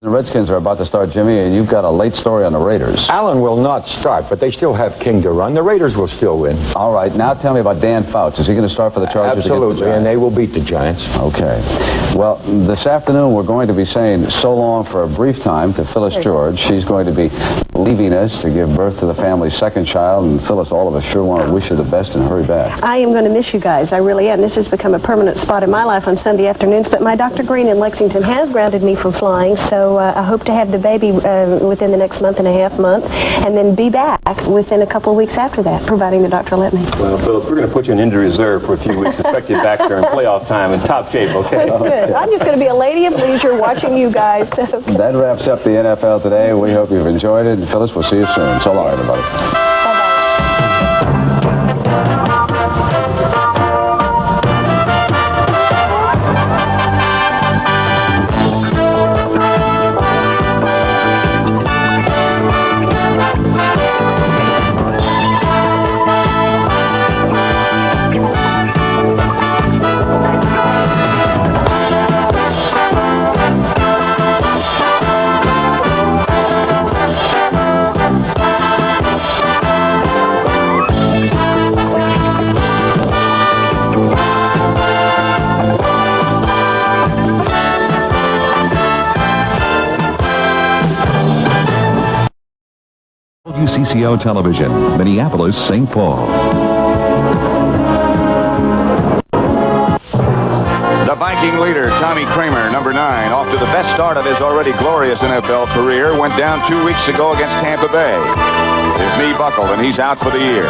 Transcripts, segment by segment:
The Redskins are about to start, Jimmy, and you've got a late story on the Raiders. Allen will not start, but they still have King to run. The Raiders will still win. All right, now tell me about Dan Fouts. Is he going to start for the Chargers? Absolutely, and they will beat the Giants. Okay. Well, this afternoon we're going to be saying so long for a brief time to Phyllis George. She's going to be leaving us to give birth to the family's second child, and Phyllis, all of us sure want to wish her the best and hurry back. I am going to miss you guys. I really am. This has become a permanent spot in my life on Sunday afternoons, but my Dr. Green in Lexington has grounded me from flying, so I hope to have the baby within the next month, and then be back within a couple of weeks after that, providing the doctor let me. Well, Phyllis, we're going to put you in injury reserve for a few weeks. Expect you back there in playoff time in top shape, okay? Good. I'm just going to be a lady of leisure watching you guys. That wraps up the NFL today. We hope you've enjoyed it. And Phyllis, we'll see you soon. So long, everybody. WCCO Television, Minneapolis, St. Paul. The Viking leader, Tommy Kramer, number 9, off to the best start of his already glorious NFL career, went down 2 weeks ago against Tampa Bay. His knee buckled, and he's out for the year.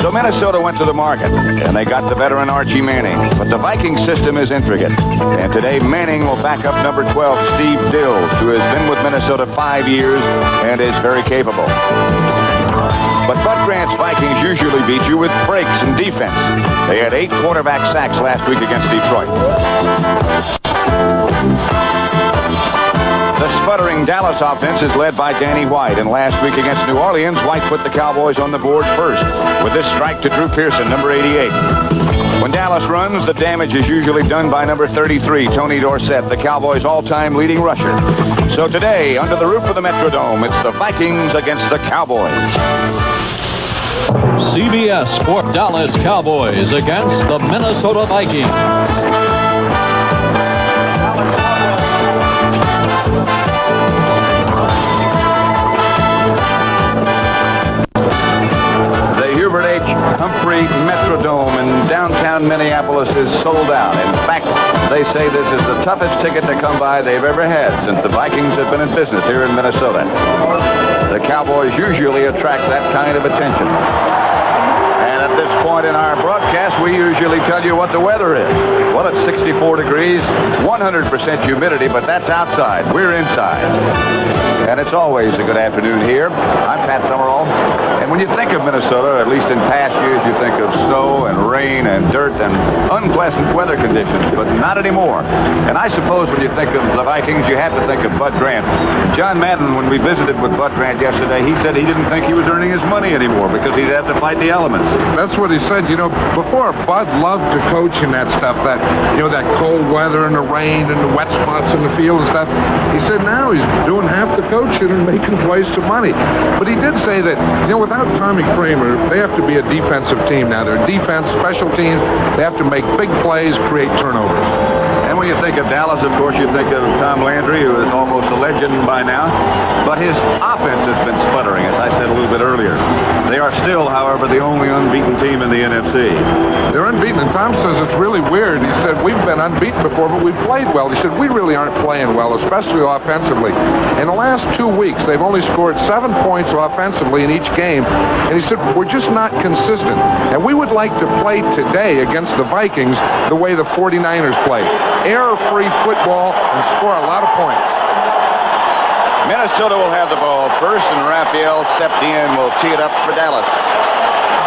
So Minnesota went to the market, and they got the veteran Archie Manning. But the Viking system is intricate. And today, Manning will back up number 12, Steve Dills, who has been with Minnesota 5 years and is very capable. But Bud Grant's Vikings usually beat you with breaks and defense. They had 8 quarterback sacks last week against Detroit. The sputtering Dallas offense is led by Danny White, and last week against New Orleans, White put the Cowboys on the board first with this strike to Drew Pearson, number 88. When Dallas runs, the damage is usually done by number 33, Tony Dorsett, the Cowboys' all-time leading rusher. So today, under the roof of the Metrodome, it's the Vikings against the Cowboys. CBS for Dallas Cowboys against the Minnesota Vikings. Humphrey Metrodome in downtown Minneapolis is sold out. In fact, they say this is the toughest ticket to come by they've ever had since the Vikings have been in business here in Minnesota. The Cowboys usually attract that kind of attention. And at this point in our broadcast, we usually tell you what the weather is. Well, it's 64 degrees, 100% humidity, but that's outside. We're inside. And it's always a good afternoon here. I'm Pat Summerall. And when you think of Minnesota, at least in past years, you think of snow and rain and dirt and unpleasant weather conditions, but not anymore. And I suppose when you think of the Vikings, you have to think of Bud Grant. John Madden, when we visited with Bud Grant yesterday, he said he didn't think he was earning his money anymore because he'd have to fight the elements. That's what he said. You know, before, Bud loved to coach in that stuff, that cold weather and the rain and the wet spots in the field and stuff. He said now he's doing half the coaching and making twice the money. But he did say that, without Tommy Kramer, they have to be a defensive team now. They're defense, special teams. They have to make big plays, create turnovers. And when you think of Dallas, of course, you think of Tom Landry, who is almost a legend by now. But his offense has been sputtering, as I said a little bit earlier. They are still, however, the only unbeaten team in the NFC. They're unbeaten, and Tom says it's really weird. He said, we've been unbeaten before, but we've played well. He said, we really aren't playing well, especially offensively. In the last 2 weeks, they've only scored 7 points offensively in each game. And he said, we're just not consistent. And we would like to play today against the Vikings the way the 49ers played. Error-free football and score a lot of points. Minnesota will have the ball first, and Raphael Septien will tee it up for Dallas.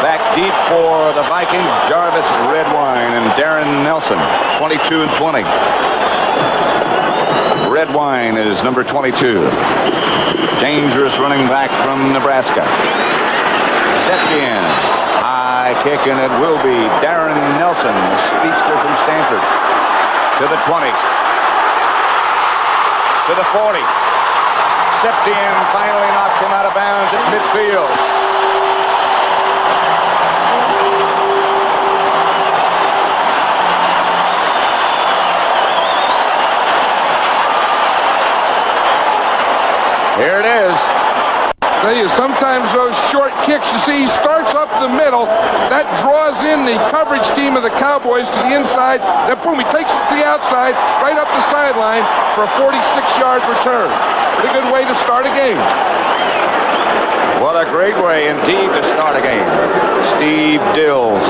Back deep for the Vikings, Jarvis Redwine and Darren Nelson, 22 and 20. Redwine is number 22. Dangerous running back from Nebraska. Septien, high kick, and it will be Darren Nelson, the speedster from Stanford, to the 20. to the 40. Septien finally knocks him out of bounds at midfield. Here it is. Tell you, sometimes those short kicks, you see, he starts up the middle. That draws in the coverage team of the Cowboys to the inside. Then, boom, he takes it to the outside, right up the sideline for a 46-yard return. Pretty good way to start a game. What a great way, indeed, to start a game. Steve Dills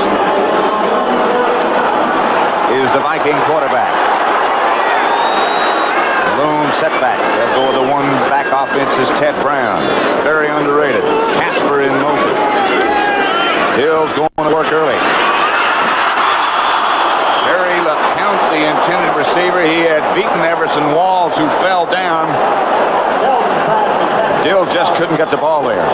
is the Viking quarterback. Lone setback. They'll go with the one-back offense is Ted Brown. Very underrated. Casper in motion. Hill's going to work early. Harry LeCount, the intended receiver. He had beaten Everson Walls, who fell down. Dill just couldn't get the ball there.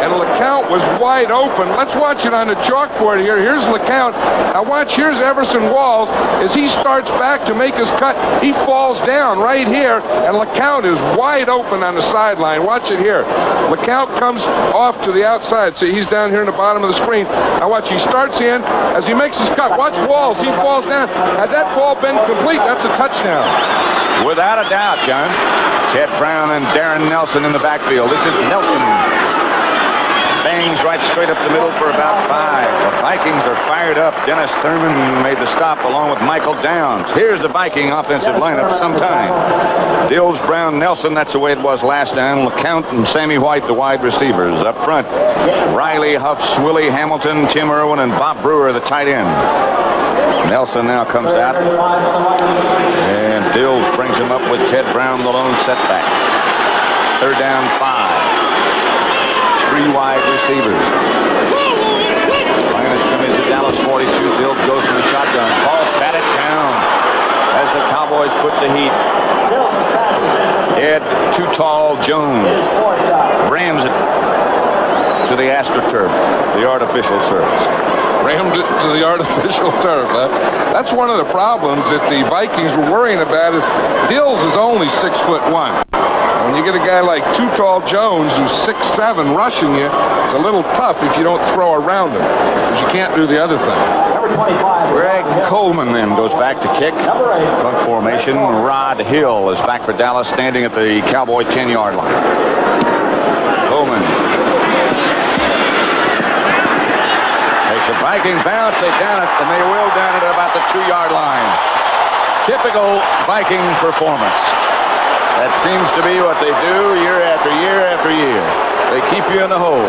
And LeCount was wide open. Let's watch it on the chalkboard here. Here's LeCount. Now watch, here's Everson Walls. As he starts back to make his cut, he falls down right here, and LeCount is wide open on the sideline. Watch it here. LeCount comes off to the outside. See, he's down here in the bottom of the screen. Now watch, he starts in. As he makes his cut, watch Walls. He falls down. Had that ball been complete, that's a touchdown. Without a doubt, John. Ted Brown and Darren Nelson in the backfield. This is Nelson. Bangs right straight up the middle for about 5. The Vikings are fired up. Dennis Thurman made the stop along with Michael Downs. Here's the Viking offensive lineup sometime. Dills, Brown, Nelson, that's the way it was last time. LeCount and Sammy White, the wide receivers. Up front, Riley, Huffs, Willie Hamilton, Tim Irwin, and Bob Brewer, the tight end. Nelson now comes out. And Dills brings him up with Ted Brown, the lone setback. 3rd down, 5. 3 wide receivers. Line of scrimmage at Dallas 42. Dills goes from the shotgun. Ball batted down as the Cowboys put the heat. Ed, too tall, Jones rams it to the AstroTurf, the artificial surface. Rammed it to the artificial turf. That's one of the problems that the Vikings were worrying about is Dills is only 6'1". When you get a guy like Too Tall Jones who's 6'7" rushing you, it's a little tough if you don't throw around him, because you can't do the other thing. Greg Coleman then goes back to kick. Punt formation. Rod Hill is back for Dallas, standing at the Cowboy 10-yard line. Coleman takes a Viking bounce. They down it, and they will down it at about the 2-yard line. Typical Viking performance. That seems to be what they do year after year after year. They keep you in the hole.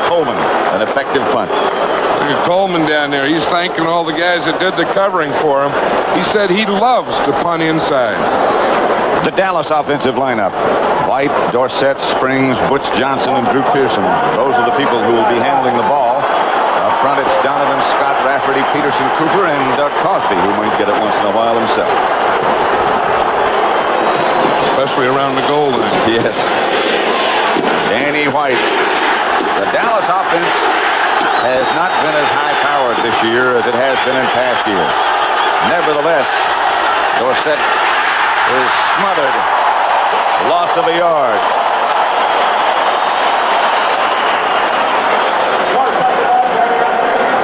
Coleman, an effective punt. Look at Coleman down there. He's thanking all the guys that did the covering for him. He said he loves to punt inside. The Dallas offensive lineup. White, Dorsett, Springs, Butch Johnson, and Drew Pearson. Those are the people who will be handling the ball. Up front, it's Donovan, Scott, Rafferty, Peterson, Cooper, and Doug Cosby, who might get it once in a while himself. Especially around the goal line. Yes. Danny White. The Dallas offense has not been as high-powered this year as it has been in past years. Nevertheless, Dorsett is smothered. Loss of a yard.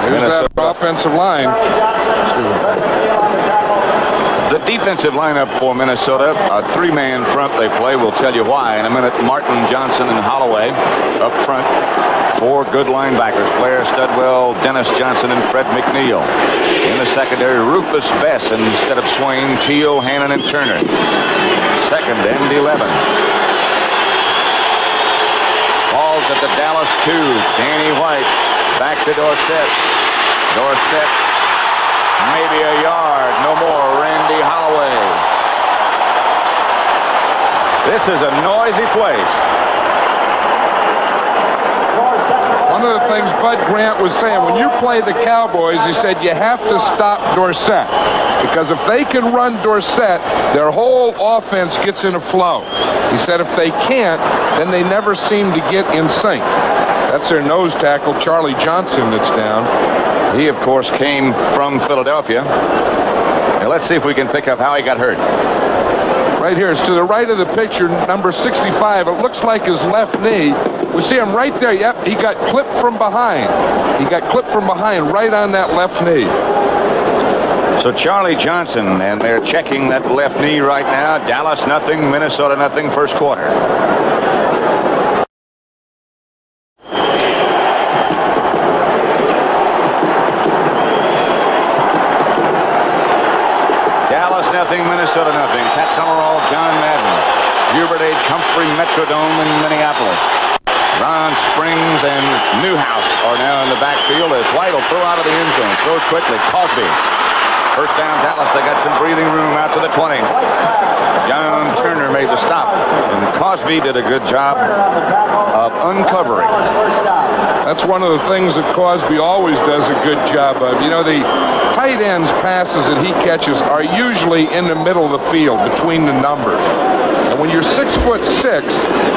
Here's that offensive line. The defensive lineup for Minnesota, a 3-man front they play. We'll tell you why in a minute. Martin, Johnson, and Holloway up front. 4 good linebackers, Blair, Studwell, Dennis Johnson, and Fred McNeil. In the secondary, Rufus Bess instead of Swain, Teal, Hannon, and Turner. 2nd and 11. Balls at the Dallas 2. Danny White back to Dorsett. Dorsett, maybe a yard, no more. Randy Holloway. This is a noisy place. One of the things Bud Grant was saying, when you play the Cowboys, he said you have to stop Dorsett. Because if they can run Dorsett, their whole offense gets in a flow. He said if they can't, then they never seem to get in sync. That's their nose tackle, Charlie Johnson, that's down. He, of course, came from Philadelphia. Now, let's see if we can pick up how he got hurt. Right here. It's to the right of the picture, number 65. It looks like his left knee. We see him right there. Yep, he got clipped from behind. He got clipped from behind right on that left knee. So Charlie Johnson, and they're checking that left knee right now. Dallas nothing, Minnesota nothing, first quarter. Dallas nothing, Minnesota nothing. Pat Summerall, John Madden. Hubert H. Humphrey Metrodome in Minneapolis. Ron Springs and Newhouse are now in the backfield as White will throw out of the end zone. Throws quickly. Cosby. First down, Dallas. They got some breathing room out to the 20. John Turner made the stop. And Cosby did a good job of uncovering. That's one of the things that Cosby always does a good job of. You know, the tight ends passes that he catches are usually in the middle of the field between the numbers. And when you're 6'6",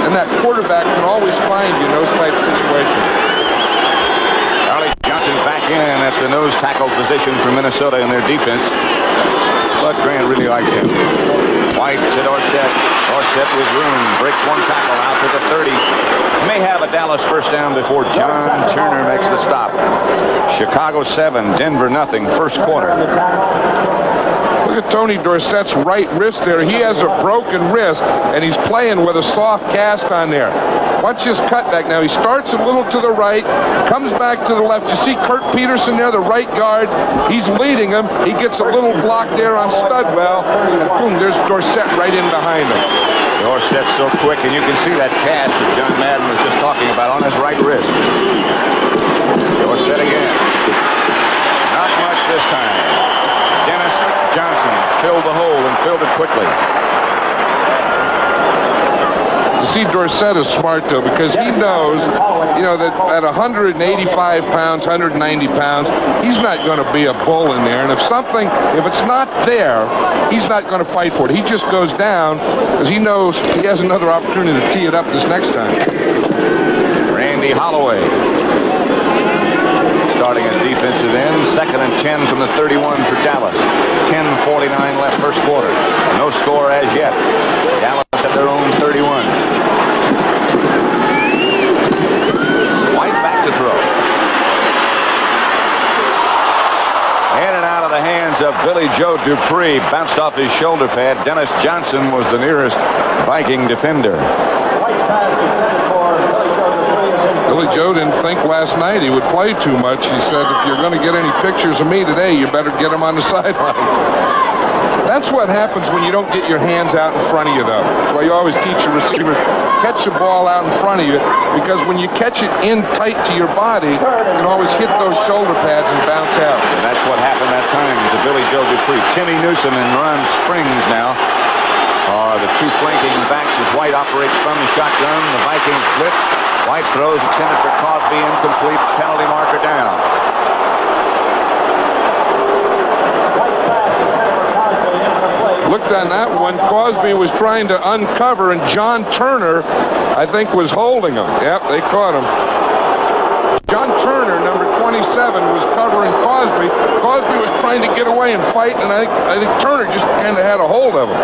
and that quarterback can always find you in those type of situations. Charlie Johnson back in at the nose tackle position for Minnesota in their defense. But Grant really likes him. White to Dorsett. Dorsett with room. Breaks one tackle out to the 30. May have a Dallas first down before John Turner makes the stop. Chicago 7, Denver nothing, first quarter. Look at Tony Dorsett's right wrist there. He has a broken wrist, and he's playing with a soft cast on there. Watch his cutback now. He starts a little to the right, comes back to the left. You see Kurt Peterson there, the right guard. He's leading him. He gets a little block there on Studwell, and boom, there's Dorsett right in behind him. Dorsett's so quick, and you can see that cast that John Madden was just talking about on his right wrist. Dorsett again. Not much this time. Dennis Johnson filled the hole and filled it quickly. You see, Dorsett is smart, though, because he knows, you know, that at 185 pounds, 190 pounds, he's not going to be a bull in there. And if it's not there, he's not going to fight for it. He just goes down because he knows he has another opportunity to tee it up this next time. Randy Holloway starting at defensive end. 2nd and 10 from the 31 for Dallas. 10:49 left first quarter. No score as yet. Dallas at their own 31. White back to throw. In and out of the hands of Billy Joe Dupree. Bounced off his shoulder pad. Dennis Johnson was the nearest Viking defender. Billy Joe didn't think last night he would play too much. He said, if you're going to get any pictures of me today, you better get them on the sideline. That's what happens when you don't get your hands out in front of you, though. That's why you always teach your receivers, catch the ball out in front of you, because when you catch it in tight to your body, you can always hit those shoulder pads and bounce out. And that's what happened that time to Billy Joe Dupree. Timmy Newsom and Ron Springs now are the two flanking backs as White operates from the shotgun. The Vikings blitz. White throws intended for Cosby, incomplete, penalty marker down. Looked on that one, Cosby was trying to uncover, and John Turner, I think, was holding him. Yep, they caught him. John Turner, number 27, was covering Cosby. Cosby was trying to get away and fight, and I think Turner just kind of had a hold of him.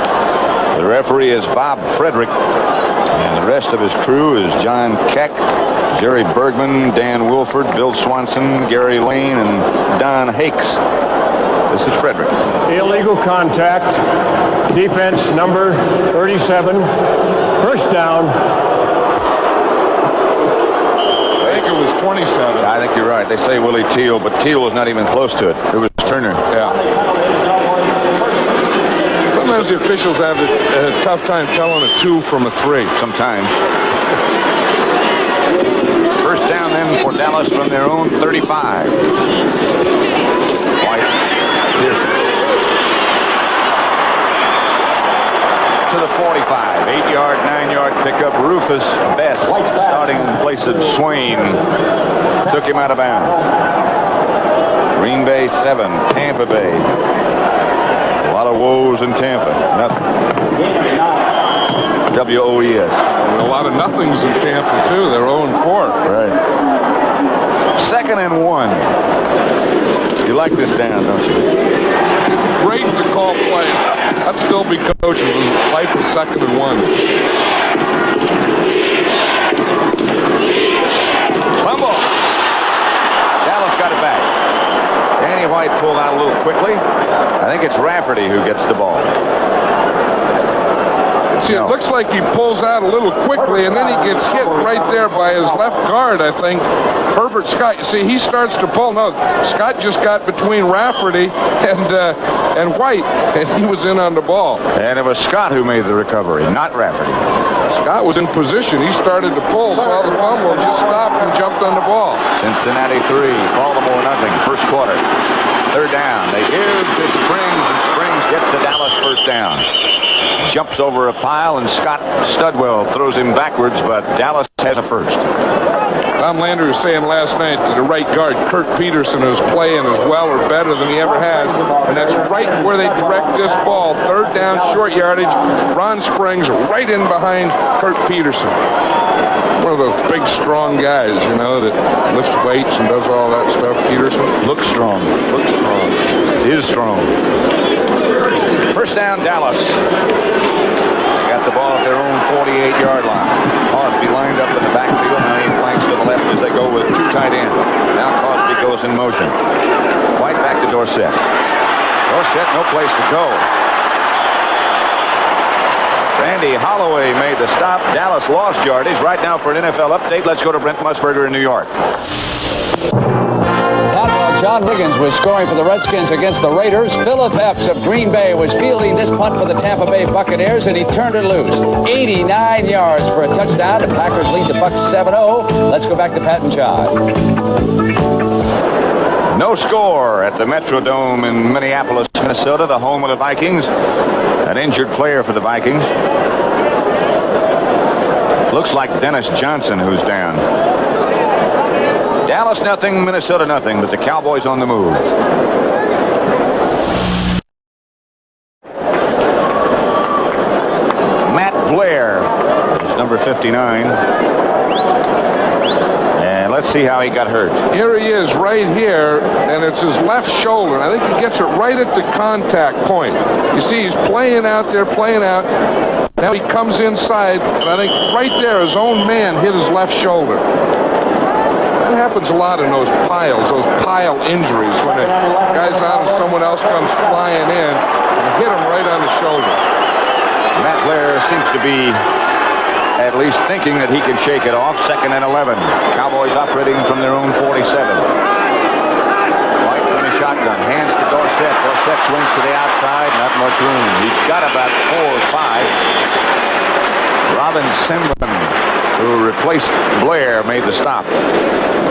The referee is Bob Frederick. And the rest of his crew is John Keck, Jerry Bergman, Dan Wilford, Bill Swanson, Gary Lane, and Don Hakes. This is Frederick. Illegal contact. Defense number 37. First down. I think it was 27. I think you're right. They say Willie Teal, but Teal was not even close to it. It was Turner. Yeah. Sometimes the officials have a tough time telling a 2 from a 3. Sometimes. First down then for Dallas from their own 35. White. Pearson. To the 45. 8-yard, 9-yard pickup. Rufus Best starting in place of Swain. Took him out of bounds. Green Bay 7. Tampa Bay. A lot of woes in Tampa. Nothing. W-O-E-S. A lot of nothings in Tampa, too. They're 0-4. Right. 2nd and 1. You like this down, don't you? Great to call plays. I'd still be coaching. Life was 2nd and 1. Fumble. Dallas got it back. Danny White pulled out a little quickly. I think it's Rafferty who gets the ball. See, it looks like he pulls out a little quickly, and then he gets hit right there by his left guard, I think. Herbert Scott, you see, he starts to pull. No, Scott just got between Rafferty and White, and he was in on the ball. And it was Scott who made the recovery, not Rafferty. Scott was in position. He started to pull, saw the fumble, just stopped and jumped on the ball. Cincinnati 3, Baltimore nothing. First quarter. 3rd down. They give to Springs, and Springs gets the Dallas first down. Jumps over a pile, and Scott Studwell throws him backwards, but Dallas has a first. Tom Landry was saying last night that the right guard, Kurt Peterson, is playing as well or better than he ever has. And that's right where they direct this ball. 3rd down, short yardage. Ron Springs right in behind Kurt Peterson. One of those big, strong guys, you know, that lifts weights and does all that stuff. Peterson. Looks strong. Looks strong. Is strong. First down, Dallas. They got the ball at their own 48-yard line. Cosby lined up in the backfield. Now he flanks to the left as they go with 2 tight ends. Now Cosby goes in motion. White back to Dorsett. Dorsett, no place to go. Randy Holloway made the stop. Dallas lost yardage. Right now for an NFL update, let's go to Brent Musburger in New York. John Riggins was scoring for the Redskins against the Raiders. Philip Epps of Green Bay was fielding this punt for the Tampa Bay Buccaneers, and he turned it loose. 89 yards for a touchdown. The Packers lead the Bucs 7-0. Let's go back to Pat and John. No score at the Metrodome in Minneapolis, Minnesota, the home of the Vikings. An injured player for the Vikings. Looks like Dennis Johnson who's down. Dallas nothing, Minnesota nothing, but the Cowboys on the move. Matt Blair is number 59. And let's see how he got hurt. Here he is right here, and it's his left shoulder. And I think he gets it right at the contact point. You see, he's playing out there, playing out. Now he comes inside, and I think right there his own man hit his left shoulder. That happens a lot in those piles, those pile injuries, when a guy's out and someone else comes flying in and hit him right on the shoulder. Matt Blair seems to be at least thinking that he can shake it off. 2nd and 11. Cowboys operating from their own 47. White in the shotgun. Hands to Dorsett. Dorsett swings to the outside. Not much room. He's got about 4 or 5. Robin Simban, who replaced Blair, made the stop.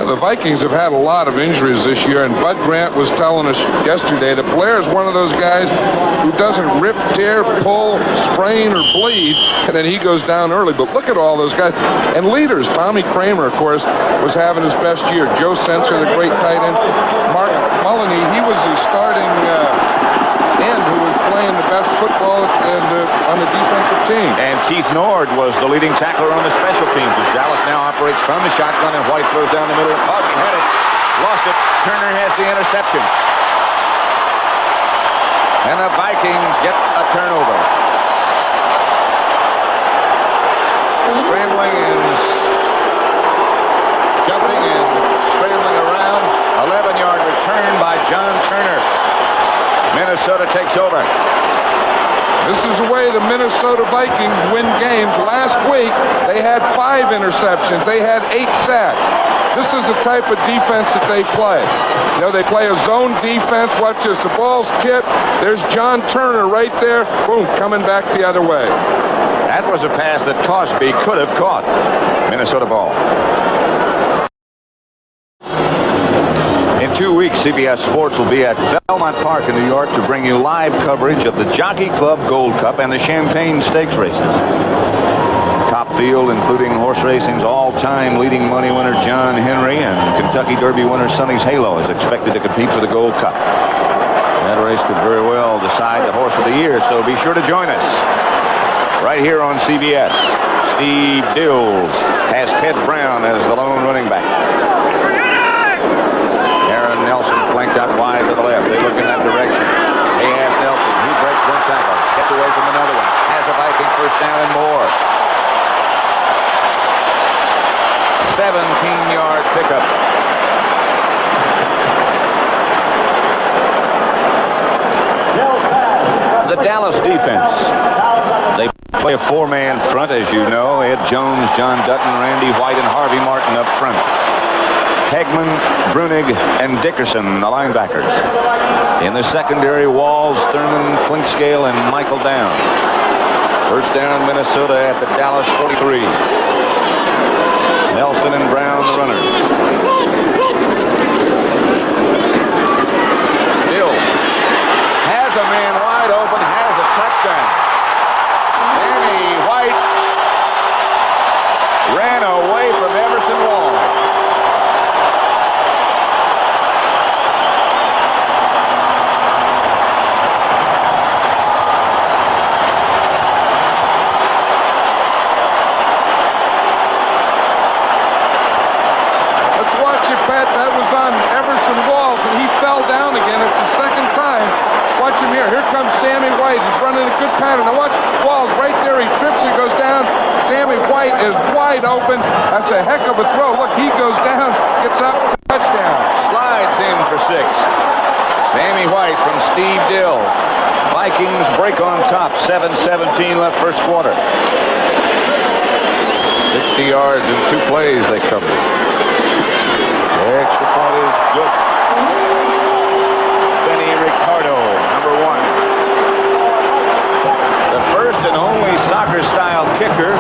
The Vikings have had a lot of injuries this year, and Bud Grant was telling us yesterday that Blair is one of those guys who doesn't rip, tear, pull, sprain, or bleed, and then he goes down early. But look at all those guys. And leaders. Tommy Kramer, of course, was having his best year. Joe Sensor, the great tight end. Mark Mullany, he was the starting end who was playing the best football on the defensive team. And Keith Nord was the leading tackler on the special teams as Dallas now operates from the shotgun, and White throws down the middle. Cosby had it. Lost it. Turner has the interception. And the Vikings get a turnover. Scrambling and jumping and scrambling around. 11-yard return by John Turner. Minnesota takes over. This is the way the Minnesota Vikings win games. Last week, they had 5 interceptions. They had 8 sacks. This is the type of defense that they play. You know, they play a zone defense. Watch this. The ball's tipped. There's John Turner right there. Boom, coming back the other way. That was a pass that Cosby could have caught. Minnesota ball. In 2 weeks, CBS Sports will be at Belmont Park in New York to bring you live coverage of the Jockey Club Gold Cup and the Champagne Stakes races. Top field, including horse racing's all-time leading money winner John Henry and Kentucky Derby winner Sonny's Halo is expected to compete for the Gold Cup. That race could very well decide the horse of the year, so be sure to join us right here on CBS. Steve Dills has Ted Brown as the lone running back. Nelson flanked out wide pickup. The Dallas defense. They play a four-man front, as you know. Ed Jones, John Dutton, Randy White, and Harvey Martin up front. Hegman, Brunig, and Dickerson, the linebackers. In the secondary, Walls, Thurman, Klinkscale, and Michael Downs. First down, Minnesota at the Dallas 43. Nelson and Brown, the runners. Bill has a man wide open, has a touchdown. Danny White ran away from Everson Wall. That was on Everson Walls, and he fell down again. It's the second time. Watch him here. Here comes Sammy White. He's running a good pattern. Now watch Walls right there. He trips and goes down. Sammy White is wide open. That's a heck of a throw. Look, he goes down, gets up, touchdown. Slides in for 6. Sammy White from Steve Dill. Vikings break on top. 7:17 left first quarter. 60 yards in 2 plays they covered. Extra point is good. Benny Ricardo, number 1. The first and only soccer-style kicker,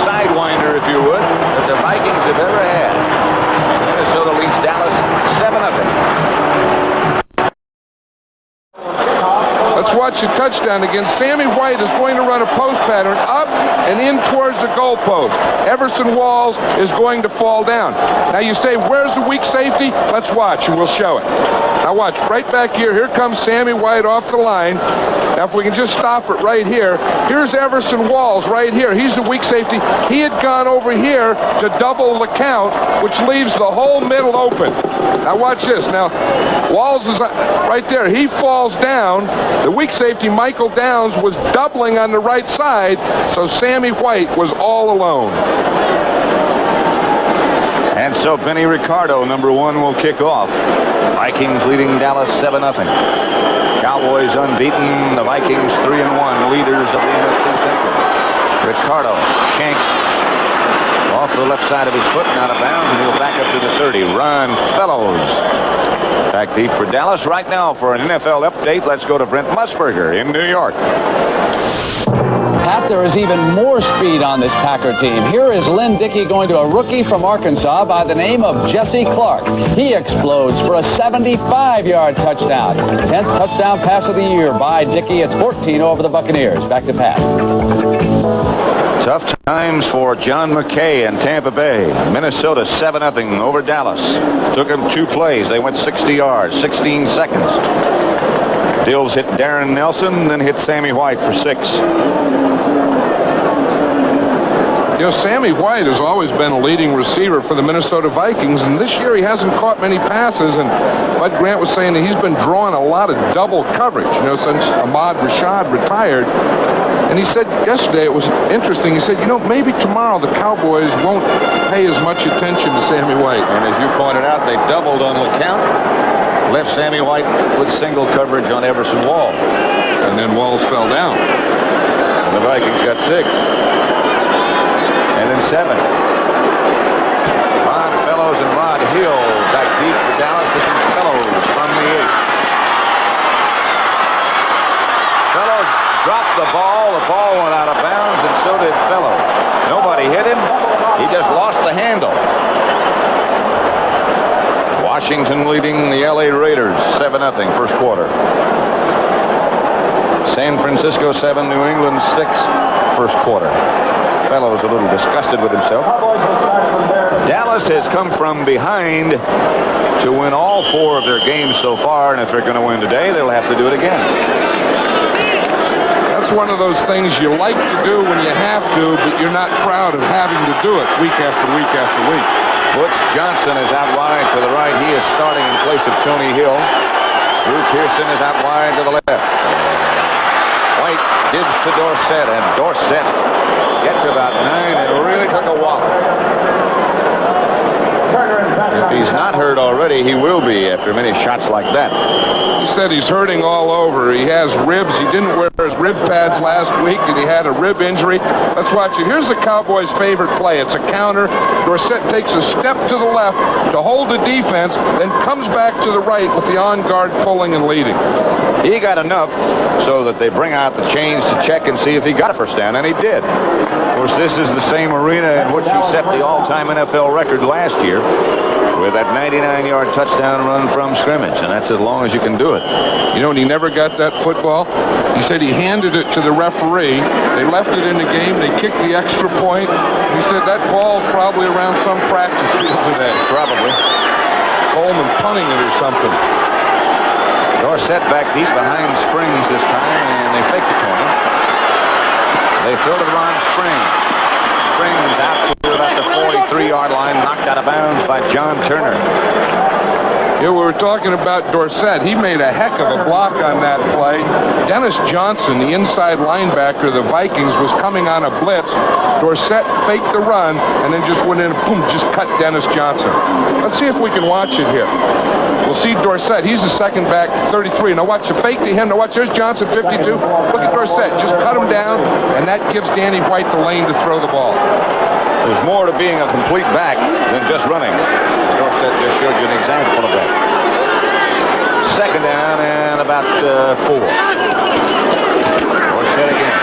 sidewinder if you would, that the Vikings have ever had. And Minnesota leads Dallas 7-0. Let's watch the touchdown again. Sammy White is going to run a post pattern up and in towards the goalpost. Everson Walls is going to fall down. Now you say, where's the weak safety? Let's watch and we'll show it. Now watch, right back here. Here comes Sammy White off the line. Now if we can just stop it right here. Here's Everson Walls right here. He's the weak safety. He had gone over here to double the count, which leaves the whole middle open. Now watch this. Now Walls is right there. He falls down. The weak safety, Michael Downs, was doubling on the right side, so Sammy White was all alone. And so Benny Ricardo, number 1, will kick off. Vikings leading Dallas 7-0. Cowboys unbeaten. The Vikings 3-1, leaders of the NFC Central. Ricardo shanks off the left side of his foot and out of bounds, and he'll back up to the 30. Ron Fellows back deep for Dallas. Right now for an NFL update, let's go to Brent Musburger in New York. Pat, there is even more speed on this Packer team. Here is Lynn Dickey going to a rookie from Arkansas by the name of Jesse Clark. He explodes for a 75-yard touchdown. 10th touchdown pass of the year by Dickey. It's 14 over the Buccaneers. Back to Pat. Tough times for John McKay in Tampa Bay. Minnesota 7-0 over Dallas. Took them 2 plays. They went 60 yards, 16 seconds. Dills hit Darren Nelson, then hit Sammy White for 6. You know, Sammy White has always been a leading receiver for the Minnesota Vikings, and this year he hasn't caught many passes, and Bud Grant was saying that he's been drawing a lot of double coverage, you know, since Ahmad Rashad retired. And he said yesterday, it was interesting, he said, you know, maybe tomorrow the Cowboys won't pay as much attention to Sammy White. And as you pointed out, they doubled on the count. Left Sammy White with single coverage on Everson Wall. And then Walls fell down. And the Vikings got 6. And then 7. Ron Fellows and Rod Hill back deep for Dallas. This is Fellows from the 8. Fellows dropped the ball. The ball went out of bounds, and so did Fellows. Nobody hit him. He just lost the handle. Washington leading the LA Raiders 7-0 first quarter. San Francisco 7, New England 6 first quarter. Fellows a little disgusted with himself. Dallas has come from behind to win all 4 of their games so far, and if they're going to win today, they'll have to do it again. That's one of those things you like to do when you have to, but you're not proud of having to do it week after week after week. Butch Johnson is out wide to the right. He is starting in place of Tony Hill. Drew Pearson is out wide to the left. White gives to Dorsett, and Dorsett gets about 9. It really took a whopper. If he's not hurt already, he will be after many shots like that. He said he's hurting all over. He has ribs. He didn't wear his rib pads last week, and he had a rib injury. Let's watch it. Here's the Cowboys' favorite play. It's a counter. Dorsett takes a step to the left to hold the defense, then comes back to the right with the on-guard pulling and leading. He got enough so that they bring out the chains to check and see if he got a first down, and he did. Of course, this is the same arena in which he set the all-time NFL record last year with that 99-yard touchdown run from scrimmage, and that's as long as you can do it. You know, and he never got that football. He said he handed it to the referee. They left it in the game. They kicked the extra point. He said that ball's probably around some practice field today. Probably. Coleman punting it or something. Dorsett back deep behind Springs this time, and they fake the corner. They throw to Ron Springs. Springs out to about the 43-yard line, knocked out of bounds by John Turner. Yeah, we were talking about Dorsett. He made a heck of a block on that play. Dennis Johnson, the inside linebacker of the Vikings, was coming on a blitz. Dorsett faked the run and then just went in and boom, just cut Dennis Johnson. Let's see if we can watch it here. We'll see Dorsett. He's the second back, 33. Now watch the fake to him. Now watch, there's Johnson, 52. Look at Dorsett. Just cut him down, and that gives Danny White the lane to throw the ball. There's more to being a complete back than just running. Dorsett just showed you an example of that. Second down and about 4. Dorsett again.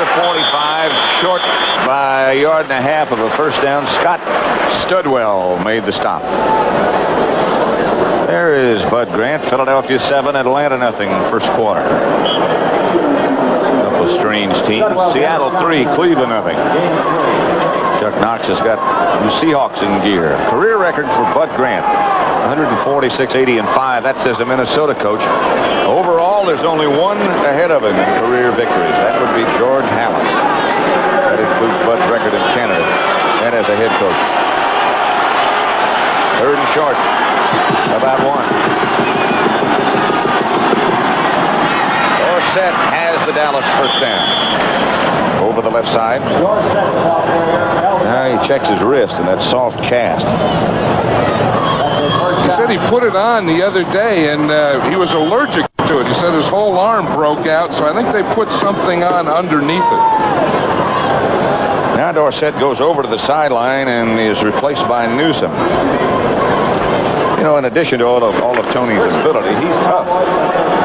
The 45, short by a yard and a half of a first down. Scott Studwell made the stop. There is Bud Grant. Philadelphia 7, Atlanta nothing, first quarter. Couple of strange teams. Seattle 3, Cleveland nothing. Chuck Knox has got the Seahawks in gear. Career record for Bud Grant, 146, 80, and 5. That says the Minnesota coach. Overall, there's only one ahead of him in career victories. That would be George Halas. That includes Bud's record in Canada and as a head coach. Third and short. About 1. Dorsett has the Dallas first down. Over the left side. Now he checks his wrist in that soft cast. He said he put it on the other day, and he was allergic to it. He said his whole arm broke out, so I think they put something on underneath it. Now Dorsett goes over to the sideline and is replaced by Newsom. You know, in addition to all of Tony's ability, he's tough.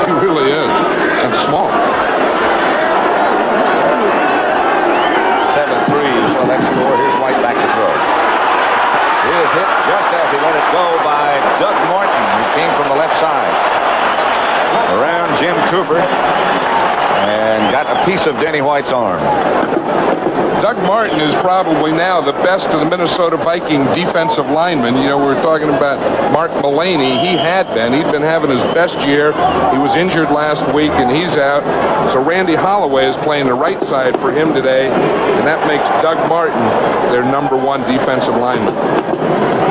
He really is. And small. 7-3, so let's score. Here's White back to throw. He is hit just as he let it go by Doug Martin, who came from the left side. Around Jim Cooper and got a piece of Denny White's arm. Doug Martin is probably now the best of the Minnesota Viking defensive linemen. You know, we were talking about Mark Mullaney. He had been. He'd been having his best year. He was injured last week, and he's out. So Randy Holloway is playing the right side for him today, and that makes Doug Martin their number 1 defensive lineman.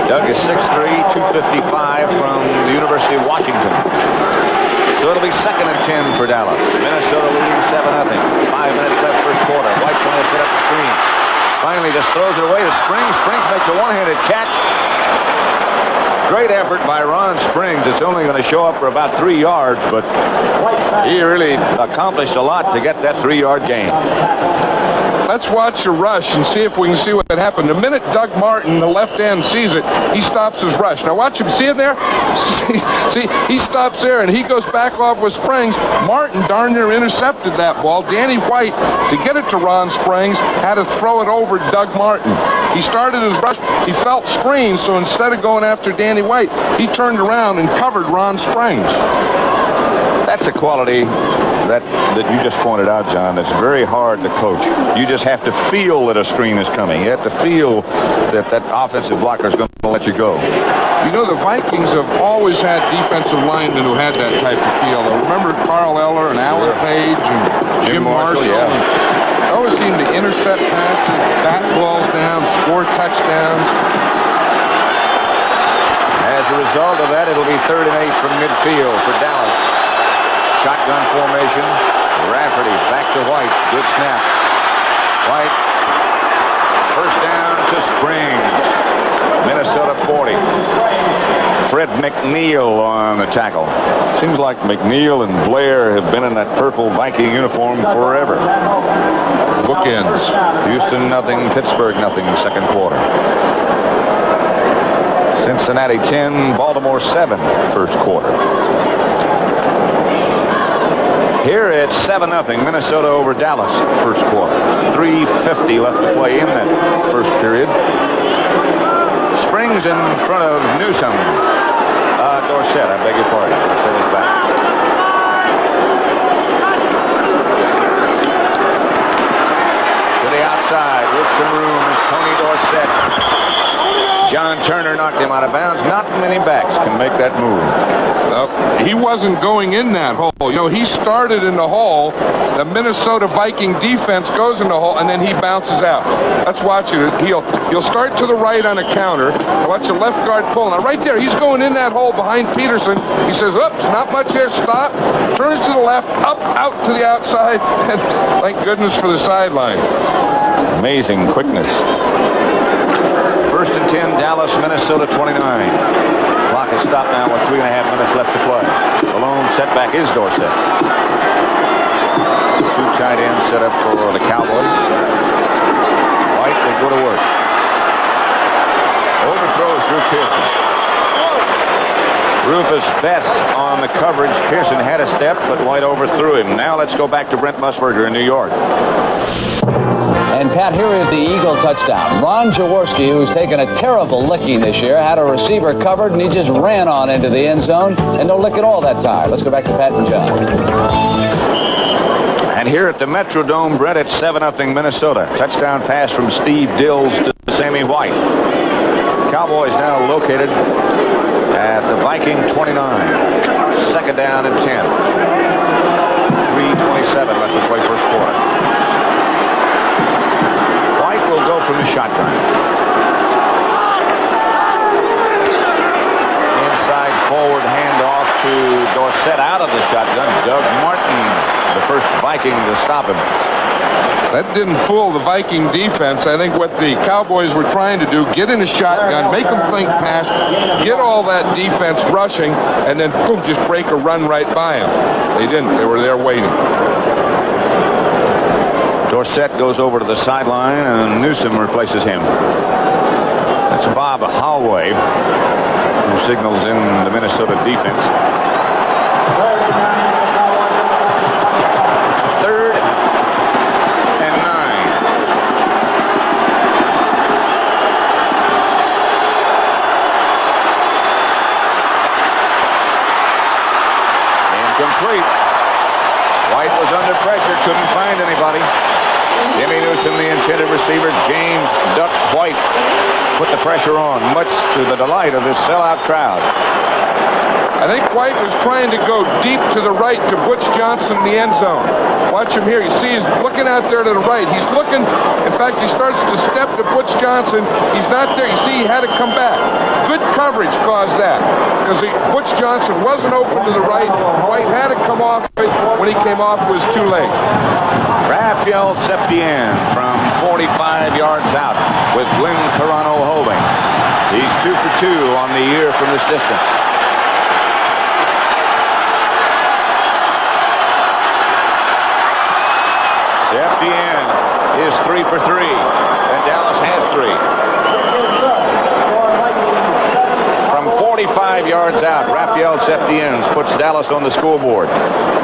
Doug is 6'3", 255 from the University of Washington. So it'll be 2nd and 10 for Dallas. Minnesota leading 7-0. 5 minutes left first quarter. White trying to set up the screen. Finally just throws it away to Springs. Springs makes a one-handed catch. Great effort by Ron Springs. It's only going to show up for about 3 yards, but he really accomplished a lot to get that 3-yard gain. Let's watch the rush and see if we can see what happened. The minute Doug Martin, the left end, sees it, he stops his rush. Now watch him. See it there? See, he stops there and he goes back off with Springs. Martin darn near intercepted that ball. Danny White, to get it to Ron Springs, had to throw it over Doug Martin. He started his rush. He felt screened, so instead of going after Danny White, he turned around and covered Ron Springs. That's a quality that you just pointed out, John. That's very hard to coach. You just have to feel that a screen is coming. You have to feel that offensive blocker is going to let you go. You know, the Vikings have always had defensive linemen who had that type of feel. I remember Carl Eller and Alan Page and Jim Marshall. Yeah. They always seemed to intercept passes, bat balls down, score touchdowns. As a result of that, it'll be 3rd and 8 from midfield for Dallas. Shotgun formation. Rafferty back to White. Good snap. White. First down to Springs. Minnesota Fred McNeil on the tackle. Seems like McNeil and Blair have been in that purple Viking uniform forever. Bookends. Houston nothing, Pittsburgh nothing, second quarter. Cincinnati 10, Baltimore 7, first quarter. Here it's 7-0, Minnesota over Dallas, first quarter. 3:50 left to play in that first period. Springs in front of Newsom. Dorsett, I beg your pardon. Dorsett is back. To the outside with some room is Tony Dorsett. John Turner knocked him out of bounds. Not many backs can make that move. He wasn't going in that hole. You know, he started in the hole. The Minnesota Viking defense goes in the hole, and then he bounces out. Let's watch it. He'll start to the right on a counter. Watch the left guard pull. Now, right there, he's going in that hole behind Peterson. He says, oops, not much here. Stop. Turns to the left, up, out to the outside. And thank goodness for the sideline. Amazing quickness. First and 10, Dallas, Minnesota 29. Clock is stopped now with 3.5 minutes left to play. The lone setback is Dorsett. Two tight ends set up for the Cowboys. White will go to work. Overthrows Drew Pearson. Rufus Betts on the coverage. Pearson had a step, but White overthrew him. Now let's go back to Brent Musburger in New York. And, Pat, here is the Eagle touchdown. Ron Jaworski, who's taken a terrible licking this year, had a receiver covered, and he just ran on into the end zone, and no lick at all that time. Let's go back to Pat and John. And here at the Metrodome, Brett, it's 7-0 Minnesota. Touchdown pass from Steve Dills to Sammy White. Cowboys now located at the Viking 29. Second down and 10. 3:27 left to play first quarter. White will go from the shotgun. Inside forward handoff to Dorsett out of the shotgun. Doug Martin, the first Viking to stop him. That didn't fool the Viking defense. I think what the Cowboys were trying to do, get in a shotgun, make them think pass, get all that defense rushing, and then boom, just break a run right by them. They didn't. They were there waiting. Dorsett goes over to the sideline, and Newsom replaces him. That's Bob Hallway, who signals in the Minnesota defense. Third and 9. Incomplete. White was under pressure, couldn't find anybody. Jimmy Newsom, the intended receiver. James Duck White put the pressure on, much to the delight of this sellout crowd. I think White was trying to go deep to the right to Butch Johnson in the end zone. Watch him here. You see he's looking out there to the right. He's looking. In fact, he starts to step to Butch Johnson. He's not there. You see he had to come back. Good coverage caused that because Butch Johnson wasn't open to the right. White had to come off it. When he came off, it was too late. Raphael Septien from 45 yards out with Glenn Carano holding. He's 2 for 2 on the year from this distance. Septien is 3 for 3, and Dallas has 3. From 45 yards out, Raphael Septien puts Dallas on the scoreboard.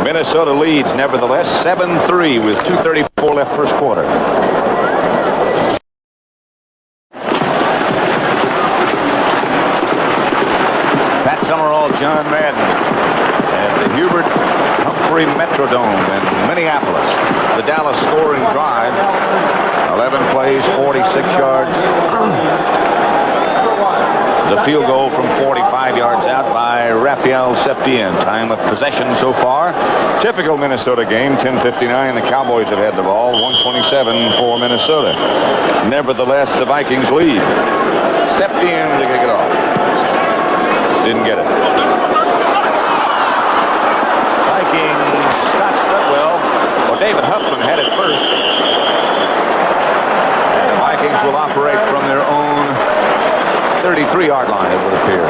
Minnesota leads, nevertheless, 7-3 with 2:34 left first quarter. Pat Summerall, John Madden at the Hubert Humphrey Metrodome in Minneapolis. The Dallas scoring drive, 11 plays, 46 yards. The field goal from 45 yards out by Raphael Septien. Time of possession so far. Typical Minnesota game, 10:59. The Cowboys have had the ball, 1:27 for Minnesota. Nevertheless, the Vikings lead. Septien to kick it off. Didn't get it. Vikings, Scott Studwell, or David Huffman had it first. And the Vikings will operate from their own 33-yard line, it would appear.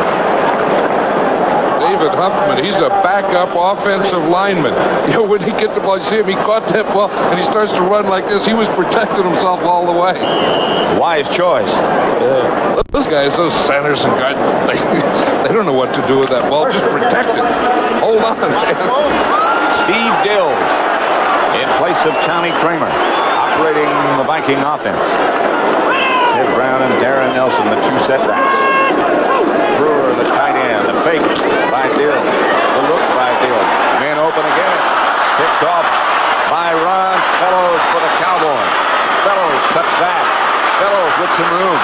Huffman. He's a backup offensive lineman. You know, when he gets the ball, you see him, he caught that ball, and he starts to run like this. He was protecting himself all the way. Wise choice. Those guys, those centers and guys, they don't know what to do with that ball. Just protect it. Hold on, man. Steve Dills in place of Tommy Kramer, operating the Viking offense. Ted Brown and Darren Nelson, the two setbacks. Brewer, the tight end, the fake by Dills, the look by Dills. Man open again. Picked off by Ron Fellows for the Cowboys. Fellows cuts back. Fellows with some room.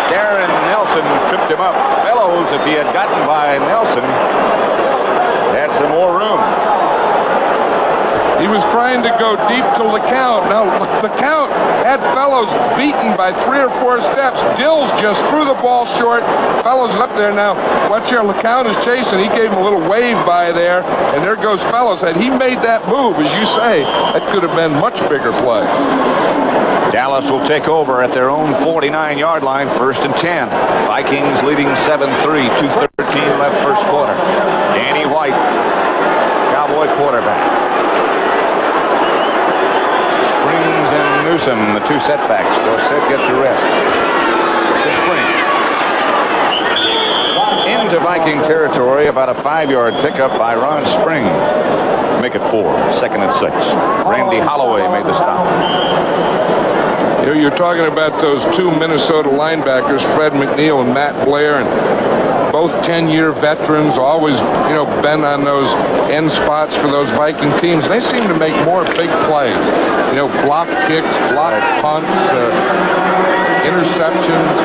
Darren Nelson tripped him up. Fellows, if he had gotten by Nelson, had some more room. He was trying to go deep to LeCount. Now, LeCount had Fellows beaten by 3 or 4 steps. Dills just threw the ball short. Fellows is up there now. Watch here, LeCount is chasing. He gave him a little wave by there, and there goes Fellows. Had he made that move, as you say, that could have been much bigger play. Dallas will take over at their own 49-yard line, 1st and 10. Vikings leading 7-3, 2:13 left first quarter. Danny White, Cowboy quarterback. Springs and Newsom, the two setbacks. Dorsett gets the rest. This is Springs. Into Viking territory, about a 5-yard pickup by Ron Springs. Make it 4, 2nd and 6. Randy Holloway made the stop. You're talking about those two Minnesota linebackers, Fred McNeil and Matt Blair, and both 10-year veterans, always, been on those end spots for those Viking teams. They seem to make more big plays. Block kicks, block punts, interceptions.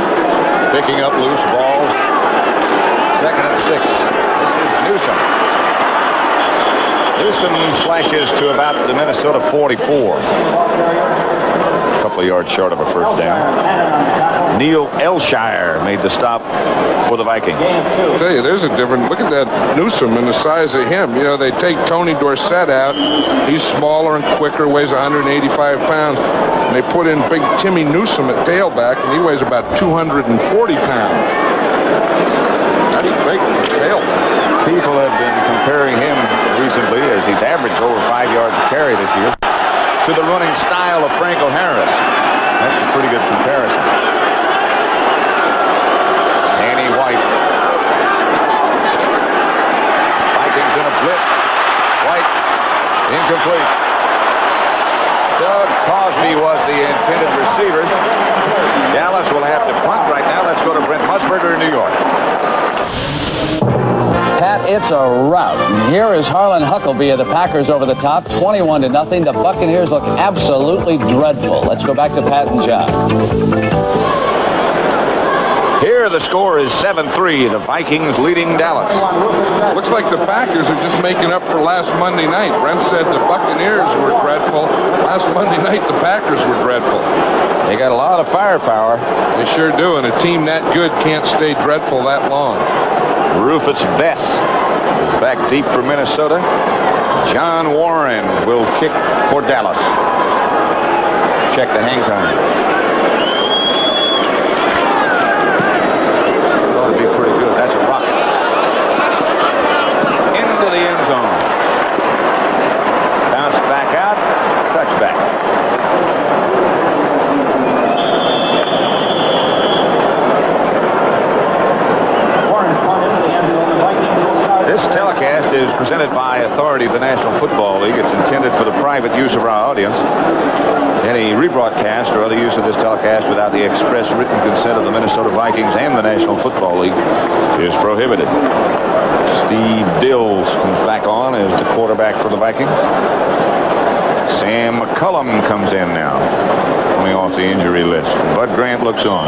Picking up loose balls. 2nd and 6. This is Newsom. Newsom slashes to about the Minnesota 44. A couple of yards short of a first down. Neil Elshire made the stop for the Vikings. I'll tell you, there's a difference. Look at that Newsom and the size of him. They take Tony Dorsett out. He's smaller and quicker, weighs 185 pounds. And they put in big Timmy Newsom at tailback, and he weighs about 240 pounds. That's big for tailback. People have been comparing him recently, as he's averaged over 5 yards a carry this year, to the running style of Franco Harris. That's a pretty good comparison. Danny White. Vikings in a blitz. White incomplete. Doug Cosby was the intended receiver. Dallas will have to punt right now. Let's go to Brent Musburger in New York. Pat, it's a rout. And here is Harlan Huckabee of the Packers over the top, 21-0. The Buccaneers look absolutely dreadful. Let's go back to Pat and John. Here the score is 7-3. The Vikings leading Dallas. Looks like the Packers are just making up for last Monday night. Brent said the Buccaneers were dreadful. Last Monday night, the Packers were dreadful. They got a lot of firepower. They sure do, and a team that good can't stay dreadful that long. Rufus Bess is back deep for Minnesota. John Warren will kick for Dallas. Check the hang time. Ought to be pretty good. That's a rocket. Into the end zone. Bounce back out. Touchback. This telecast is presented by authority of the National Football League. It's intended for the private use of our audience. Any rebroadcast or other use of this telecast without the express written consent of the Minnesota Vikings and the National Football League is prohibited. Steve Dills comes back on as the quarterback for the Vikings. Sam McCullum comes in now, coming off the injury list. Bud Grant looks on.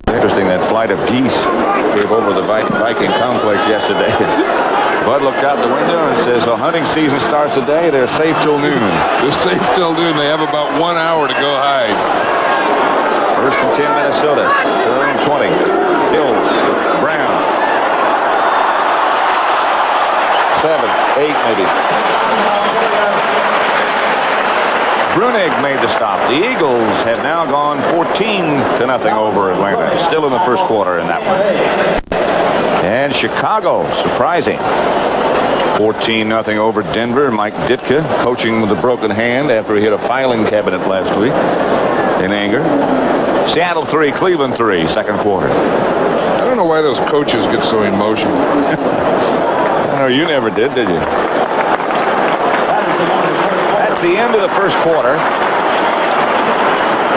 Interesting, that flight of geese gave over the Viking complex yesterday. Bud looked out the window and says, "The hunting season starts today. They're safe till noon." They're safe till noon. They have about 1 hour to go hide. 1st and 10 Minnesota. 3rd and 20. Hills. Brown. 7, 8 maybe. Brunig made the stop. The Eagles have now gone 14-0 over Atlanta. Still in the first quarter in that one. And Chicago, surprising. 14-0 over Denver. Mike Ditka coaching with a broken hand after he hit a filing cabinet last week in anger. Seattle 3, Cleveland 3, second quarter. I don't know why those coaches get so emotional. I know you never did you? That's the end of the first quarter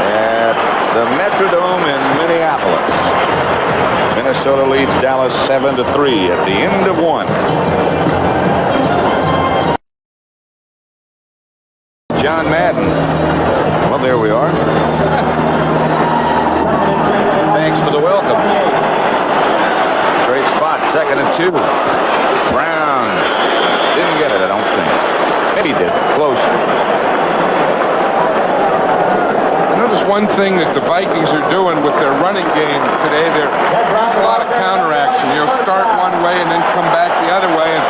at the Metrodome in Minneapolis. Minnesota leads Dallas 7-3 at the end of one. John Madden. Well, there we are. Thanks for the welcome. Great spot, 2nd and 2. Brown didn't get it, I don't think. Maybe he did. Close. I noticed one thing that the Vikings are doing with their running game today. They're using a lot of counteraction. Start one way and then come back the other way. And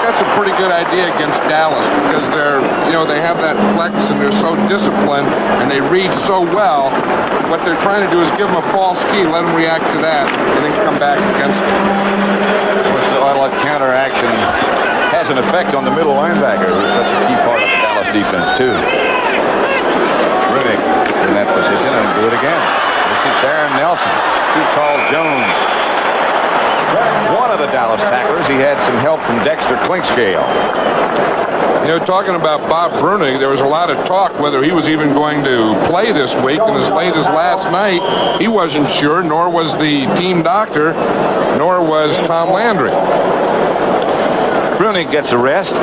that's a pretty good idea against Dallas because they have that flex and they're so disciplined and they read so well. What they're trying to do is give them a false key, let them react to that, and then come back against it. All that counteraction has an effect on the middle linebacker, who's such a key part of the Dallas defense, too. Riddick in that position and do it again. This is Darren Nelson. Too tall Jones. One of the Dallas tacklers, he had some help from Dexter Clinkscale. Talking about Bob Brunig, there was a lot of talk whether he was even going to play this week, and as late as last night, he wasn't sure, nor was the team doctor, nor was Tom Landry. Brunig gets a rest.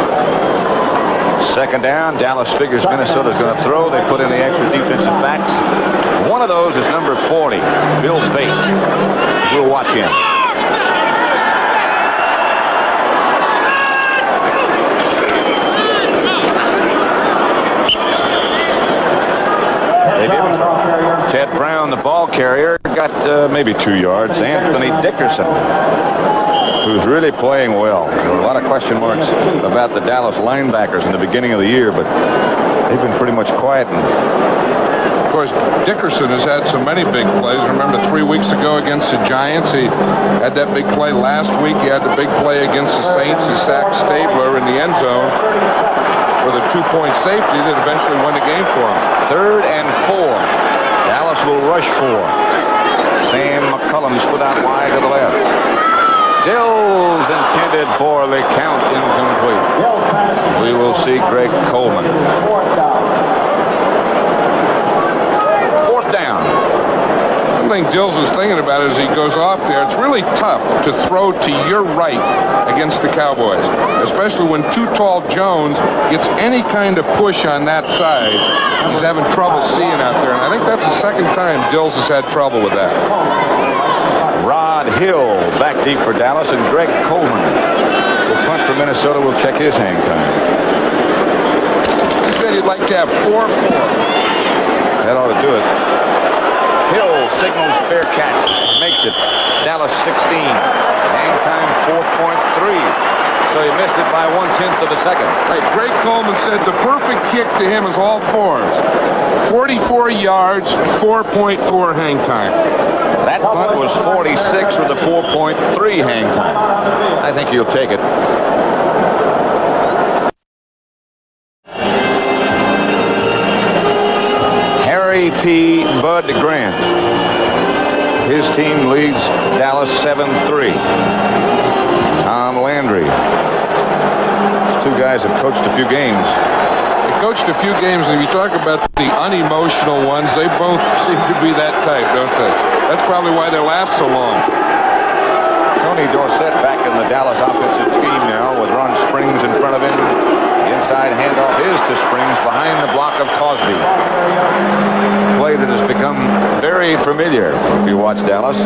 2nd down, Dallas figures Minnesota's going to throw. They put in the extra defensive backs. One of those is number 40, Bill Bates. We'll watch him. Ted Brown, the ball carrier, got maybe 2 yards. Anthony Dickerson, who's really playing well. There were a lot of question marks about the Dallas linebackers in the beginning of the year, but they've been pretty much quiet. Of course, Dickerson has had so many big plays. Remember 3 weeks ago against the Giants, he had that big play. Last week, he had the big play against the Saints. He sacked Stabler in the end zone for the 2-point safety that eventually won the game for him. 3rd and 4. Dallas will rush 4. Sam McCullum split out wide to the left. Dills intended for the count, incomplete. We will see Greg Coleman. 4th down. One thing Dills is thinking about as he goes off there, it's really tough to throw to your right against the Cowboys, especially when too tall Jones gets any kind of push on that side. He's having trouble seeing out there, and I think that's the 2nd time Dills has had trouble with that. Rod Hill back deep for Dallas, and Greg Coleman will punt for Minnesota. Will check his hang time. He said he'd like to have 4-4. That ought to do it. Hill signals fair catch. Makes it. Dallas 16. Hang time 4.3. So he missed it by 1/10 of a second. Right, Greg Coleman said the perfect kick to him is all 4s. 44 yards, 4.4 hang time. That punt was 46 with a 4.3 hang time. I think he'll take it. Harry P. Bud Grant. His team leads Dallas 7-3. Tom Landry. These 2 guys have coached a few games. They coached a few games, and if you talk about the unemotional ones, they both seem to be that type, don't they? That's probably why they last so long. Tony Dorsett back in the Dallas offensive scheme now with Ron Springs in front of him. The inside handoff is to Springs behind the block of Cosby. Play that has become very familiar if you watch Dallas.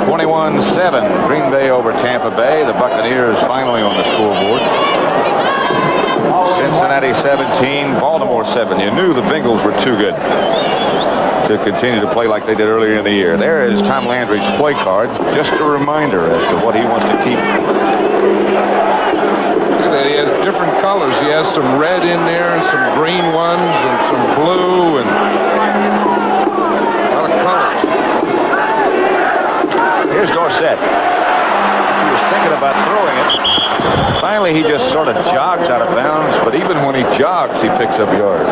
21-7, Green Bay over Tampa Bay. The Buccaneers finally on the scoreboard. Cincinnati 17, Baltimore 7. You knew the Bengals were too good to continue to play like they did earlier in the year. There is Tom Landry's play card. Just a reminder as to what he wants to keep. He has different colors. He has some red in there and some green ones and some blue and a lot of colors. Here's Dorsett. He was thinking about throwing it. Finally, he just sort of jogs out of bounds, but even when he jogs, he picks up yards.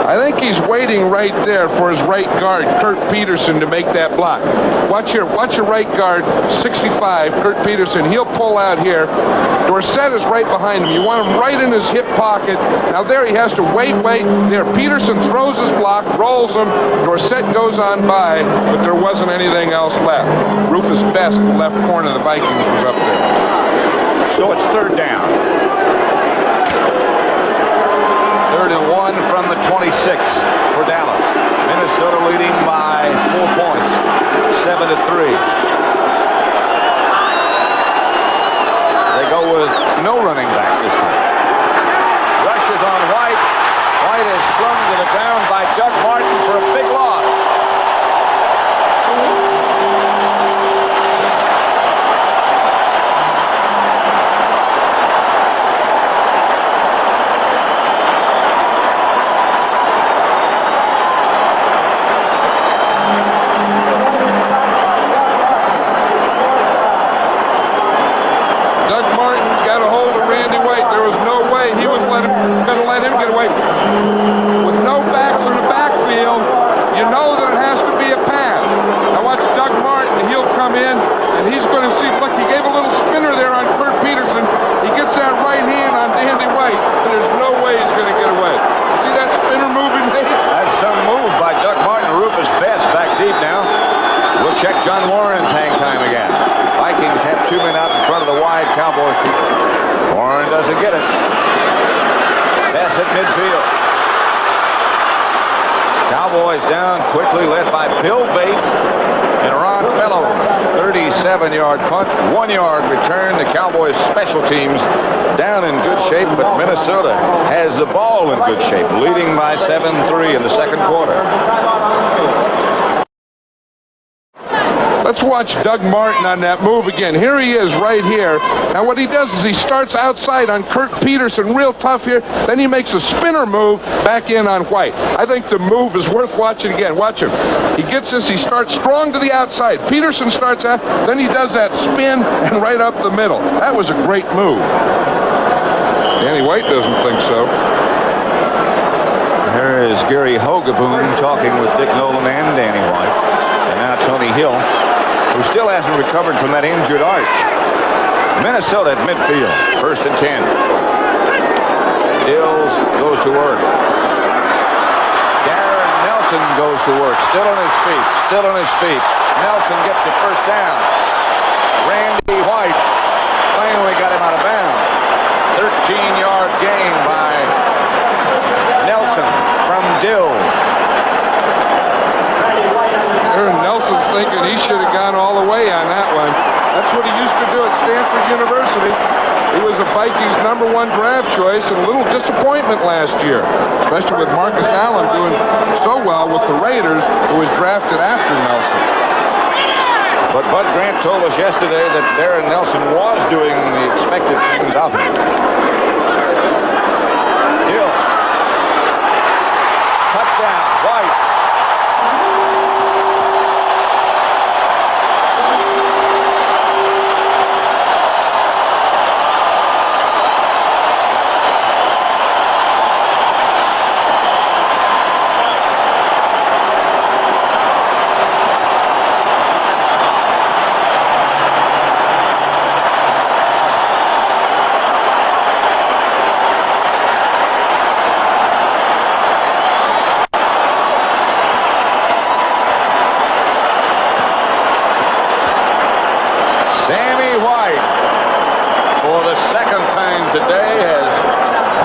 I think he's waiting right there for his right guard, Kurt Peterson, to make that block. Watch your right guard, 65, Kurt Peterson. He'll pull out here. Dorsett is right behind him. You want him right in his hip pocket. Now there he has to wait. There, Peterson throws his block, rolls him. Dorsett goes on by, but there wasn't anything else left. Rufus Best, the left corner of the Vikings, was up there. So it's third down. 3rd and 1 from the 26 for Dallas. Minnesota leading by 4 points, 7-3. They go with no running back this time. Rushes on White. White is slung to the ground by Doug Martin for a big loss. With no backs in the backfield, you know that it has to be a pass. Now watch Doug Martin. He'll come in, and he's going to see, look, he gave a little spinner there on Kurt Peterson. He gets that right hand on Dandy White, and there's no way he's going to get away. You see that spinner move he made? That's some move by Doug Martin. Rufus Best back deep now. We'll check John Warren's hang time again. Vikings have 2 men out in front of the wide Cowboys people. Warren doesn't get it. Pass at midfield. Cowboys down quickly, led by Bill Bates and Ron Fellows. 37-yard punt, 1-yard return. The Cowboys special teams down in good shape, but Minnesota has the ball in good shape, leading by 7-3 in the second quarter. Let's watch Doug Martin on that move again. Here he is right here. Now what he does is he starts outside on Kurt Peterson, real tough here. Then he makes a spinner move back in on White. I think the move is worth watching again. Watch him. He gets this. He starts strong to the outside. Peterson starts out. Then he does that spin and right up the middle. That was a great move. Danny White doesn't think so. Here is Gary Hogaboon talking with Dick Nolan and Danny White. And now Tony Hill, who still hasn't recovered from that injured arch. Minnesota at midfield, 1st and 10. Dills goes to work. Darren Nelson goes to work, still on his feet. Nelson gets the first down. Randy White finally got him out of bounds. 13-yard gain by Nelson from Dills. Aaron Nelson's thinking he should have gone all the way on that one. That's what he used to do at Stanford University. He was the Vikings' #1 draft choice and a little disappointment last year, especially with Marcus Allen doing so well with the Raiders, who was drafted after Nelson. But Bud Grant told us yesterday that Darren Nelson was doing the expected things of him. Hill. Touchdown, White. Today has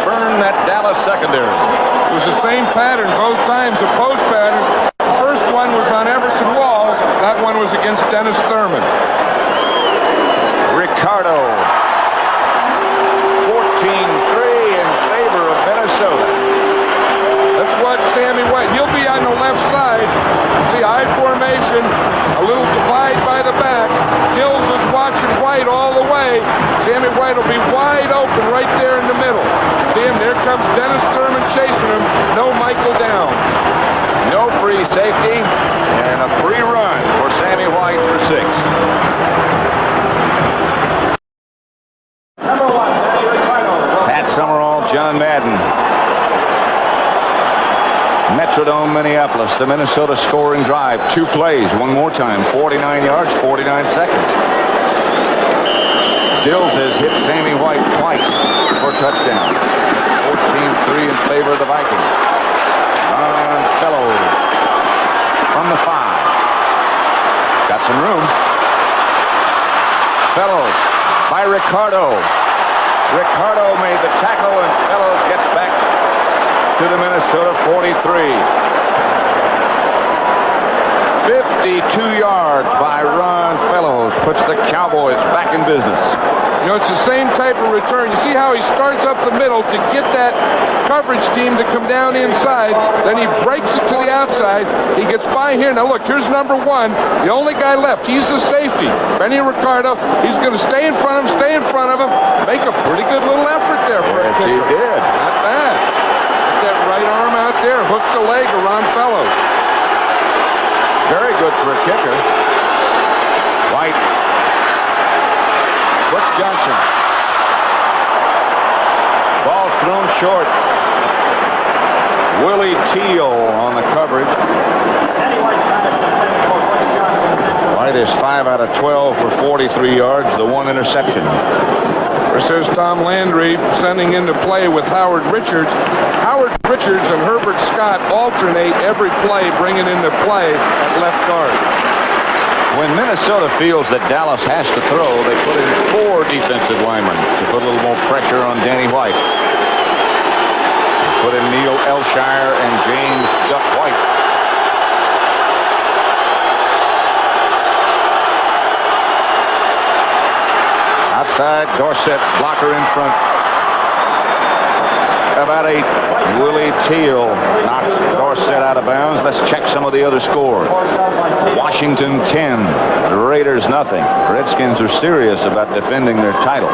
burned that Dallas secondary. It was the same pattern both times, the post pattern. The first one was on Everson Walls. That one was against Dennis Thurman. Ricardo. 14-3 in favor of Minnesota. Let's watch Sammy White. He'll be on the left side. See, I formation, a little divide by the back. Hills is watching White all the way. Sammy White will be wide open right there in the middle. See him, there comes Dennis Thurman chasing him. No safety, and a free run for Sammy White for 6. Pat Summerall, John Madden. Metrodome, Minneapolis, the Minnesota scoring drive. 2 plays, one more time, 49 yards, 49 seconds. Dills has hit Sammy White twice for a touchdown. 14-3 in favor of the Vikings. Ron Fellows from the 5. Got some room. Fellows by Ricardo. Ricardo made the tackle, and Fellows gets back to the Minnesota 43. 52 yards by Ron Fellows puts the Cowboys back in business. You know, it's the same type of return. You see how he starts up the middle to get that coverage team to come down inside. Then he breaks it to the outside. He gets by here. Now, look, here's number 1. The only guy left. He's the safety. Benny Ricardo. He's going to stay in front of him, Make a pretty good little effort there for yes, a kicker. He did. Not bad. Get that right arm out there. Hook the leg of Ron Fellows. Very good for a kicker. White. Butch Johnson. Ball's thrown short. Willie Teal on the coverage. White is 5 out of 12 for 43 yards. The 1 interception. This is Tom Landry sending into play with Howard Richards. Howard Richards and Herbert Scott alternate every play, bringing into play at left guard. When Minnesota feels that Dallas has to throw, they put in 4 defensive linemen to put a little more pressure on Danny White. They put in Neil Elshire and James Duck White. Outside, Dorsett, blocker in front. About 8. Willie Teal knocks Dorsett out of bounds. Let's check some of the other scores. Washington 10, the Raiders nothing. Redskins are serious about defending their title.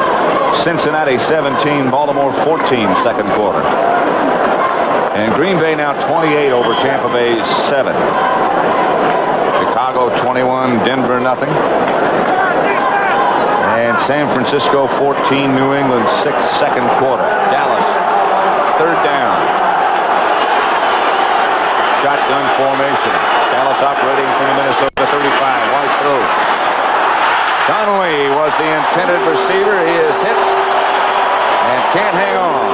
Cincinnati 17, Baltimore 14, second quarter. And Green Bay now 28 over Tampa Bay 7. Chicago 21, Denver nothing. And San Francisco 14, New England 6, second quarter. Dallas, third down. Shotgun formation. Dallas operating from the Minnesota 35. White throw. Conway was the intended receiver. He is hit and can't hang on.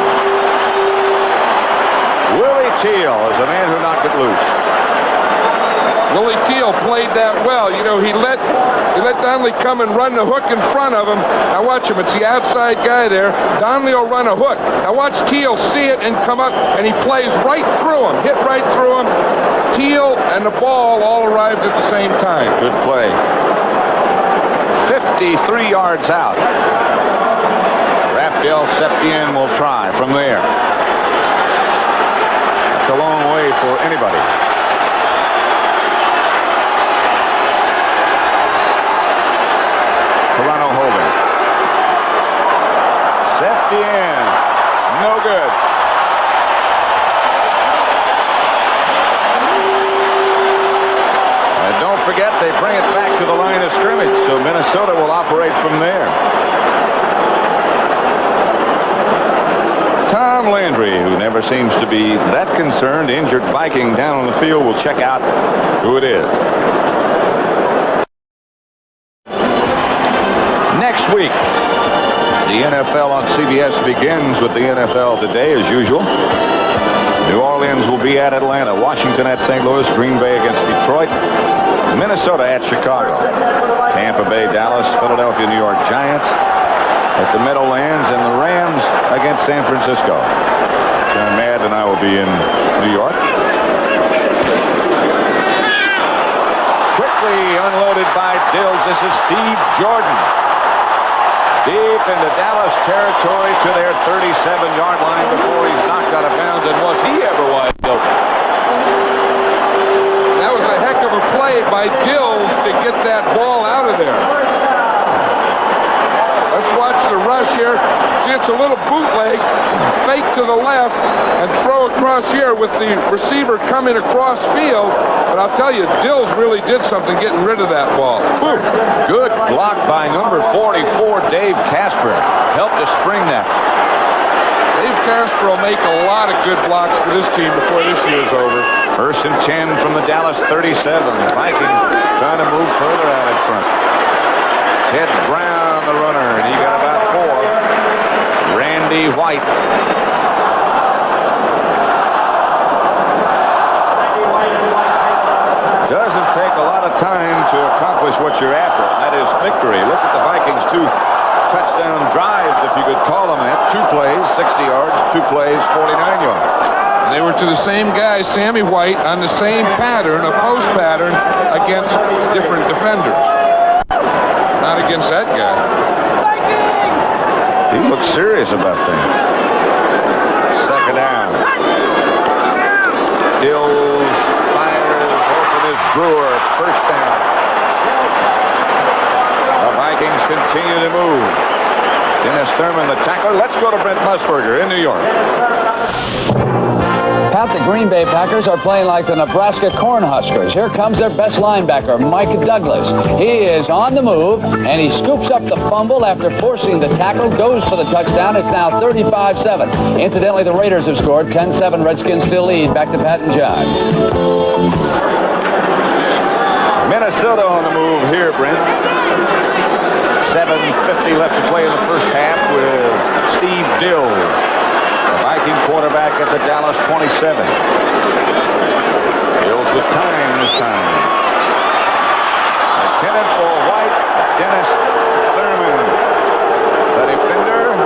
Willie Teal is the man who knocked it loose. Willie Teal played that well. You know, he let Donnelly come and run the hook in front of him. Now watch him. It's the outside guy there. Donnelly will run a hook. Now watch Teal see it and come up, and he plays right through him. Hit right through him. Teal and the ball all arrived at the same time. Good play. 53 yards out. Raphael Septien will try from there. That's a long way for anybody. Toronto holding. Septien. No good. And don't forget, they bring it back to the line of scrimmage, so Minnesota will operate from there. Tom Landry, who never seems to be that concerned, injured Viking down on the field, will check out who it is. Next week, the NFL on CBS begins with the NFL Today, as usual. New Orleans will be at Atlanta, Washington at St. Louis, Green Bay against Detroit, Minnesota at Chicago, Tampa Bay, Dallas, Philadelphia, New York Giants at the Meadowlands, and the Rams against San Francisco. John Madden and I will be in New York. Quickly unloaded by Dills. This is Steve Jordan. Deep into Dallas territory to their 37-yard line before he's knocked out of bounds, and was he ever wide open? That was a heck of a play by Dills to get that ball out of there. Let's watch the rush here. See, it's a little bootleg, fake to the left, and throw across here with the receiver coming across field. But I'll tell you, Dills really did something getting rid of that ball. Boom. Good block by number 44, Dave Casper. Helped to spring that. Dave Casper will make a lot of good blocks for this team before this year's over. 1st and 10 from the Dallas 37. Vikings trying to move further out in front. Ted Brown, the runner, and he got about 4. Randy White. Doesn't take a lot of time to accomplish what you're after, and that is victory. Look at the Vikings' 2 touchdown drives, if you could call them that. 2 plays, 60 yards, 2 plays, 49 yards. They were to the same guy, Sammy White, on the same pattern, a post pattern, against different defenders. Not against that guy. He looks serious about things. 2nd down. Dills fires, open is Brewer, 1st down. The Vikings continue to move. Dennis Thurman, the tackler. Let's go to Brent Musburger in New York. Pat, the Green Bay Packers are playing like the Nebraska Cornhuskers. Here comes their best linebacker, Mike Douglas. He is on the move, and he scoops up the fumble after forcing the tackle, goes for the touchdown. It's now 35-7. Incidentally, the Raiders have scored 10-7. Redskins still lead. Back to Pat and John. Minnesota on the move here, Brent. 7:50 left to play in the first half with Steve Dills, the Viking quarterback at the Dallas 27. Dills with time this time. Intended for White, Dennis Thurman. The defender.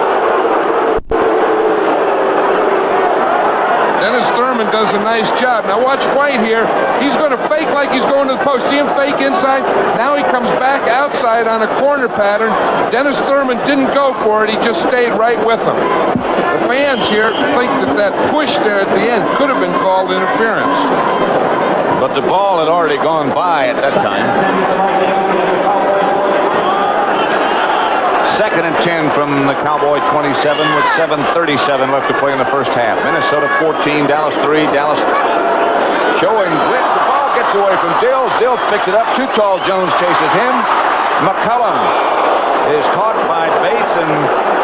Dennis Thurman does a nice job. Now watch White here. He's going to fake like he's going to the post. See him fake inside? Now he comes back outside on a corner pattern. Dennis Thurman didn't go for it. He just stayed right with him. The fans here think that push there at the end could have been called interference. But the ball had already gone by at that time. 2nd and 10 from the Cowboy 27 with 7:37 left to play in the first half. Minnesota 14, Dallas 3. Dallas showing blitz. The ball gets away from Dills. Dills picks it up. Too tall. Jones chases him. McCullum is caught by Bates and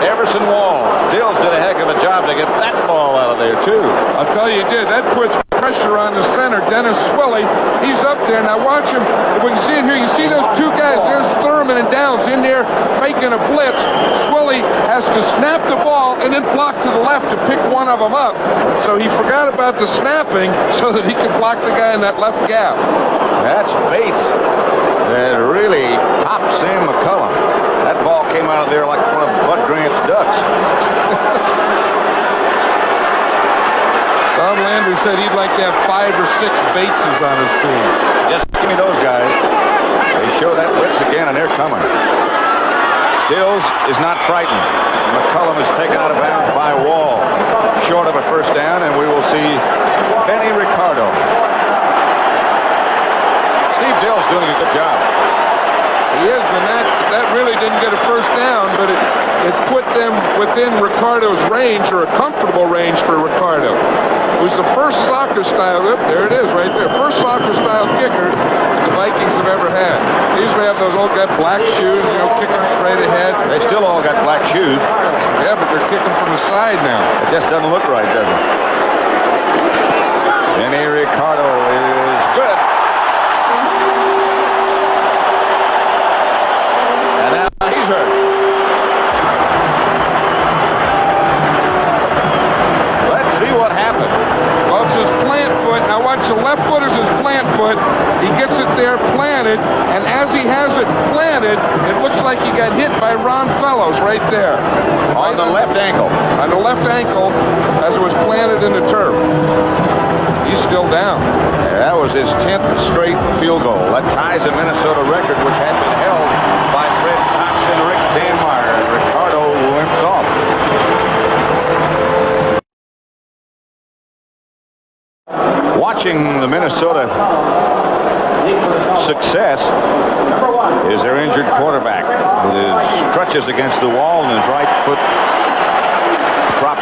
Everson Wall. Dills did a heck of a job to get that ball out of there, too. I'll tell you, he did. That puts pressure on the center, Dennis Swilly. He's up there. Now watch him. If we can see it here, you see those 2 guys. There's Thurman and Downs in there faking a blitz. Swilly has to snap the ball and then block to the left to pick one of them up. So he forgot about the snapping so that he could block the guy in that left gap. That's Bates that really popped Sam McCullum. That ball came out of there like one of Bud Grant's ducks. Tom Landry said he'd like to have 5 or 6 Bateses on his team. Just give me those guys. They show that blitz again, and they're coming. Dills is not frightened. McCullum is taken out of bounds by Wall. Short of a 1st down, and we will see Benny Ricardo. Steve Dills doing a good job. He is, and that really didn't get a 1st down, but it put them within Ricardo's range, or a comfortable range for Ricardo. It was the first soccer-style, there it is right there, first soccer-style kicker the Vikings have ever had. They usually have those old got black shoes, kicking straight ahead. They still all got black shoes. Yeah, but they're kicking from the side now. It just doesn't look right, does it? Benny Ricardo is good. And now he's hurt. Let's see what happened. Well, it's his plant foot. Now watch, the left foot is his plant foot. He gets it there planted, and as he has it planted, it looks like he got hit by Ron Fellows right there. On the left ankle. On the left ankle, as it was planted in the turf. He's still down. Yeah, that was his 10th straight field goal. That ties a Minnesota record, which had been held by Fred Cox and Rick Danmeyer. And Ricardo limps off. Watching the Minnesota success is their injured quarterback with his crutches against the wall and his right foot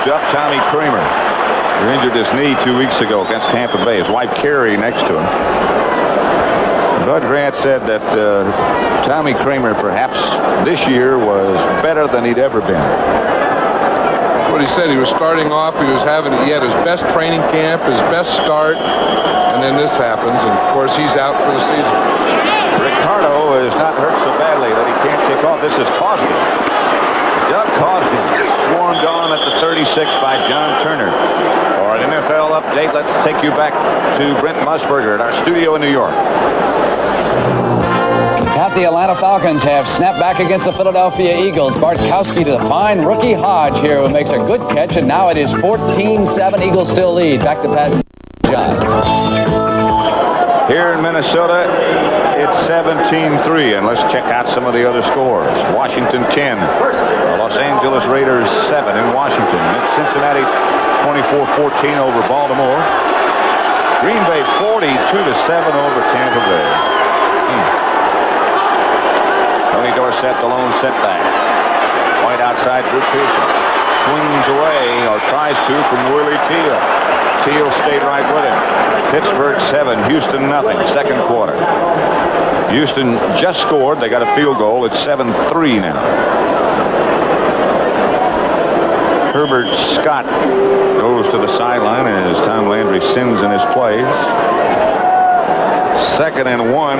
whooped up Tommy Kramer, who injured his knee 2 weeks ago against Tampa Bay. His wife Carrie next to him. Bud Grant said that Tommy Kramer perhaps this year was better than he'd ever been. What he said, he was starting off, he had his best training camp, his best start, and then this happens, and of course he's out for the season. Ricardo is not hurt so badly that he can't kick off. This is Cosby. Doug Cosby swarmed on at the 36 by John Turner. For an NFL update, let's take you back to Brent Musburger at our studio in New York. At the Atlanta Falcons have snapped back against the Philadelphia Eagles. Bartkowski to the fine rookie Hodge here, who makes a good catch, and now it is 14-7. Eagles still lead. Back to Pat John. Here in Minnesota, it's 17-3, and let's check out some of the other scores. Washington 10, the Los Angeles Raiders 7 in Washington. Cincinnati 24-14 over Baltimore. Green Bay 42-7 over Tampa Bay. Tony Dorsett, the lone setback. White outside, Drew Pearson swings away, or tries to, from Willie Teal. Teal stayed right with him. Pittsburgh 7, Houston nothing. Second quarter. Houston just scored. They got a field goal. It's 7-3 now. Herbert Scott goes to the sideline as Tom Landry sins in his plays. 2nd and 1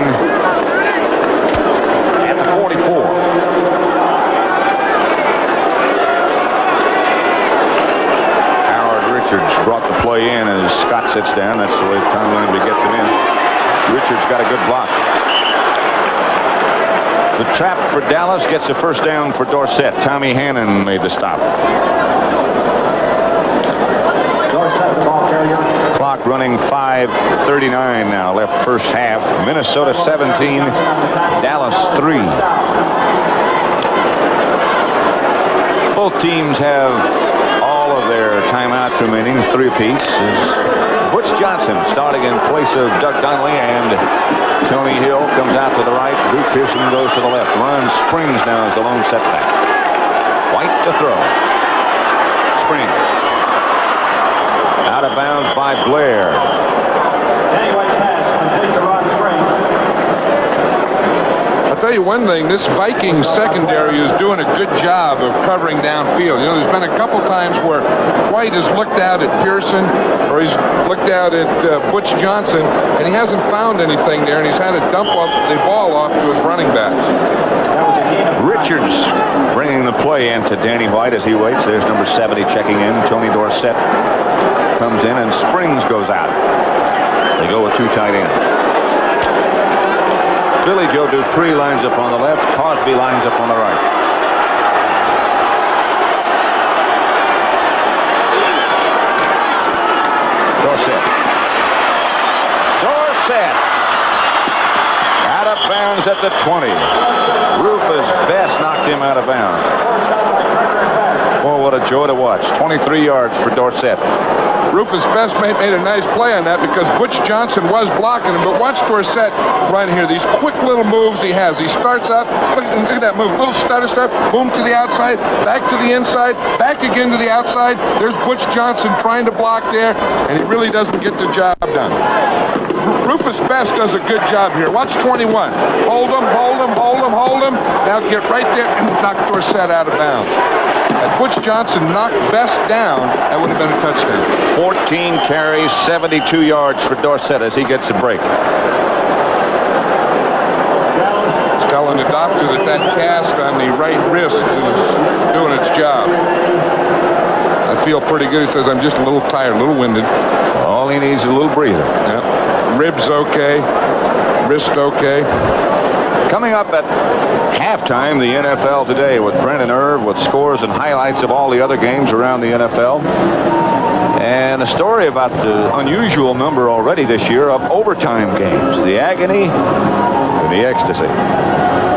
at the 44. Howard Richards brought the play in as Scott sits down. That's the way Tom Landry gets him in. Richards got a good block. The trap for Dallas gets a first down for Dorsett. Tommy Hannon made the stop. Clock running 5:39 now left first half. Minnesota 17, Dallas 3. Both teams have all of their timeouts remaining, 3 apiece. Butch Johnson starting in place of Doug Donnelly, and Tony Hill comes out to the right. Drew Pearson goes to the left. Ron Springs now is the lone setback. White to throw. Springs. Out of bounds by Blair. I'll tell you one thing, this Vikings secondary is doing a good job of covering downfield. You know, there's been a couple times where White has looked out at Pearson, or he's looked out at Butch Johnson, and he hasn't found anything there, and he's had to dump the ball off to his running backs. Richards bringing the play in to Danny White as he waits. There's number 70 checking in. Tony Dorsett comes in, and Springs goes out. They go with 2 tight ends. Billy Joe Dupree lines up on the left. Cosby lines up on the right. Dorsett. Out of bounds at the 20. Rufus Best knocked him out of bounds. Boy, what a joy to watch. 23 yards for Dorsett. Rufus Best made a nice play on that because Butch Johnson was blocking him, but watch Dorsett run here. These quick little moves he has. He starts up, look at that move, little stutter step, boom to the outside, back to the inside, back again to the outside. There's Butch Johnson trying to block there, and he really doesn't get the job done. Rufus Best does a good job here. Watch 21. Hold him, hold him, hold him, hold him. Now get right there and knock Dorsett out of bounds. Had Butch Johnson knocked Best down, that would have been a touchdown. 14 carries, 72 yards for Dorsett as he gets a break. He's telling the doctor that cast on the right wrist is doing its job. I feel pretty good. He says, I'm just a little tired, a little winded. All he needs is a little breather. Yep. Ribs okay. Wrist okay. Coming up at halftime, the NFL Today with Brendan Irv with scores and highlights of all the other games around the NFL. And a story about the unusual number already this year of overtime games. The agony and the ecstasy.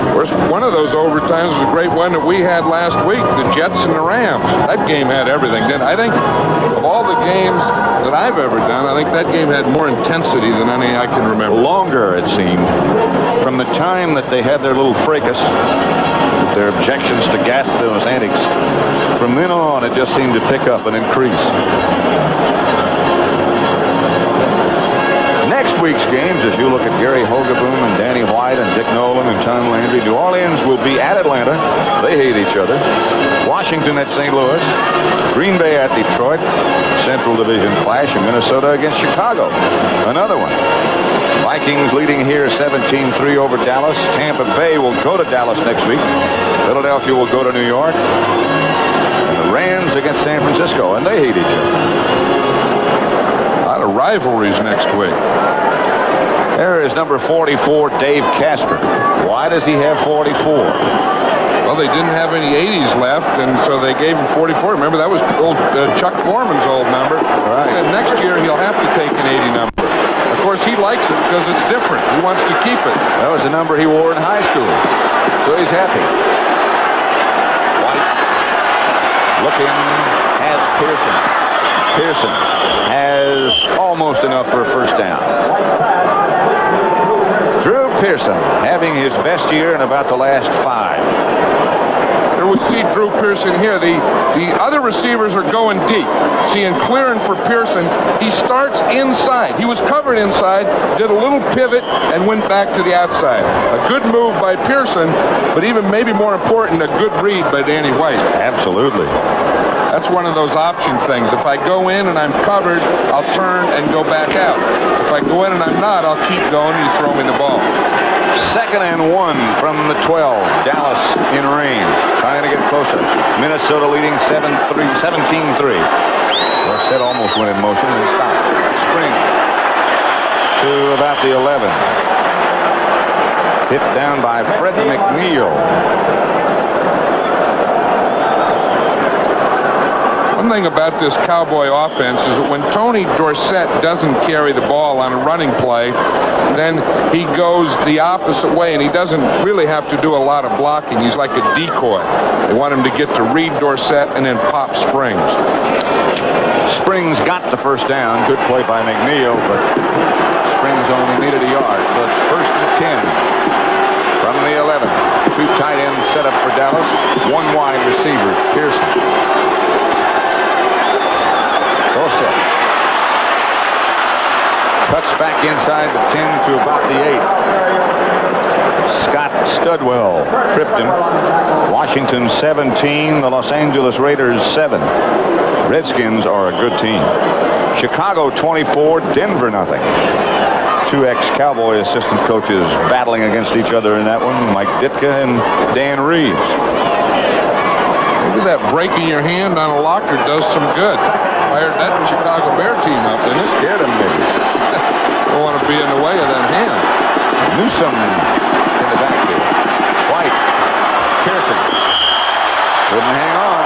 Of course, one of those overtimes was a great one that we had last week, the Jets and the Rams. That game had everything, didn't it? I think of all the games that I've ever done, I think that game had more intensity than any I can remember. Longer, it seemed. From the time that they had their little fracas, the their objections to Gastineau's antics. From then on, it just seemed to pick up and increase. Next week's games, as you look at Gary Hogeboom and Danny White and Dick Nolan and Tom Landry, New Orleans will be at Atlanta. They hate each other. Washington at St. Louis. Green Bay at Detroit. Central Division clash, and Minnesota against Chicago. Another one. Vikings leading here 17-3 over Dallas. Tampa Bay will go to Dallas next week. Philadelphia will go to New York. And the Rams against San Francisco, and they hate each other. A lot of rivalries next week. There is number 44, Dave Casper. Why does he have 44? Well, they didn't have any 80s left, and so they gave him 44. Remember, that was old Chuck Foreman's old number. Right. And next year, he'll have to take an 80 number. Of course, he likes it because it's different. He wants to keep it. That was the number he wore in high school, so he's happy. White looking, has Pearson. Pearson has almost enough for a first down. Drew Pearson having his best year in about the last 5. Here we see Drew Pearson here. The other receivers are going deep. Seeing clearing for Pearson. He starts inside. He was covered inside, did a little pivot, and went back to the outside. A good move by Pearson, but even maybe more important, a good read by Danny White. Absolutely. That's one of those option things. If I go in and I'm covered, I'll turn and go back out. If I go in and I'm not, I'll keep going. You throw me the ball. 2nd and 1 from the 12. Dallas in range, trying to get closer. Minnesota leading 17-3. Dorsett almost went in motion and stopped. Spring to about the 11. Hit down by Fred McNeil. One thing about this Cowboy offense is that when Tony Dorsett doesn't carry the ball on a running play, then he goes the opposite way, and he doesn't really have to do a lot of blocking. He's like a decoy. They want him to get to read Dorsett and then pop Springs. Springs got the first down. Good play by McNeil, but Springs only needed a yard. So it's 1st and 10 from the 11. 2 tight ends set up for Dallas. 1 wide receiver, Pearson. Dorsett cuts back inside the 10 to about the 8. Scott Studwell tripped him. Washington 17, the Los Angeles Raiders 7. Redskins are a good team. Chicago 24, Denver nothing. 2 ex-Cowboy assistant coaches battling against each other in that one. Mike Ditka and Dan Reeves. Maybe that breaking your hand on a locker does some good. Fired that Chicago Bear team up, and it scared him maybe. Don't want to be in the way of that hand. Newsome in the backfield. White. Pearson. Couldn't hang on.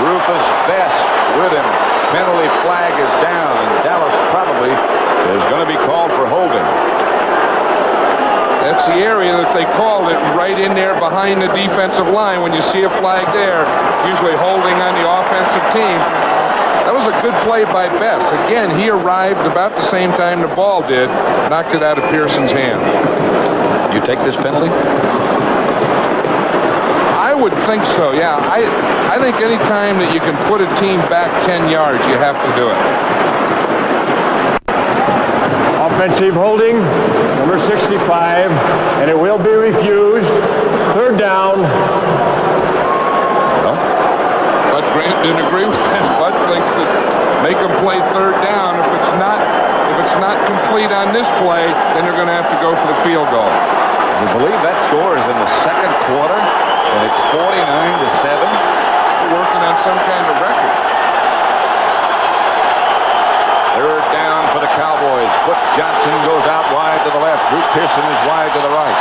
Rufus Best with him. Penalty flag is down, and Dallas probably is going to be called for holding. That's the area that they called it, right in there behind the defensive line. When you see a flag there, usually holding on the offensive team. That was a good play by Best. Again, he arrived about the same time the ball did, knocked it out of Pearson's hand. You take this penalty? I would think so, yeah. I think any time that you can put a team back 10 yards, you have to do it. Offensive holding, number 65, and it will be refused. 3rd down. Well, Bud Grant didn't agree with that. Bud thinks that make them play 3rd down. If it's not complete on this play, then they're going to have to go for the field goal. You believe that score is in the 2nd quarter, and it's 49-7. They're working on some kind of record. 3rd down for the Cowboys. Foot Johnson goes out wide to the left. Drew Pearson is wide to the right.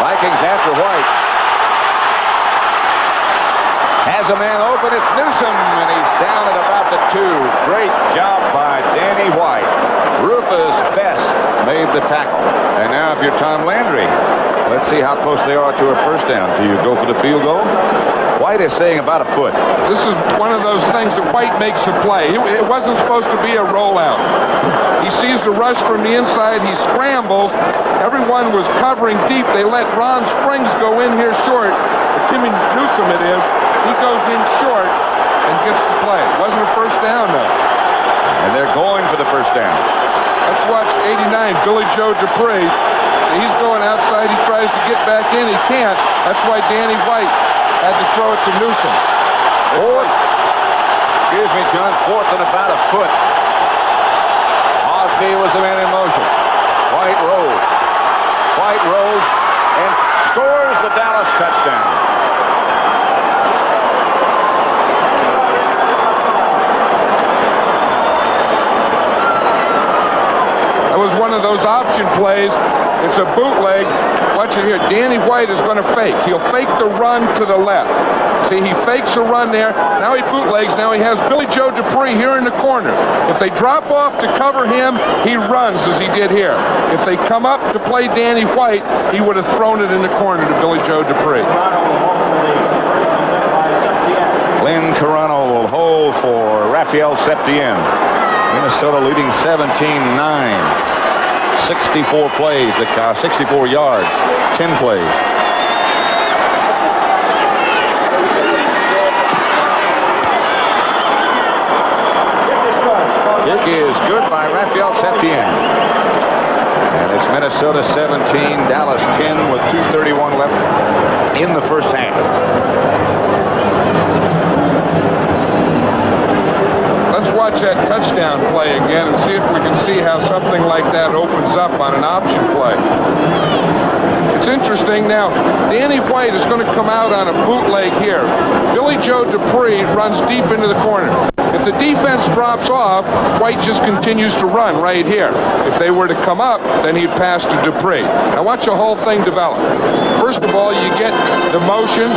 Vikings after White. Has a man open. It's Newsome, and he's down at about the 2. Great job by Danny White. Rufus Best made the tackle. And now if you're Tom Landry, let's see how close they are to a first down. Do you go for the field goal? White is saying about a foot. This is one of those things that White makes a play. It wasn't supposed to be a rollout. He sees the rush from the inside. He scrambles. Everyone was covering deep. They let Ron Springs go in here short. Timmy Newsome it is. He goes in short and gets the play. Wasn't a first down, though. And they're going for the first down. Let's watch 89, Billy Joe Dupree. He's going outside. He tries to get back in. He can't. That's why Danny White had to throw it to Newsome. Fourth. Excuse me, John. Fourth and about a foot. Osby was the man in motion. White rolls. White rolls and scores the Dallas touchdown. That was one of those option plays. It's a bootleg. Watch it here. Danny White is going to fake. He'll fake the run to the left. See, he fakes a run there. Now he bootlegs. Now he has Billy Joe Dupree here in the corner. If they drop off to cover him, he runs as he did here. If they come up to play Danny White, he would have thrown it in the corner to Billy Joe Dupree. Lynn Carano will hold for Raphael Septien. Minnesota leading 17-9. 64 plays, 64 yards, 10 plays. Kick is good by Raphael Septien. And it's Minnesota 17, Dallas 10 with 2:31 left in the first half. Let's watch that touchdown play again and see if we can see how something like that opens up on an option play. It's interesting now. Danny White is going to come out on a bootleg here. Billy Joe Dupree runs deep into the corner. If the defense drops off, White just continues to run right here. If they were to come up, then he'd pass to Dupree. Now watch the whole thing develop. First of all, you get the motion,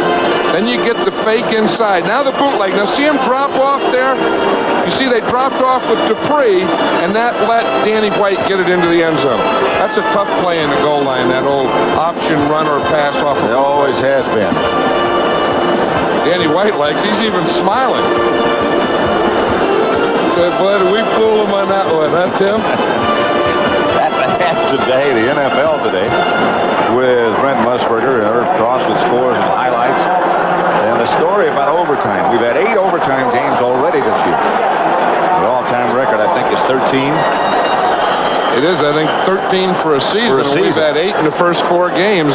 then you get the fake inside. Now the bootleg. Now see him drop off there? You see they dropped off with Dupree, and that let Danny White get it into the end zone. That's a tough play in the goal line, that old option run or pass off. It always has been. Danny White likes, he's even smiling. Said, boy, did we fool him on that one, huh, Tim? At the half today, the NFL today, with Brent Musburger and Irv Cross with scores and highlights. And the story about overtime. We've had 8 overtime games already this year. The all-time record, I think, is 13. It is, I think, 13 for a season. We've had 8 in the first 4 games.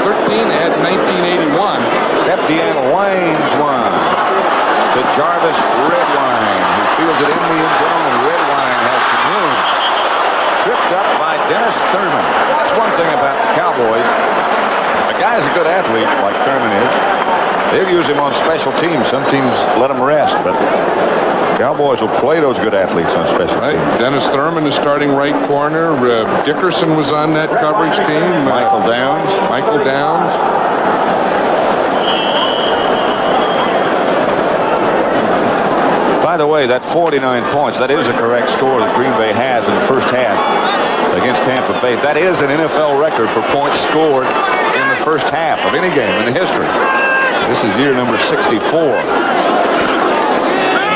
13 at 1981. Septien winds one to Jarvis Redwine, who fields it in the end zone, and Redwine has some room. Tripped up by Dennis Thurman. That's one thing about the Cowboys. A guy's a good athlete, like Thurman is. They'll use him on special teams. Some teams let him rest, but Cowboys will play those good athletes on special teams. Dennis Thurman is starting right corner. Dickerson was on that coverage team. Michael Downs. Michael Downs. By the way, that 49 points, that is a correct score that Green Bay has in the first half against Tampa Bay. That is an NFL record for points scored in the first half of any game in the history. This is year number 64.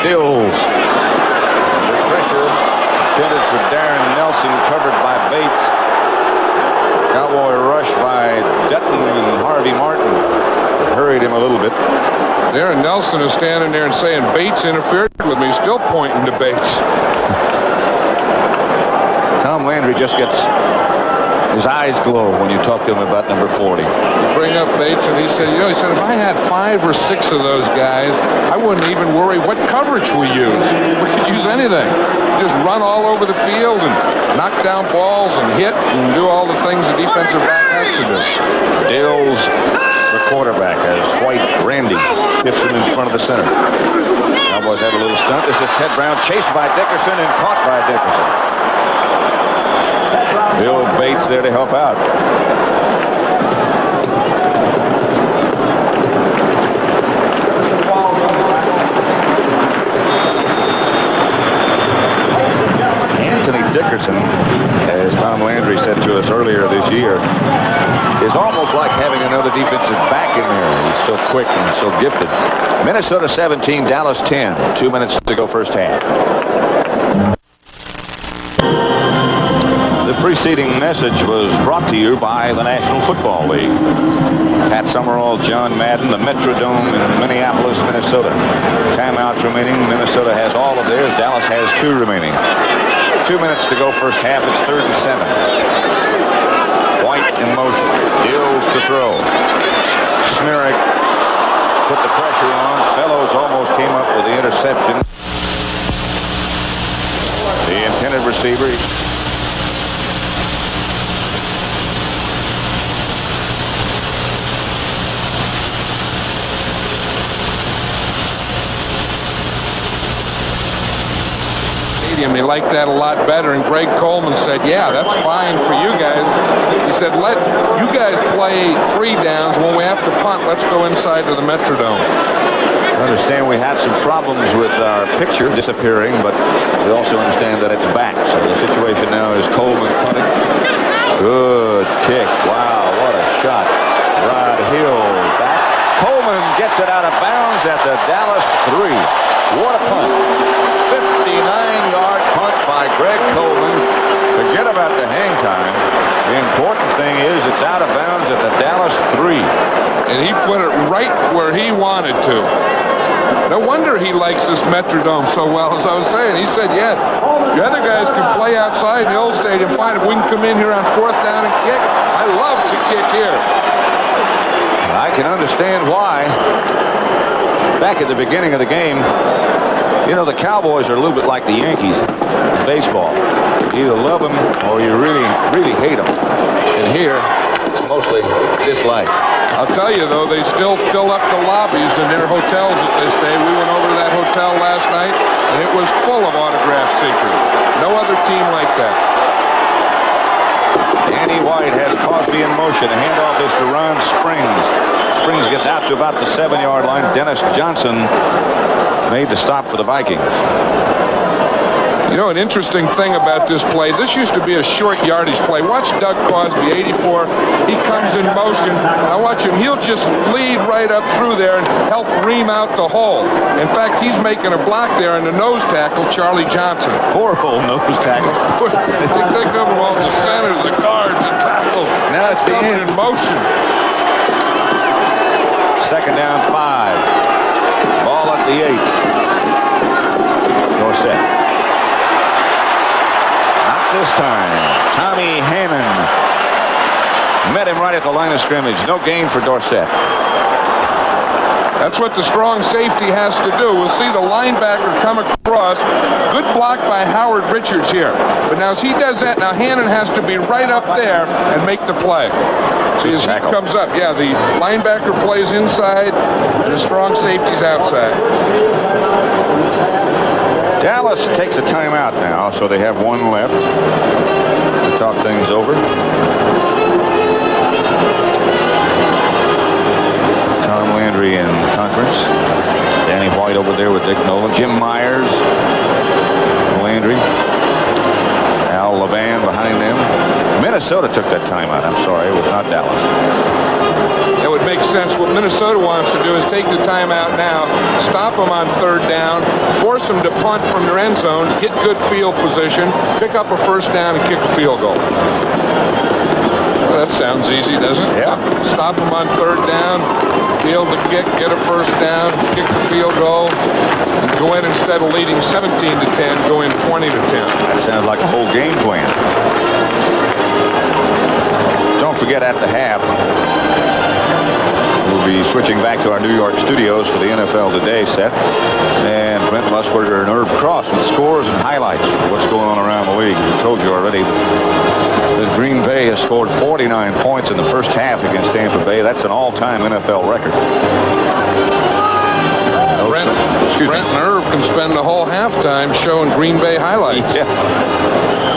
Dills. Under pressure intended for Darren Nelson, covered by Bates. Cowboy rush by Dutton and Harvey Martin. Hurried him a little bit. Darren Nelson is standing there and saying Bates interfered with me, still pointing to Bates. Tom Landry just gets his eyes glow when you talk to him about number 40. Bring up Bates, and he said, if I had 5 or 6 of those guys, I wouldn't even worry what coverage we use. We could use anything. Just run all over the field and knock down balls and hit and do all the things a defensive back has to do. Dills, the quarterback, as Randy shifts him in front of the center. Cowboys have a little stunt. This is Ted Brown, chased by Dickerson and caught by Dickerson. Bill Bates there to help out. Anthony Dickerson, as Tom Landry said to us earlier this year, is almost like having another defensive back in there. He's so quick and so gifted. Minnesota 17, Dallas 10. 2 minutes to go first half. The preceding message was brought to you by the National Football League. Pat Summerall, John Madden, the Metrodome in Minneapolis, Minnesota. Timeouts remaining. Minnesota has all of theirs. Dallas has 2 remaining. 2 minutes to go first half. It's 3rd and 7. White in motion. Hills to throw. Smirek put the pressure on. Fellows almost came up with the interception. The intended receiver. He liked that a lot better, and Greg Coleman said, yeah, that's fine for you guys. He said, let you guys play 3 downs. When we have to punt, let's go inside to the Metrodome. I understand we had some problems with our picture disappearing, but we also understand that it's back. So the situation now is Coleman punting. Good kick. Wow, what a shot. Rod Hill back. Coleman gets it out of bounds at the Dallas 3. What a punt. 59-yard punt by Greg Coleman. Forget about the hang time. The important thing is it's out of bounds at the Dallas 3. And he put it right where he wanted to. No wonder he likes this Metrodome so well. As I was saying, he said, yeah, the other guys can play outside in the old stadium. Fine, if we can come in here on 4th down and kick. I love to kick here. I can understand why. Back at the beginning of the game, you know, the Cowboys are a little bit like the Yankees in baseball. You either love them or you really, really hate them. And here, it's mostly dislike. I'll tell you, though, they still fill up the lobbies in their hotels that they stay. We went over to that hotel last night, and it was full of autograph seekers. No other team like that. Danny White has Cosby in motion. The handoff is to Ron Springs. Springs gets out to about the 7-yard line. Dennis Johnson made the stop for the Vikings. You know, an interesting thing about this play, this used to be a short yardage play. Watch Doug Cosby, 84. He comes in motion. Now watch him. He'll just lead right up through there and help ream out the hole. In fact, he's making a block there on the nose tackle, Charlie Johnson. Horrible nose tackle. They come off the center of the guards and tackle. Now it's the end. In motion. 2nd down, 5. Ball at the 8. Dorsett. This time, Tommy Hannon met him right at the line of scrimmage. No gain for Dorsett. That's what the strong safety has to do. We'll see the linebacker come across. Good block by Howard Richards here. But now as he does that, now Hannon has to be right up there and make the play. See, as he comes up, yeah, the linebacker plays inside and the strong safety's outside. Dallas takes a timeout now, so they have 1 left to talk things over. Tom Landry in conference. Danny White over there with Dick Nolan. Jim Myers, Landry. Al Levan behind them. Minnesota took that timeout. I'm sorry, it was not Dallas. That would make sense. What Minnesota wants to do is take the timeout now, stop them on 3rd down, force them to punt from their end zone, get good field position, pick up a 1st down, and kick a field goal. Well, that sounds easy, doesn't it? Yeah. Stop them on 3rd down, field the kick, get a 1st down, kick the field goal, and go in instead of leading 17-10, go in 20-10. That sounds like a whole game plan. Don't forget at the half, we'll be switching back to our New York studios for the NFL Today set. And Brent Musburger and Herb Cross with scores and highlights of what's going on around the league. We told you already that Green Bay has scored 49 points in the first half against Tampa Bay. That's an all-time NFL record. Brent and Herb can spend the whole halftime showing Green Bay highlights. Yeah.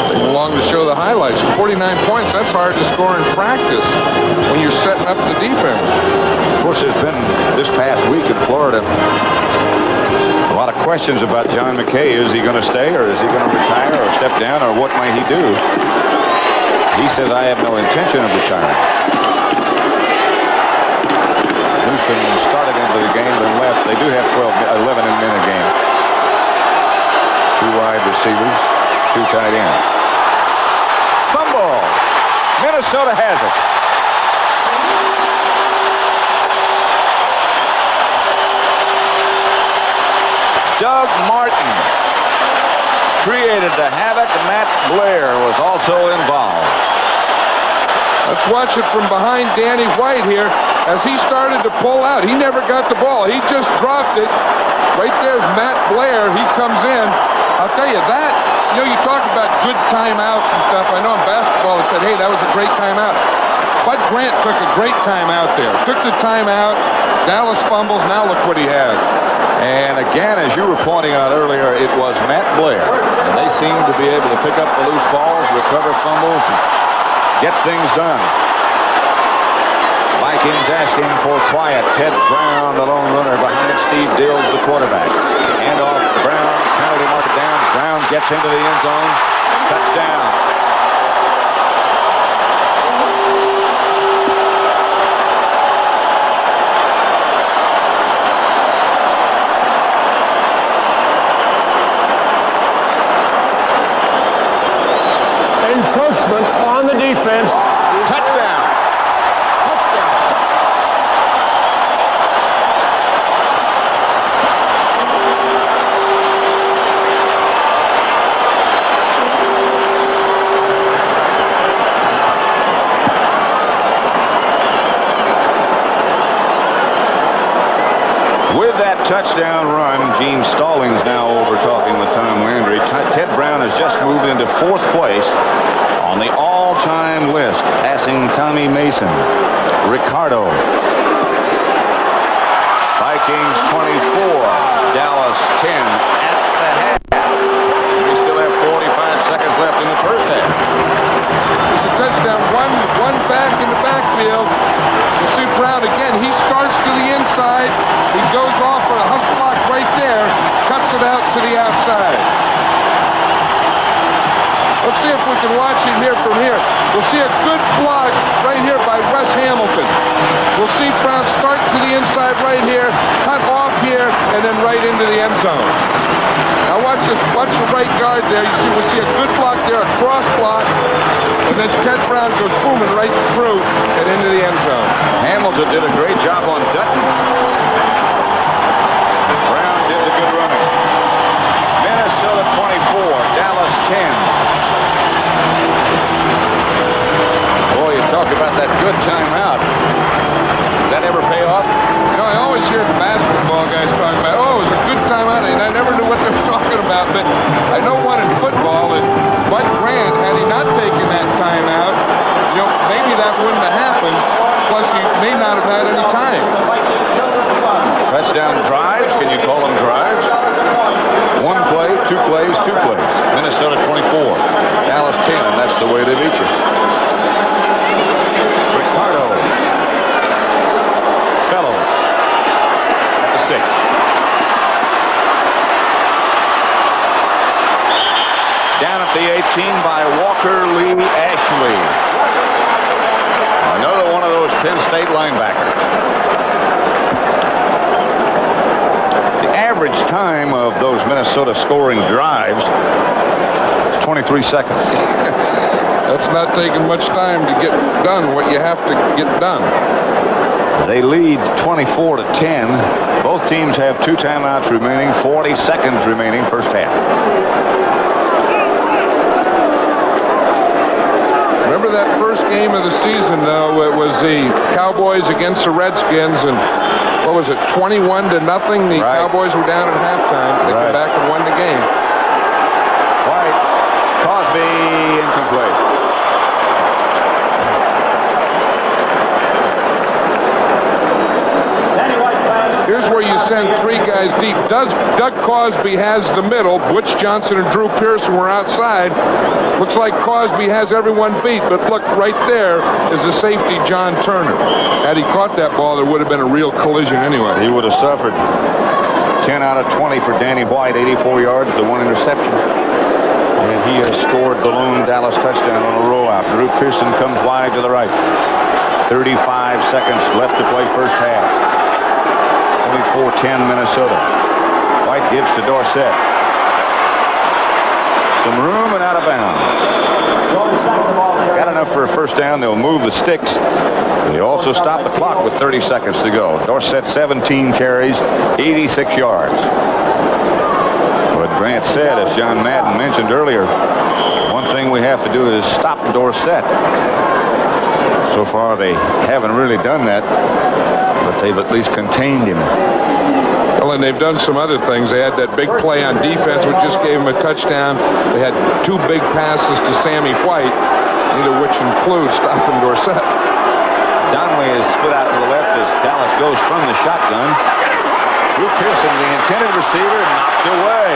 They belong to show the highlights. 49 points, that's hard to score in practice when you're setting up the defense. Of course, there's been this past week in Florida a lot of questions about John McKay. Is he going to stay, or is he going to retire, or step down, or what might he do? He says, I have no intention of retiring. Mason started into the game and left. They do have 11 men a game. 2 wide receivers, 2 tight ends. Fumble. Minnesota has it. Doug Martin created the havoc. Matt Blair was also involved. Let's watch it from behind Danny White here as he started to pull out. He never got the ball. He just dropped it. Right there's Matt Blair. He comes in. I'll tell you that, you talk about good timeouts and stuff. I know in basketball they said, hey, that was a great timeout. Bud Grant took a great timeout there. Took the timeout. Dallas fumbles. Now look what he has. And again, as you were pointing out earlier, it was Matt Blair. And they seem to be able to pick up the loose balls, recover fumbles, and get things done. Vikings asking for quiet. Ted Brown, the lone runner behind Steve Dills, the quarterback. Hand off Brown, penalty mark down. Brown gets into the end zone. Touchdown. Encroachment on the defense. Touchdown. With that touchdown run, Gene Stallings now over talking with Tom Landry. Ted Brown has just moved into 4th place on the all-time list, passing Tommy Mason. Ricardo. Vikings 24, Dallas 10 at the half. We still have 45 seconds left in the first half. It's a touchdown. One back in the backfield. You see Brown again. He starts to the inside. He goes off for a huff block right there. Cuts it out to the outside. Let's see if we can watch it here from here. We'll see a good block right here by Wes Hamilton. We'll see Brown start to the inside right here, cut off here, and then right into the end zone. Now watch this. Watch the right guard there. You see, we'll see a good block there, a cross block, and then Ted Brown goes booming right through and into the end zone. Hamilton did a great job on Dutton. Brown did the good running. Minnesota 24, Dallas 10. Boy, you talk about that good timeout. Did that ever pay off? I always hear the basketball guys talking about, oh, it was a good timeout, and I never knew what they were talking about, but I know one in football that Bud Grant, had he not taken that timeout, maybe that wouldn't have happened, plus he may not have had any time. Touchdown drives, can you call them drives? 1 play, 2 plays, 2 plays. Minnesota 24, Dallas 10, and that's the way they beat you. Ricardo. Fellows. At the 6. Down at the 18 by Walker Lee Ashley. Another one of those Penn State linebackers. The average time of those Minnesota scoring drives is 23 seconds. That's not taking much time to get done what you have to get done. They lead 24-10. Both teams have 2 timeouts remaining, 40 seconds remaining first half. Remember that first game of the season, though? It was the Cowboys against the Redskins, and what was it, 21-0? The Cowboys were down at halftime. They came back and won the game. White, Cosby, incomplete. Here's where you send 3 guys deep. Doug Cosby has the middle. Butch Johnson and Drew Pearson were outside. Looks like Cosby has everyone beat, but look, right there is the safety, John Turner. Had he caught that ball, there would have been a real collision anyway. He would have suffered. 10 out of 20 for Danny White, 84 yards, the 1 interception. And he has scored the lone Dallas touchdown on a rollout. Drew Pearson comes wide to the right. 35 seconds left to play first half. 10, Minnesota. White gives to Dorsett. Some room and out of bounds. Got enough for a first down. They'll move the sticks. They also stop the clock with 30 seconds to go. Dorsett 17 carries, 86 yards. What Grant said, as John Madden mentioned earlier, one thing we have to do is stop Dorsett. So far they haven't really done that, but they've at least contained him. Well, and they've done some other things. They had that big play on defense, which just gave them a touchdown. They had 2 big passes to Sammy White, neither of which include stopping Dorsett. Donley is split out to the left as Dallas goes from the shotgun. Drew Pearson, the intended receiver, knocked away.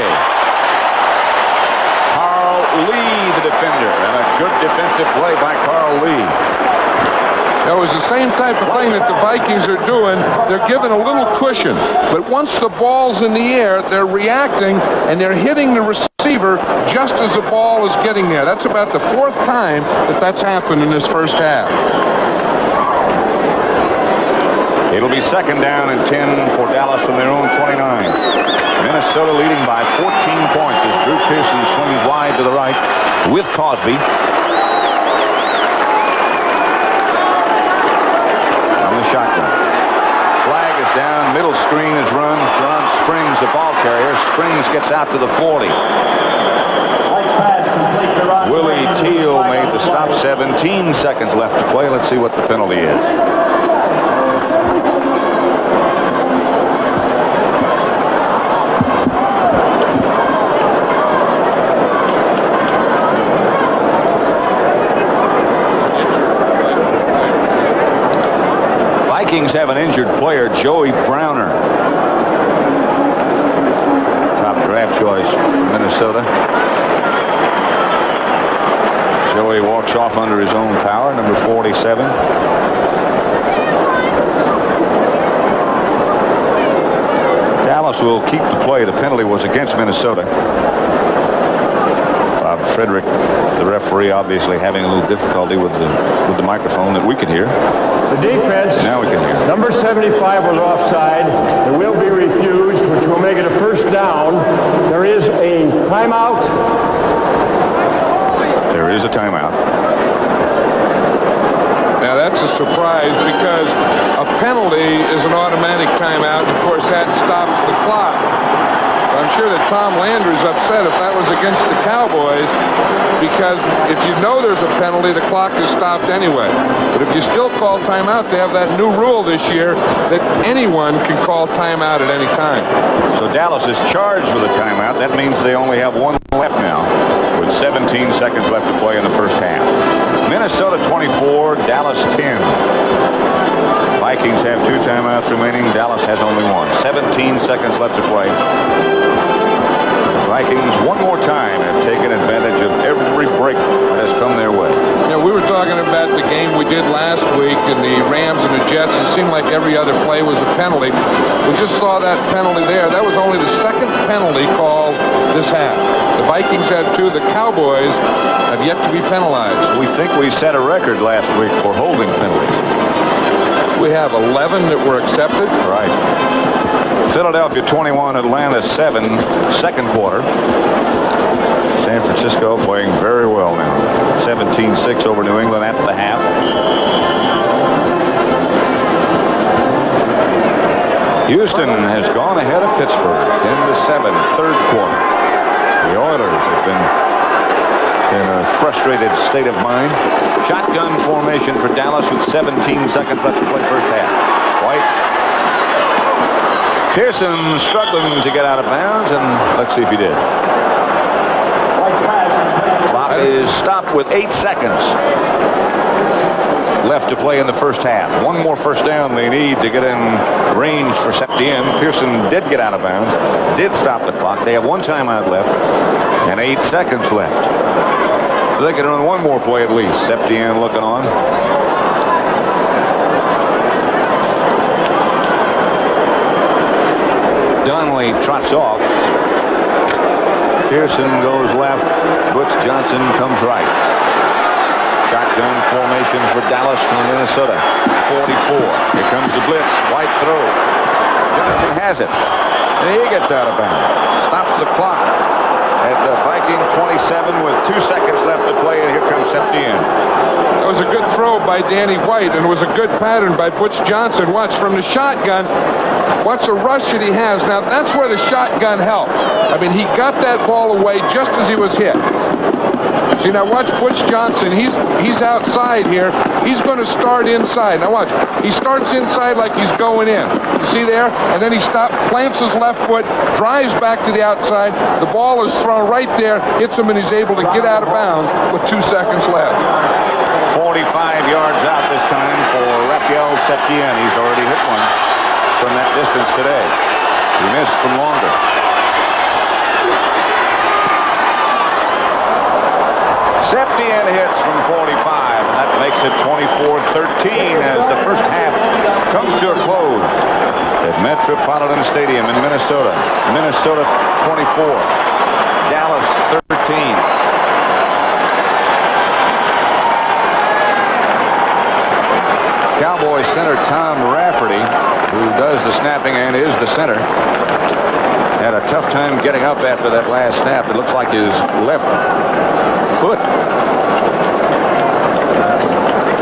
Carl Lee, the defender, and a good defensive play by Carl Lee. It was the same type of thing that the Vikings are doing. They're giving a little cushion. But once the ball's in the air, they're reacting, and they're hitting the receiver just as the ball is getting there. That's about the 4th time that that's happened in this first half. It'll be second down and 10 for Dallas from their own 29. Minnesota leading by 14 points as Drew Pearson swings wide to the right with Cosby. Shotgun. Flag is down. Middle screen is run. John Springs, the ball carrier. Springs gets out to the 40. Willie Teal made the stop. 17 seconds left to play. Let's see what the penalty is. Vikings have an injured player, Joey Browner. Top draft choice from Minnesota. Joey walks off under his own power, number 47. Dallas will keep the play. The penalty was against Minnesota. Bob Frederick, the referee, obviously having a little difficulty with the microphone that we could hear. The defense, now we can hear. Number 75 was offside. It will be refused, which will make it a first down. There is a timeout. There is a timeout. Now that's a surprise because a penalty is an automatic timeout. Of course, that stops the clock. I'm sure that Tom Landry's upset if that was against the Cowboys, because if you know there's a penalty, the clock is stopped anyway. But if you still call timeout, they have that new rule this year that anyone can call timeout at any time. So Dallas is charged with a timeout. That means they only have one left now, with 17 seconds left to play in the first half. Minnesota 24, Dallas 10. Vikings have 2 timeouts remaining. Dallas has only 1. 17 seconds left to play. The Vikings one more time have taken advantage of every break that has come their way. You know, we were talking about the game we did last week and the Rams and the Jets. It seemed like every other play was a penalty. We just saw that penalty there. That was only the 2nd penalty called this half. The Vikings had 2. The Cowboys have yet to be penalized. We think we set a record last week for holding penalties. We have 11 that were accepted. Right. Philadelphia 21, Atlanta 7, second quarter. San Francisco playing very well now. 17-6 over New England at the half. Houston has gone ahead of Pittsburgh 10-7, third quarter. The Oilers have been in a frustrated state of mind. Shotgun formation for Dallas with 17 seconds left to play first half. White. Pearson struggling to get out of bounds, and let's see if he did. Clock is stopped with 8 seconds left to play in the first half. One more first down they need to get in range for Septien. Pearson did get out of bounds, did stop the clock. They have 1 timeout left and 8 seconds left. They can run one more play at least. Septien looking on. Donley trots off. Pearson goes left. Butch Johnson comes right. Shotgun formation for Dallas from Minnesota. 44. Here comes the blitz. White throw. Johnson has it. And he gets out of bounds. Stops the clock at the Viking 27 with 2 seconds left to play, and here comes Septien. It was a good throw by Danny White, and it was a good pattern by Butch Johnson. Watch from the shotgun. Watch the rush that he has. Now, that's where the shotgun helps. I mean, he got that ball away just as he was hit. See, now watch Butch Johnson. He's outside here. He's going to start inside. Now watch. He starts inside like he's going in. You see there? And then he plants his left foot, drives back to the outside. The ball is thrown right there, hits him, and he's able to get out of bounds with 2 seconds left. 45 yards out this time for Rafael Septien. He's already hit one from that distance today. He missed from longer. Septien hits from 45, and that makes it 24-13 as the first half comes to a close at Metropolitan Stadium in Minnesota. Minnesota 24, Dallas 13. Cowboys center Tom Rafferty, who does the snapping and is the center, had a tough time getting up after that last snap. It looks like his left foot.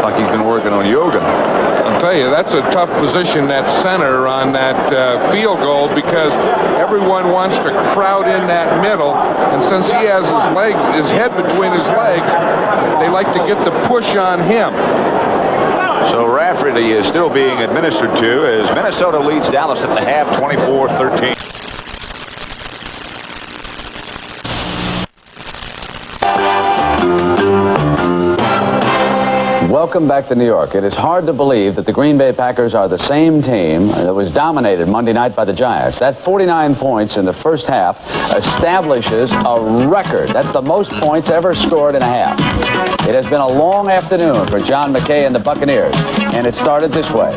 Like he's been working on yoga. I'll tell you, that's a tough position, that center on that field goal, because everyone wants to crowd in that middle, and since he has his head between his legs, they like to get the push on him. So Rafferty is still being administered to as Minnesota leads Dallas at the half 24-13. Welcome back to New York. It is hard to believe that the Green Bay Packers are the same team that was dominated Monday night by the Giants. That 49 points in the first half establishes a record. That's the most points ever scored in a half. It has been a long afternoon for John McKay and the Buccaneers, and it started this way.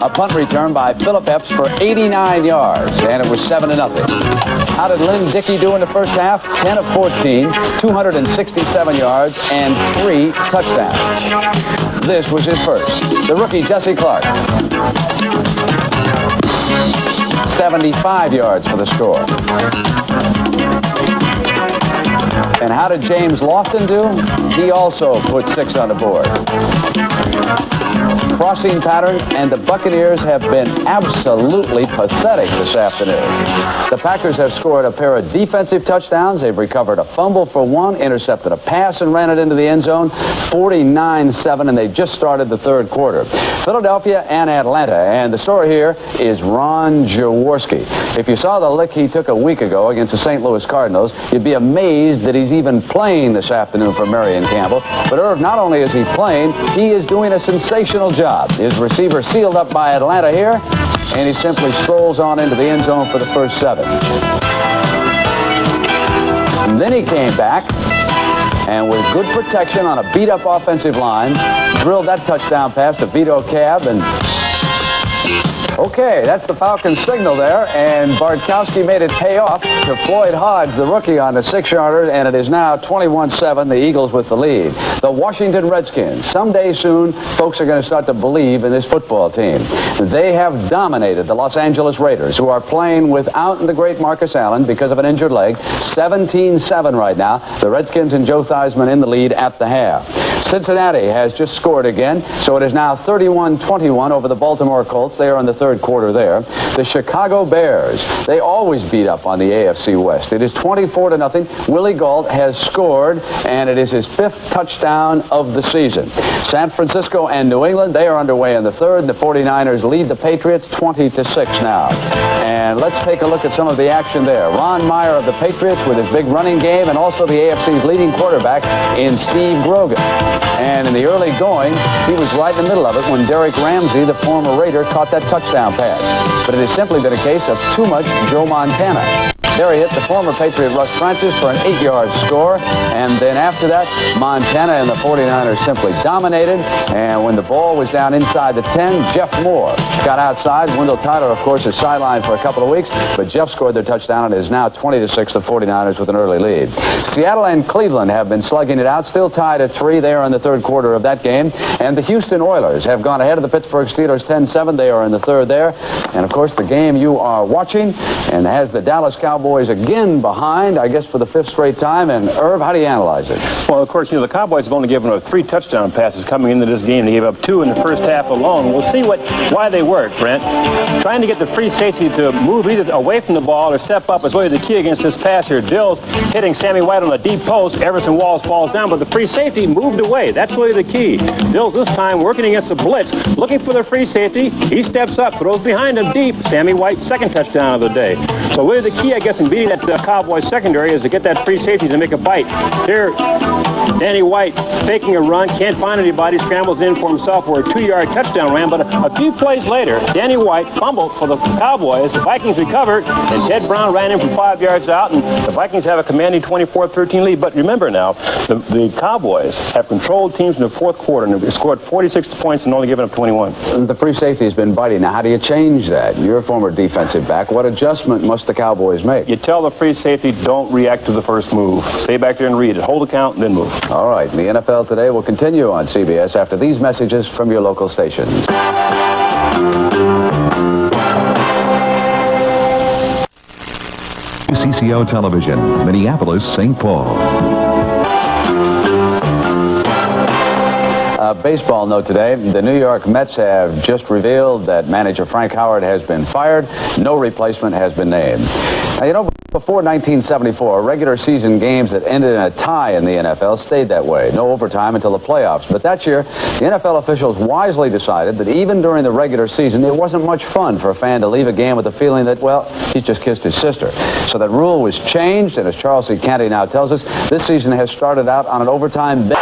A punt return by Philip Epps for 89 yards, and it was 7-0. How did Lynn Dickey do in the first half? 10 of 14, 267 yards, and 3 touchdowns. This was his first. The rookie, Jesse Clark. 75 yards for the score. And how did James Lofton do? He also put 6 on the board. Crossing pattern, and the Buccaneers have been absolutely pathetic this afternoon. The Packers have scored a pair of defensive touchdowns. They've recovered a fumble for 1, intercepted a pass and ran it into the end zone, 49-7, and they just started the third quarter. Philadelphia and Atlanta, and the story here is Ron Jaworski. If you saw the lick he took a week ago against the St. Louis Cardinals, you'd be amazed that he's even playing this afternoon for Marion Campbell. But Irv, not only is he playing, he is doing a sensational job. His receiver sealed up by Atlanta here, and he simply strolls on into the end zone for the first 7. And then he came back, and with good protection on a beat-up offensive line, drilled that touchdown pass to Vito Cab, and okay, that's the Falcons signal there, and Bartkowski made it pay off to Floyd Hodge, the rookie, on the 6-yarder, and it is now 21-7, the Eagles with the lead. The Washington Redskins, someday soon, folks are going to start to believe in this football team. They have dominated the Los Angeles Raiders, who are playing without the great Marcus Allen because of an injured leg. 17-7 right now. The Redskins and Joe Theismann in the lead at the half. Cincinnati has just scored again, so it is now 31-21 over the Baltimore Colts. They are in the third quarter there. The Chicago Bears, they always beat up on the AFC West. It is 24-0. Willie Gault has scored, and it is his 5th touchdown of the season. San Francisco and New England, they are underway in the third. The 49ers lead the Patriots 20-6 now. And let's take a look at some of the action there. Ron Meyer of the Patriots with his big running game, and also the AFC's leading quarterback in Steve Grogan. And in the early going, he was right in the middle of it when Derek Ramsey, the former Raider, caught that touchdown pass. But it has simply been a case of too much Joe Montana. There he hit the former Patriot Russ Francis for an 8-yard score. And then after that, Montana and the 49ers simply dominated. And when the ball was down inside the 10, Jeff Moore got outside. Wendell Tyler, of course, is sidelined for a couple of weeks. But Jeff scored their touchdown, and it is now 20-6, the 49ers with an early lead. Seattle and Cleveland have been slugging it out, still tied at 3. They are in the third quarter of that game. And the Houston Oilers have gone ahead of the Pittsburgh Steelers 10-7. They are in the third there. And, of course, the game you are watching and has the Dallas Cowboys again behind, I guess, for the 5th straight time. And, Irv, how do you analyze it? Well, of course, the Cowboys have only given up 3 touchdown passes coming into this game. They gave up 2 in the first half alone. We'll see why they work, Brent. Trying to get the free safety to move either away from the ball or step up is really the key against this pass here. Dill's hitting Sammy White on a deep post. Everson Walls falls down, but the free safety moved away. That's really the key. Dill's this time working against the blitz, looking for the free safety. He steps up, throws behind him deep. Sammy White, 2nd touchdown of the day. So really the key, I guess, in beating that Cowboys secondary is to get that free safety to make a bite. Here, Danny White faking a run, can't find anybody, scrambles in for himself for a 2-yard touchdown ran, but a few plays later, Danny White fumbled for the Cowboys. The Vikings recovered, and Ted Brown ran in from 5 yards out, and the Vikings have a commanding 24-13 lead. But remember now, the Cowboys have controlled teams in the 4th quarter, and they've scored 46 points and only given up 21. The free safety has been biting. Now, how do you change that? You're a former defensive back. What adjustment must the Cowboys make? You tell the free safety, don't react to the first move. Stay back there and read it. Hold the count, and then move. All right. The NFL Today will continue on CBS after these messages from your local stations. CCO Television, Minneapolis, St. Paul. Baseball note today, the New York Mets have just revealed that manager Frank Howard has been fired. No replacement has been named. Now, before 1974, regular season games that ended in a tie in the NFL stayed that way. No overtime until the playoffs. But that year, the NFL officials wisely decided that even during the regular season, it wasn't much fun for a fan to leave a game with the feeling that, well, he's just kissed his sister. So that rule was changed, and as Charles C. Canty now tells us, this season has started out on an overtime bet.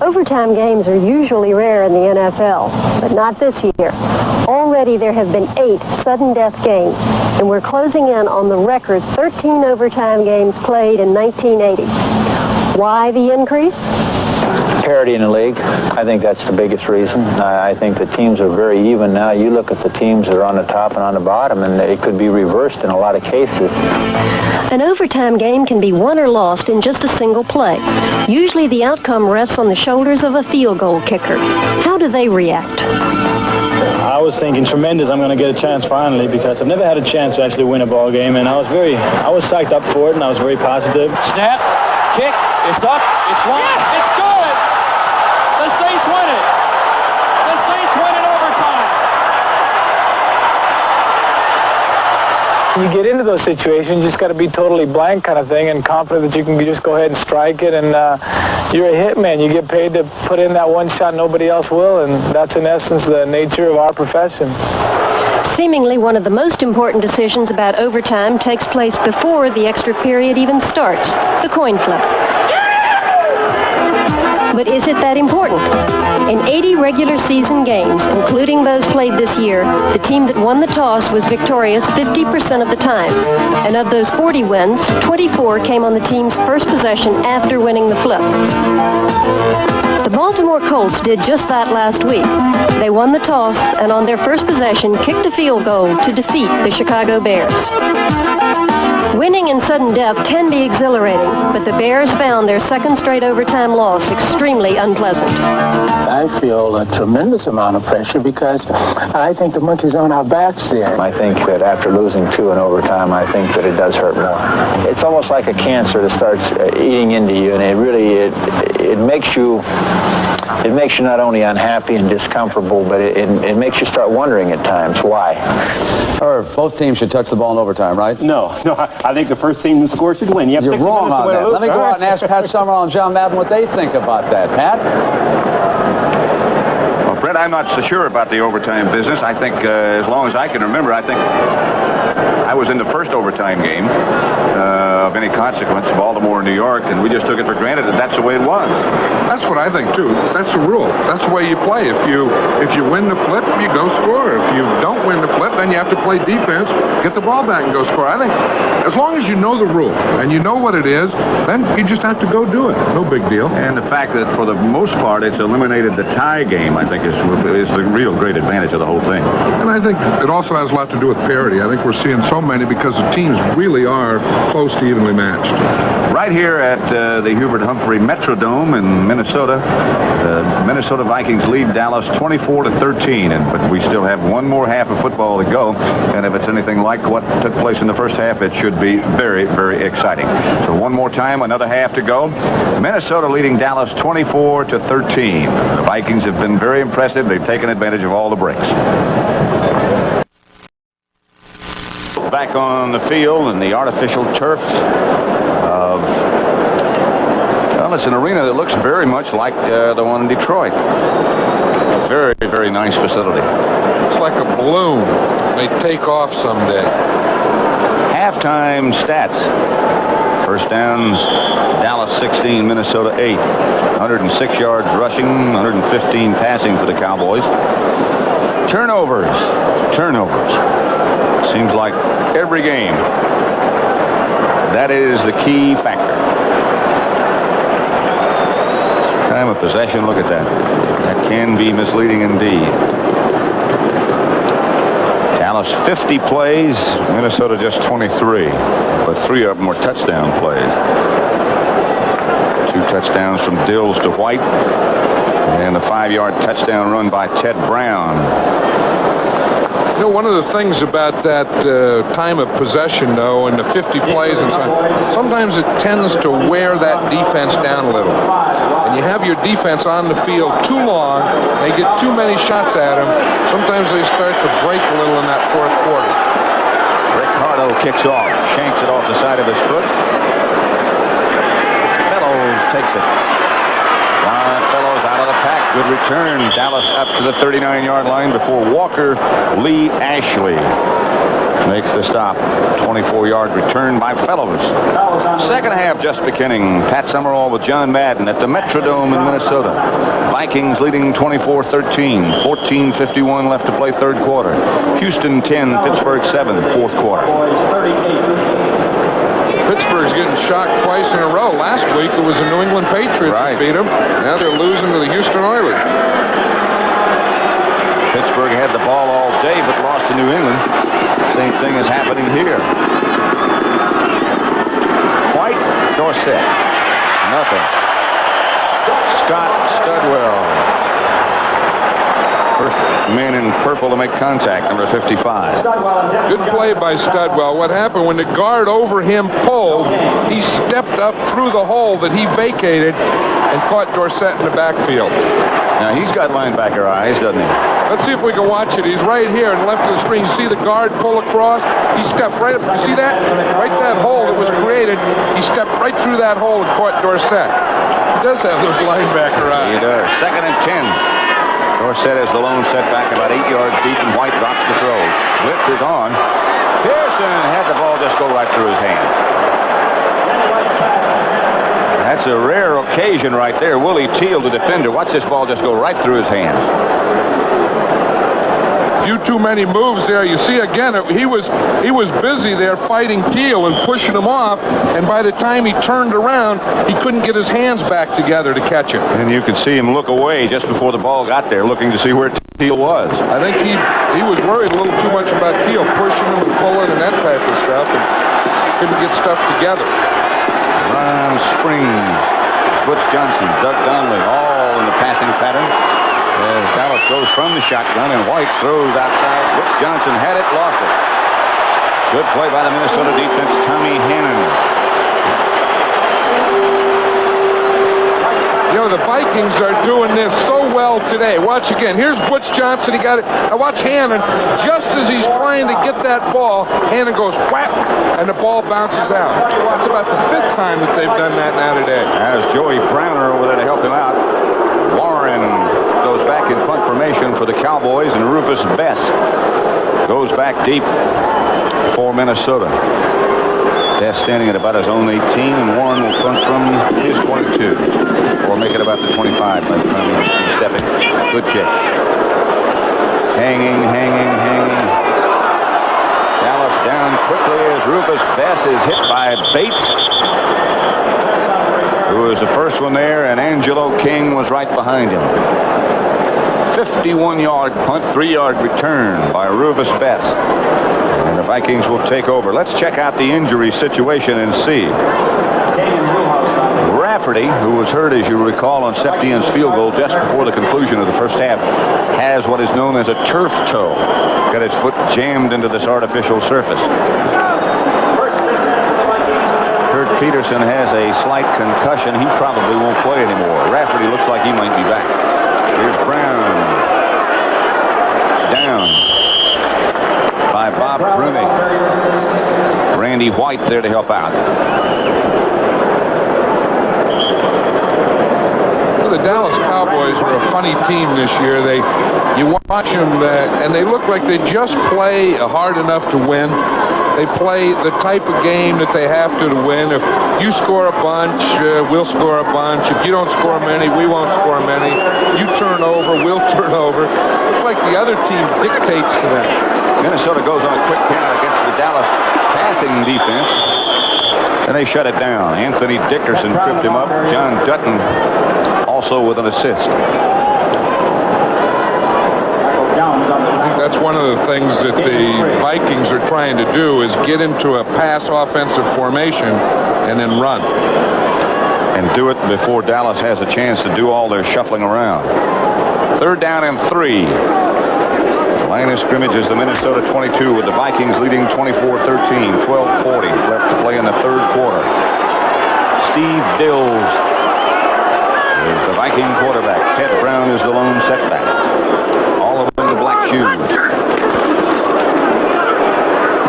Overtime games are usually rare in the NFL, but not this year. Already there have been 8 sudden death games, and we're closing in on the record 13 overtime games played in 1980. Why the increase? Parity in the league. I think that's the biggest reason. I think the teams are very even now. You look at the teams that are on the top and on the bottom, and it could be reversed in a lot of cases. An overtime game can be won or lost in just a single play. Usually the outcome rests on the shoulders of a field goal kicker. How do they react? I was thinking tremendous. I'm going to get a chance finally, because I've never had a chance to actually win a ball game, and I was psyched up for it, and I was very positive. Snap, kick, it's up, it's long, yes! It's good! The Saints win it! The Saints win it overtime! You get into those situations, you just got to be totally blank kind of thing and confident that you can just go ahead and strike it, and you're a hitman. You get paid to put in that one shot nobody else will, and that's in essence the nature of our profession. Seemingly one of the most important decisions about overtime takes place before the extra period even starts, the coin flip. But is it that important? In 80 regular season games, including those played this year, the team that won the toss was victorious 50% of the time. And of those 40 wins, 24 came on the team's first possession after winning the flip. The Baltimore Colts did just that last week. They won the toss and on their first possession kicked a field goal to defeat the Chicago Bears. Winning in sudden death can be exhilarating, but the Bears found their second straight overtime loss extremely unpleasant. I feel a tremendous amount of pressure because I think the monkey's on our backs there. I think that after losing 2 in overtime, I think that it does hurt more. It's almost like a cancer that starts eating into you, and it makes you not only unhappy and discomfortable, but it makes you start wondering at times why. Or both teams should touch the ball in overtime, right? No, I think the first team to score should win. You have You're wrong on that. Let me go out and ask Pat Summerall and John Madden what they think about that. Pat? Brett, I'm not so sure about the overtime business. I think, as long as I can remember, I think I was in the first overtime game of any consequence, Baltimore, New York, and we just took it for granted that that's the way it was. That's what I think too. That's the rule. That's the way you play. If you win the flip, you go score. If you don't win the flip, then you have to play defense, get the ball back, and go score. I think as long as you know the rule and you know what it is, then you just have to go do it. No big deal. And the fact that for the most part it's eliminated the tie game, I think, is the real great advantage of the whole thing. And I think it also has a lot to do with parity. I think we're seeing so many because the teams really are close to evenly matched. Right here at the Hubert Humphrey Metrodome in Minnesota, the Minnesota Vikings lead Dallas 24-13, but we still have one more half of football to go, and if it's anything like what took place in the first half, it should be very, very exciting. So one more time, another half to go. Minnesota leading Dallas 24-13. The Vikings have been very impressive. They've taken advantage of all the breaks. Back on the field in the artificial turf of, well, it's an arena that looks very much like the one in Detroit. Very, very nice facility. It's like a balloon. May take off someday. Halftime stats. First downs, Dallas 16, Minnesota 8. 106 yards rushing, 115 passing for the Cowboys. Turnovers. Seems like every game, that is the key factor. Time of possession, look at that. That can be misleading indeed. Dallas 50 plays, Minnesota just 23, but 3 of them were touchdown plays. 2 touchdowns from Dills to White, and a 5-yard touchdown run by Ted Brown. You know, one of the things about that time of possession, though, and the 50 plays, and sometimes it tends to wear that defense down a little. And you have your defense on the field too long, they get too many shots at them. Sometimes they start to break a little in that fourth quarter. Ricardo kicks off, shanks it off the side of his foot. Fellows takes it. Fellows out of the pack. Good return. Dallas up to the 39-yard line before Walker Lee Ashley makes the stop. 24-yard return by Fellows. Second half just beginning. Pat Summerall with John Madden at the Metrodome in Minnesota. Vikings leading 24-13. 14:51 left to play third quarter. Houston 10, Pittsburgh 7, fourth quarter. Pittsburgh's getting shocked twice in a row. Last week it was the New England Patriots that beat them. Now they're losing to the Houston Oilers. Pittsburgh had the ball all day but lost to New England. Same thing is happening here. White, Dorsett. Nothing. Scott Studwell. First man in purple to make contact, number 55. Good play by Studwell. What happened when the guard over him pulled, he stepped up through the hole that he vacated and caught Dorsett in the backfield. Now he's got linebacker eyes, doesn't he? Let's see if we can watch it. He's right here in the left of the screen. You see the guard pull across? He stepped right up. You see that? Right that hole that was created. He stepped right through that hole and caught Dorsett. He does have those linebacker eyes. He does. 2nd and 10. Dorsett is the lone setback about 8 yards deep, and White drops the throw. Blitz is on. Pearson had the ball just go right through his hand. That's a rare occasion right there. Willie Teal, the defender. Watch this ball just go right through his hand. Few too many moves there. You see again, he was busy there fighting Teal and pushing him off, and by the time he turned around, he couldn't get his hands back together to catch it. And you could see him look away just before the ball got there, looking to see where Teal was. I think he was worried a little too much about Teal pushing him and pulling and that type of stuff, and couldn't get stuff together. Ron Springs, Butch Johnson, Doug Donnelly, all in the passing pattern. As Dallas goes from the shotgun, and White throws outside. Butch Johnson had it, lost it. Good play by the Minnesota defense, Tommy Hannon. You know, the Vikings are doing this so well today. Watch again. Here's Butch Johnson. He got it. Now watch Hannon. Just as he's trying to get that ball, Hannon goes whap, and the ball bounces out. That's about the 5th time that they've done that now today. As Joey Browner over there to help him out. Warren goes back in punt formation for the Cowboys, and Rufus Bess goes back deep for Minnesota. Bess standing at about his own 18, and Warren will punt from his 22. Or make it about the 25 by the time he's stepping. Good kick. Hanging. Dallas down quickly as Rufus Bess is hit by Bates, who was the first one there, and Angelo King was right behind him. 51-yard punt, 3-yard return by Rufus Bess. And the Vikings will take over. Let's check out the injury situation and see. Rafferty, who was hurt, as you recall, on Septien's field goal just before the conclusion of the first half, has what is known as a turf toe. Got his foot jammed into this artificial surface. Kurt Peterson has a slight concussion. He probably won't play anymore. Rafferty looks like he might be back. Here's Brown. Down by Bob Bruni. Randy White there to help out. The Dallas Cowboys are a funny team this year. You watch them, and they look like they just play hard enough to win. They play the type of game that they have to win. If you score a bunch, we'll score a bunch. If you don't score many, we won't score many. You turn over, we'll turn over. It's like the other team dictates to them. Minnesota goes on a quick counter against the Dallas passing defense, and they shut it down. Anthony Dickerson tripped him up. John Dutton also with an assist. I think that's one of the things that the Vikings are trying to do is get into a pass offensive formation and then run. And do it before Dallas has a chance to do all their shuffling around. 3rd down and 3. The line of scrimmage is the Minnesota 22 with the Vikings leading 24-13. 12:40 left to play in the 3rd quarter. Steve Dills is the Viking quarterback. Ted Brown is the lone setback. All of them in the black shoes.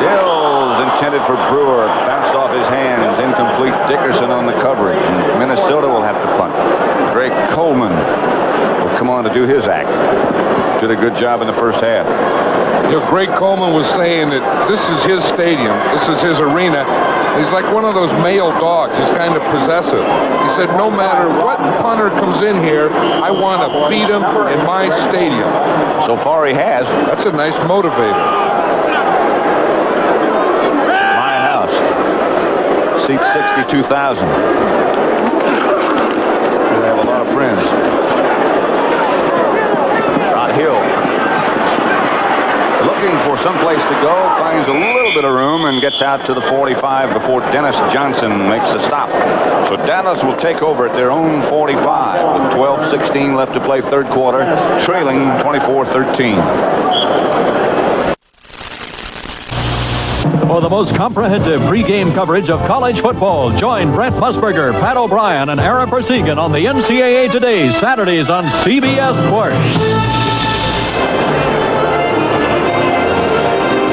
Dills intended for Brewer. Bounced off his hands. Incomplete. Dickerson on the coverage. And Minnesota will have to punt. Greg Coleman will come on to do his act. Did a good job in the first half. You know, Greg Coleman was saying that this is his stadium. This is his arena. He's like one of those male dogs. He's kind of possessive. He said, no matter what punter comes in here, I want to beat him in my stadium. So far he has. That's a nice motivator. My house. Seats 62,000. We have a lot of friends. Rod Hill. Looking for someplace to go, finds a little bit of room and gets out to the 45 before Dennis Johnson makes a stop. So Dallas will take over at their own 45 with 12:16 left to play 3rd quarter, trailing 24-13. For the most comprehensive pregame coverage of college football, join Brent Musburger, Pat O'Brien, and Aaron Persigan on the NCAA Today, Saturdays on CBS Sports.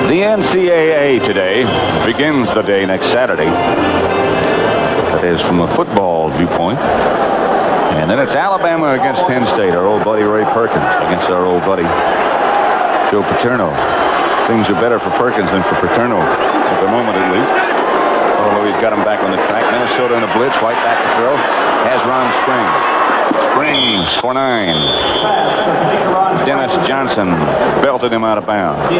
The NCAA Today begins the day next Saturday. That is from a football viewpoint. And then it's Alabama against Penn State. Our old buddy Ray Perkins against our old buddy Joe Paterno. Things are better for Perkins than for Paterno at the moment, at least. Although he's got him back on the track. Minnesota in a blitz. White back to throw. Has Ron Springs. Springs for 9. Dennis Johnson belted him out of bounds. You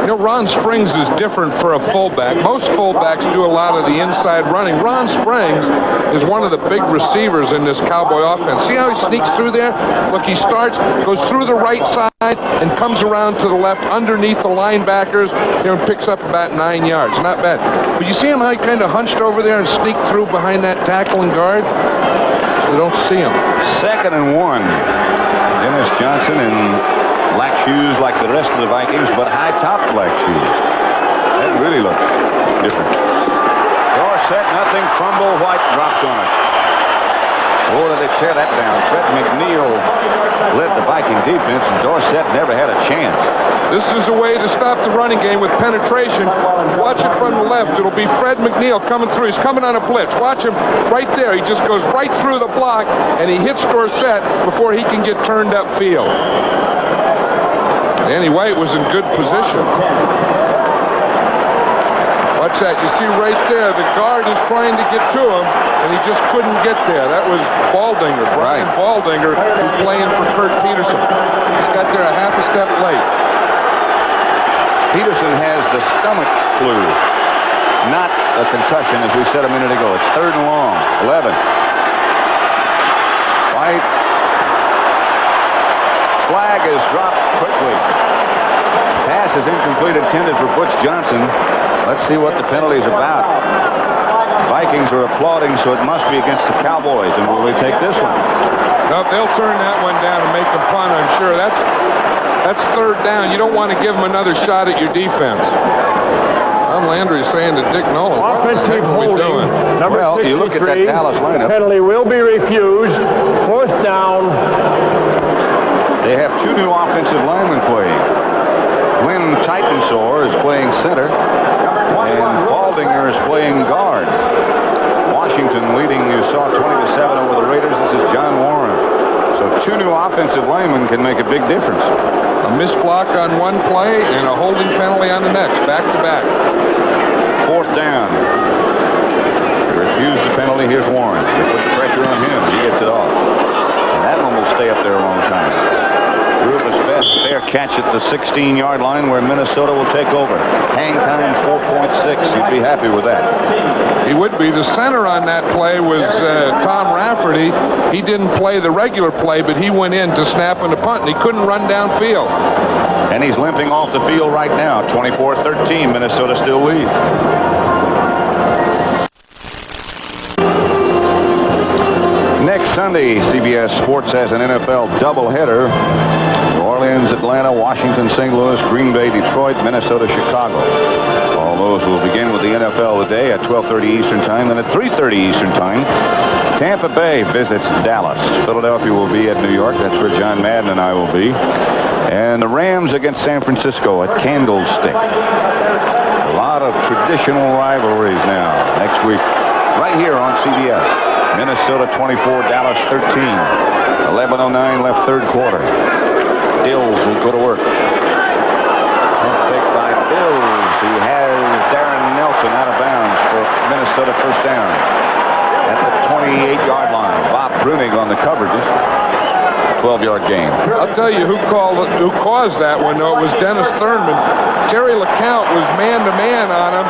know, Ron Springs is different for a fullback. Most fullbacks do a lot of the inside running. Ron Springs is one of the big receivers in this Cowboy offense. See how he sneaks through there? Look, he starts, goes through the right side, and comes around to the left underneath the linebackers, and picks up about 9 yards. Not bad. But you see him how he kind of hunched over there and sneaked through behind that tackle and guard? You don't see him. 2nd and 1. Dennis Johnson in black shoes like the rest of the Vikings, but high-top black shoes. That really looks different. Door set, nothing. Fumble. White drops on it. Oh, did they tear that down. Fred McNeil led the Viking defense, and Dorsett never had a chance. This is a way to stop the running game with penetration. Watch it from the left. It'll be Fred McNeil coming through. He's coming on a blitz. Watch him right there. He just goes right through the block, and he hits Dorsett before he can get turned upfield. Danny White was in good position. Watch that. You see right there, the guard is trying to get to him, and he just couldn't get there. That was Baldinger, Brian Baldinger, who's playing for Kurt Peterson. He's got there a half a step late. Peterson has the stomach flu, not a concussion, as we said a minute ago. It's 3rd and long. 11. White. Flag is dropped quickly. Pass is incomplete, intended for Butch Johnson. Let's see what the penalty is about. Vikings are applauding, so it must be against the Cowboys. And will they take this one? No, they'll turn that one down and make them punt, I'm sure. That's 3rd down. You don't want to give them another shot at your defense. Tom Landry is saying to Dick Nolan, what the heck are we doing? Well, you look at that Dallas lineup. Penalty will be refused. 4th down. They have 2 new offensive linemen playing. Glenn Titensor is playing center, and Baldinger is playing guard. Washington leading, you saw 20-7 over the Raiders. This is John Warren. So 2 new offensive linemen can make a big difference. A missed block on one play and a holding penalty on the next, back to back. 4th down. They refuse the penalty. Here's Warren. They put the pressure on him. He gets it off. And that one will stay up there a long time. Rufus Best, fair catch at the 16-yard line where Minnesota will take over. Hang time 4.6. You'd be happy with that. He would be. The center on that play was Tom Rafferty. He didn't play the regular play, but he went in to snap and to punt, and he couldn't run downfield. And he's limping off the field right now. 24-13. Minnesota still lead. Next Sunday, CBS Sports has an NFL doubleheader. New Orleans, Atlanta, Washington, St. Louis, Green Bay, Detroit, Minnesota, Chicago. All those will begin with the NFL today at 12:30 Eastern Time. Then at 3:30 Eastern Time, Tampa Bay visits Dallas. Philadelphia will be at New York. That's where John Madden and I will be. And the Rams against San Francisco at Candlestick. A lot of traditional rivalries now next week, right here on CBS. Minnesota 24, Dallas 13. 11:09 left 3rd quarter. Dills will go to work. Pick by Dills. He has Darren Nelson out of bounds for Minnesota 1st down. At the 28-yard line. Bob Brunig on the coverages. 12-yard game. I'll tell you who caused that one, though. It was Dennis Thurman. Terry LeCount was man-to-man on him.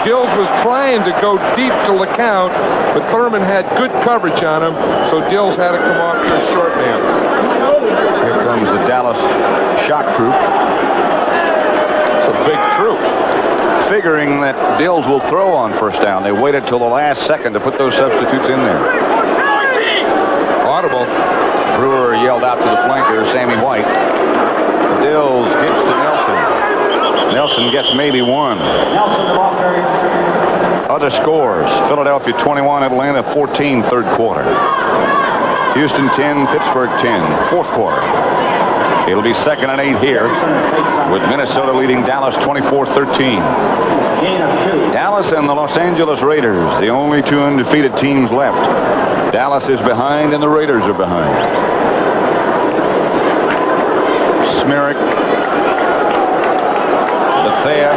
Dills was trying to go deep to LeCount, but Thurman had good coverage on him, so Dills had to come off to a short man. Here comes the Dallas shock troop. It's a big troop. Figuring that Dills will throw on 1st down. They waited till the last second to put those substitutes in there. Audible. Brewer yelled out to the flanker, Sammy White. Dills gives to Nelson. Nelson gets maybe one. Other scores. Philadelphia 21, Atlanta 14, 3rd quarter. Houston 10, Pittsburgh 10, 4th quarter. It'll be 2nd and 8 here with Minnesota leading Dallas 24-13. Dallas and the Los Angeles Raiders, the only 2 undefeated teams left. Dallas is behind and the Raiders are behind. Smirrick, Bethea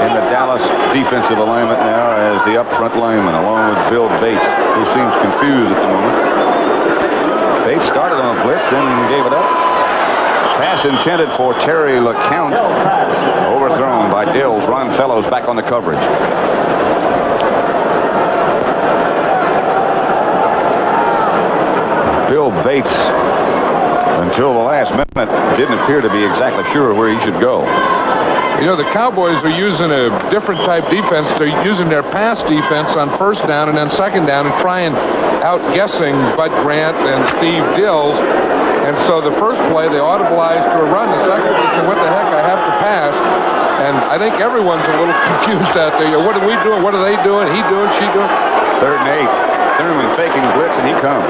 in the Dallas defensive alignment now as the up front lineman, along with Bill Bates, who seems confused at the moment. Bates started on a blitz, then gave it up. Pass intended for Terry LeCount. Overthrown by Dills. Ron Fellows back on the coverage. Bill Bates, until the last minute, didn't appear to be exactly sure where he should go. You know, the Cowboys are using a different type defense. They're using their pass defense on 1st down and then 2nd down and trying outguessing Bud Grant and Steve Dills. And so the first play, they audibilized to a run. The second, they said, what the heck, I have to pass. And I think everyone's a little confused out there. What are we doing? What are they doing? He doing? She doing? 3rd and 8. Thurman faking blitz, and he comes.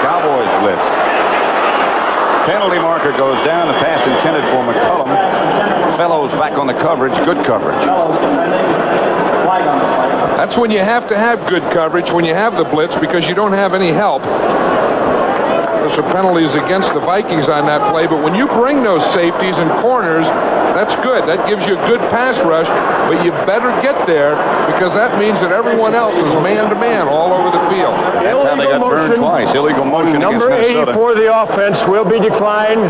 Cowboys blitz. Penalty marker goes down. The pass intended for McCullum. Fellows back on the coverage. Good coverage. That's when you have to have good coverage, when you have the blitz, because you don't have any help. There's some penalties against the Vikings on that play, but when you bring those safeties and corners, that's good. That gives you a good pass rush, but you better get there because that means that everyone else is man-to-man all over the field. That's how they got burned twice. Illegal motion Number against 80 Minnesota. for the offense will be declined.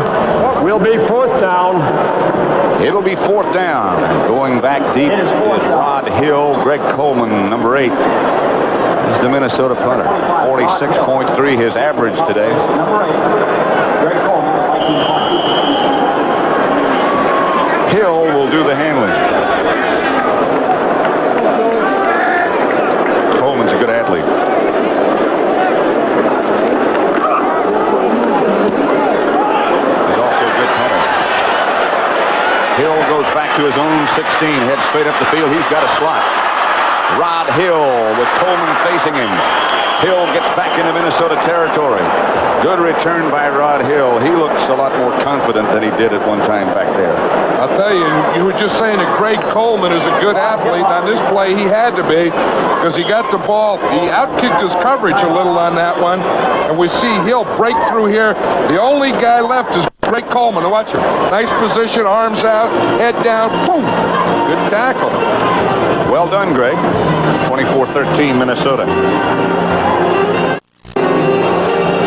Will be 4th down. It'll be 4th down. Going back deep is Rod Hill. Greg Coleman, number 8. He's the Minnesota punter. 46.3 his average today. Hill will do the handling. Coleman's a good athlete. He's also a good punter. Hill goes back to his own 16, heads straight up the field. He's got a slot. Rod Hill with Coleman facing him. Hill gets back into Minnesota territory. Good return by Rod Hill. He looks a lot more confident than he did at one time back there. I'll tell you, you were just saying that Greg Coleman is a good athlete. On this play, he had to be because he got the ball. He outkicked his coverage a little on that one. And we see Hill break through here. The only guy left is Greg Coleman. Watch him. Nice position, arms out, head down. Boom. Good tackle. Well done, Greg. 24-13 Minnesota.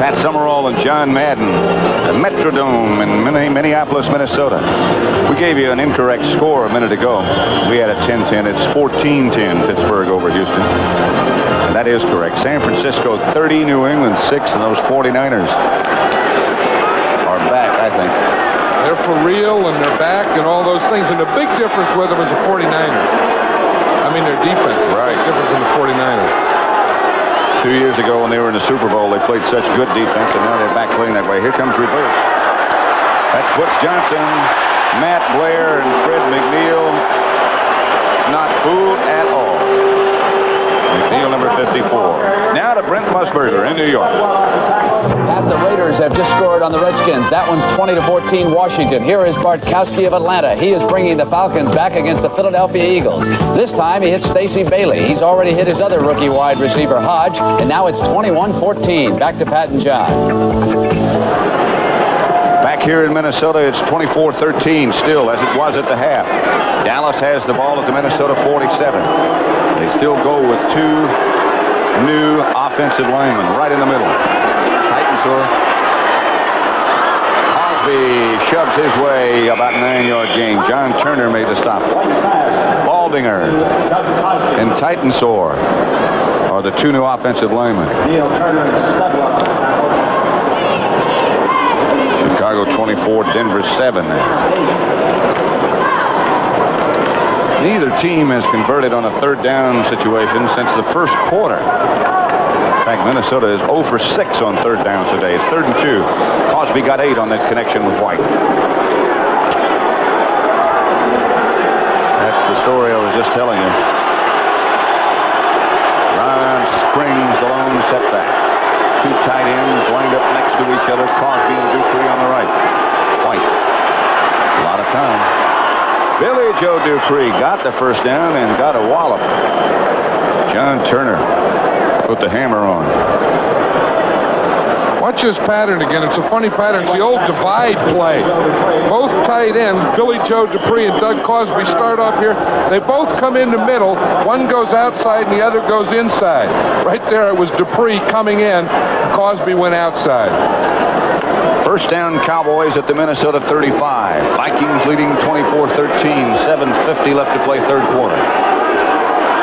Pat Summerall and John Madden, the Metrodome in Minneapolis, Minnesota. We gave you an incorrect score a minute ago. We had a 10-10. It's 14-10 Pittsburgh over Houston. And that is correct. San Francisco 30, New England 6, and those 49ers are back, I think. They're for real, and they're back, and all those things. And the big difference with them is the 49ers. I mean, their defense. Right. Big difference in the 49ers. 2 years ago when they were in the Super Bowl, they played such good defense, and now they're back playing that way. Here comes reverse. That's Butch Johnson, Matt Blair, and Fred McNeil. Not fooled at all. McNeil, number 54. Now to Brent Musburger in New York. As the Raiders have just scored on the Redskins. That one's 20-14 Washington. Here is Bartkowski of Atlanta. He is bringing the Falcons back against the Philadelphia Eagles. This time he hits Stacey Bailey. He's already hit his other rookie wide receiver, Hodge, and now it's 21-14. Back to Pat and John. Back here in Minnesota, it's 24-13 still, as it was at the half. Dallas has the ball at the Minnesota 47. They still go with 2 new offensive linemen right in the middle. Crosby shoves his way about 9-yard gain. John Turner made the stop. Baldinger and Titensor are the 2 new offensive linemen. Chicago 24, Denver 7 there. Neither team has converted on a 3rd down situation since the first quarter. In fact, Minnesota is 0 for 6 on 3rd downs today. It's 3rd and 2. Crosby got 8 on that connection with White. That's the story I was just telling you. Ron springs the lone setback. 2 tight ends lined up next to each other. Crosby and Dupree on the right. White. A lot of time. Billy Joe Dupree got the first down and got a wallop. John Turner put the hammer on. Watch this pattern again. It's a funny pattern. It's the old divide play. Both tight ends, Billy Joe Dupree and Doug Crosby, start off here. They both come in the middle. One goes outside and the other goes inside. Right there it was Dupree coming in. Crosby went outside. First down, Cowboys at the Minnesota 35. Vikings leading 24-13. 7:50 left to play 3rd quarter.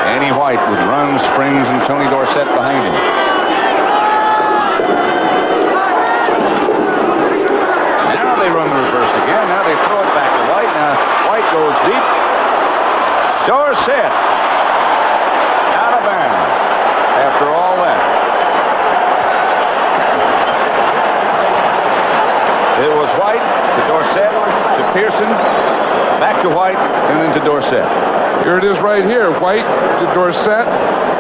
Danny White with runs, springs, and Tony Dorsett behind him. Now they run the reverse again. Now they throw it back to White. Now White goes deep. Dorsett out of bounds after all that. It was White to Dorsett to Pearson, back to White, and then to Dorsett. Here it is right here. White to Dorsett.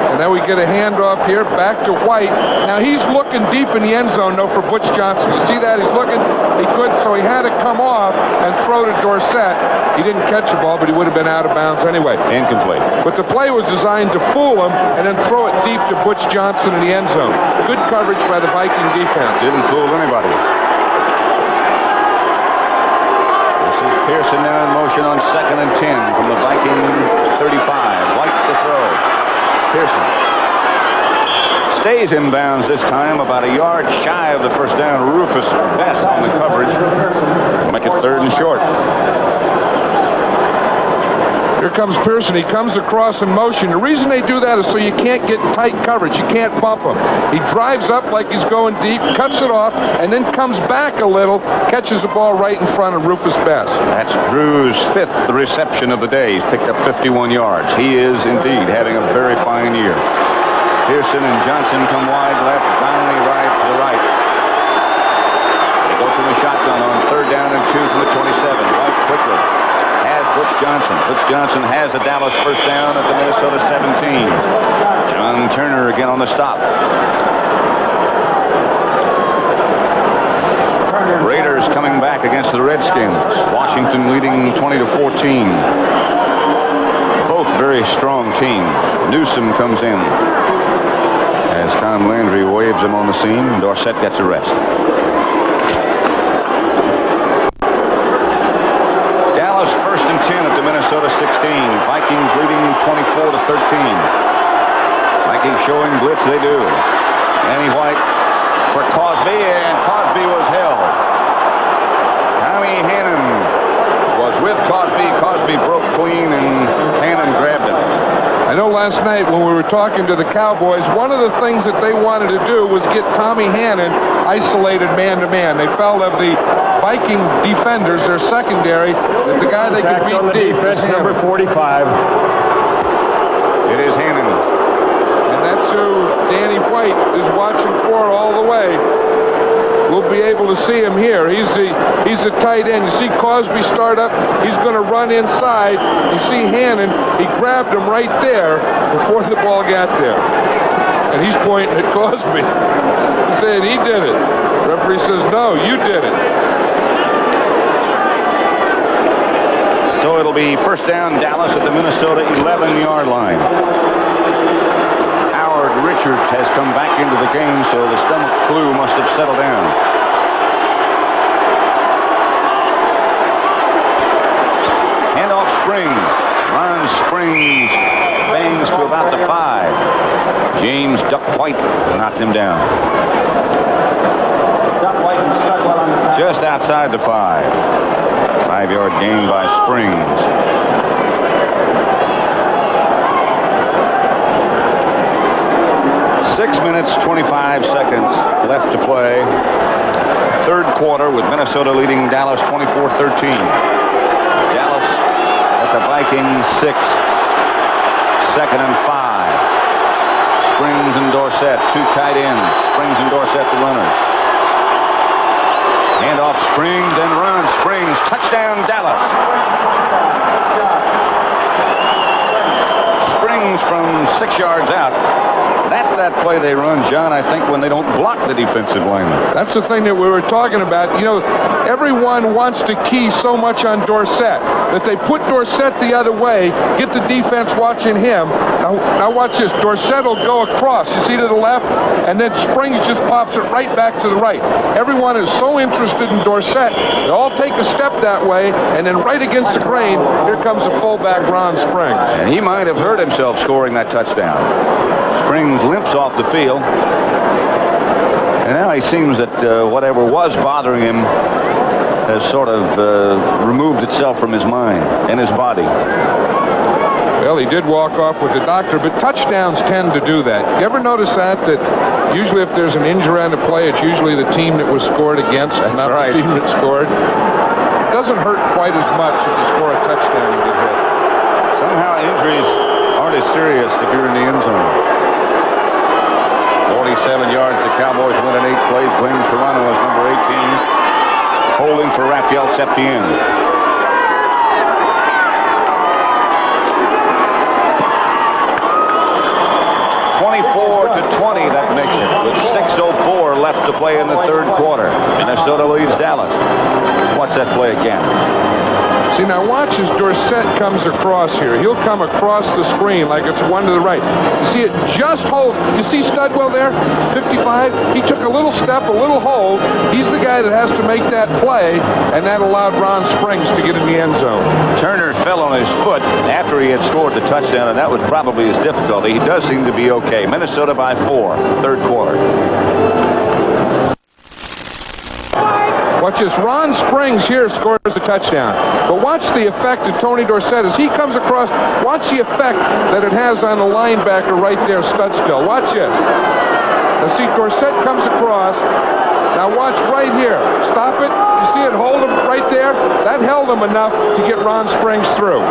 And then we get a handoff here back to White. Now he's looking deep in the end zone, though, for Butch Johnson. You see that? He's looking. He couldn't, so he had to come off and throw to Dorsett. He didn't catch the ball, but he would have been out of bounds anyway. Incomplete. But the play was designed to fool him and then throw it deep to Butch Johnson in the end zone. Good coverage by the Viking defense. Didn't fool anybody. This is Pearson now in motion on 2nd and 10 from the Viking 35. White to throw. Pearson stays in bounds this time, about a yard shy of the first down. Rufus Bess on the coverage. Make it 3rd and short. Here comes Pearson. He comes across in motion. The reason they do that is so you can't get tight coverage. You can't bump him. He drives up like he's going deep, cuts it off, and then comes back a little, catches the ball right in front of Rufus Bess. That's Drew's 5th reception of the day. He's picked up 51 yards. He is indeed having a very fine year. Pearson and Johnson come wide left, Donnelly right to the right. They go from the shotgun on 3rd down and 2 from the 27. White quickly has Butch Johnson. Butch Johnson has the Dallas first down at the Minnesota 17. John Turner again on the stop. Raiders coming back against the Redskins. Washington leading 20-14. Both very strong teams. Newsom comes in as Tom Landry waves him on the scene. Dorsett gets a rest. Dallas 1st and 10 at the Minnesota 16. Vikings leading 24-13. Vikings showing blitz, they do. Danny White for Cosby, and Cosby was held. Tommy Hannon was with Cosby. Cosby broke clean, and Hannon grabbed him. I know last night when we were talking to the Cowboys, one of the things that they wanted to do was get Tommy Hannon isolated man-to-man. They felt of the Viking defenders, their secondary, that the guy they could beat deep is number 45. It is Hannon. And that's who Danny White is watching for all the way. We'll be able to see him here. He's the tight end. You see Cosby start up. He's going to run inside. You see Hannon. He grabbed him right there before the ball got there. And he's pointing at Cosby. He's saying he did it. Referee says, no, you did it. So it'll be first down Dallas at the Minnesota 11-yard line. Howard Richards has come back into the game, so the stomach flu must have settled down. Handoff Springs. Ron Springs bangs to about the 5. James Duck White knocked him down. Just outside the 5. 5-yard gain by Springs. 6 minutes, 25 seconds left to play. 3rd quarter with Minnesota leading Dallas 24-13. Dallas at the Vikings 6. 2nd and 5. Springs and Dorsett, 2 tight ends. Springs and Dorsett, the runners. Handoff Springs and run. Springs, touchdown Dallas. Springs from 6 yards out. That's that play they run, John, I think, when they don't block the defensive lineman. That's the thing that we were talking about. You know, everyone wants to key so much on Dorsett that they put Dorsett the other way, get the defense watching him. Now watch this. Dorsett will go across, you see, to the left, and then Springs just pops it right back to the right. Everyone is so interested in Dorsett, they all take a step that way, and then right against the grain, here comes the fullback, Ron Springs. And he might have hurt himself scoring that touchdown. Springs limps off the field. And now he seems that whatever was bothering him has sort of removed itself from his mind and his body. Well, he did walk off with the doctor, but touchdowns tend to do that. You ever notice that usually if there's an injury on the play, it's usually the team that was scored against, and not the team that scored. It doesn't hurt quite as much if you score a touchdown and get hit. Somehow injuries aren't as serious if you're in the end zone. 47 yards, the Cowboys win in 8 plays. Glenn Carano is number 18. Holding for Raphael Septien. play in the third quarter. Minnesota leads Dallas. Watch that play again. See, now watch as Dorsett comes across here. He'll come across the screen like it's one to the right. You see it just hold. You see Studwell there? 55. He took a little step, a little hold. He's the guy that has to make that play, and that allowed Ron Springs to get in the end zone. Turner fell on his foot after he had scored the touchdown, and that was probably his difficulty. He does seem to be okay. Minnesota by 4, third quarter. Watch this. Ron Springs here scores a touchdown. But watch the effect of Tony Dorsett as he comes across. Watch the effect that it has on the linebacker right there, Studstill. Watch it. Now see, Dorsett comes across. Now watch right here. Stop it. You see it hold him right there? That held him enough to get Ron Springs through.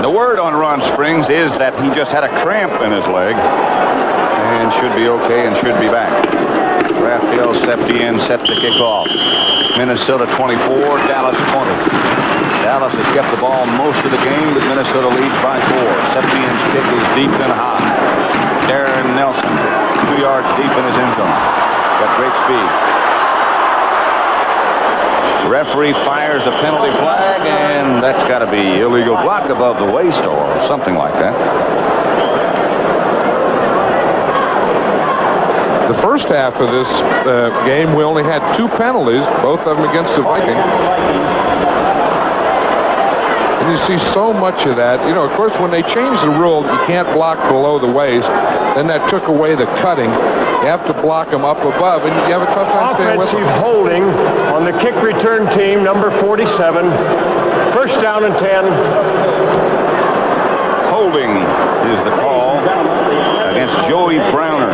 The word on Ron Springs is that he just had a cramp in his leg and should be okay and should be back. Raphael Septien set to kick off. Minnesota 24, Dallas 20. Dallas has kept the ball most of the game, but Minnesota leads by 4. Septien's kick is deep and high. Darren Nelson, 2 yards deep in his end zone. Got great speed. The referee fires a penalty flag, and that's got to be illegal block above the waist or something like that. The first half of this game, we only had 2 penalties, both of them against the Vikings. And you see so much of that. You know, of course, when they changed the rule, you can't block below the waist. Then that took away the cutting. You have to block them up above, and you have a tough time staying with them. Offensive holding on the kick return team, number 47. First down and 10. Holding is the call against Joey Browner.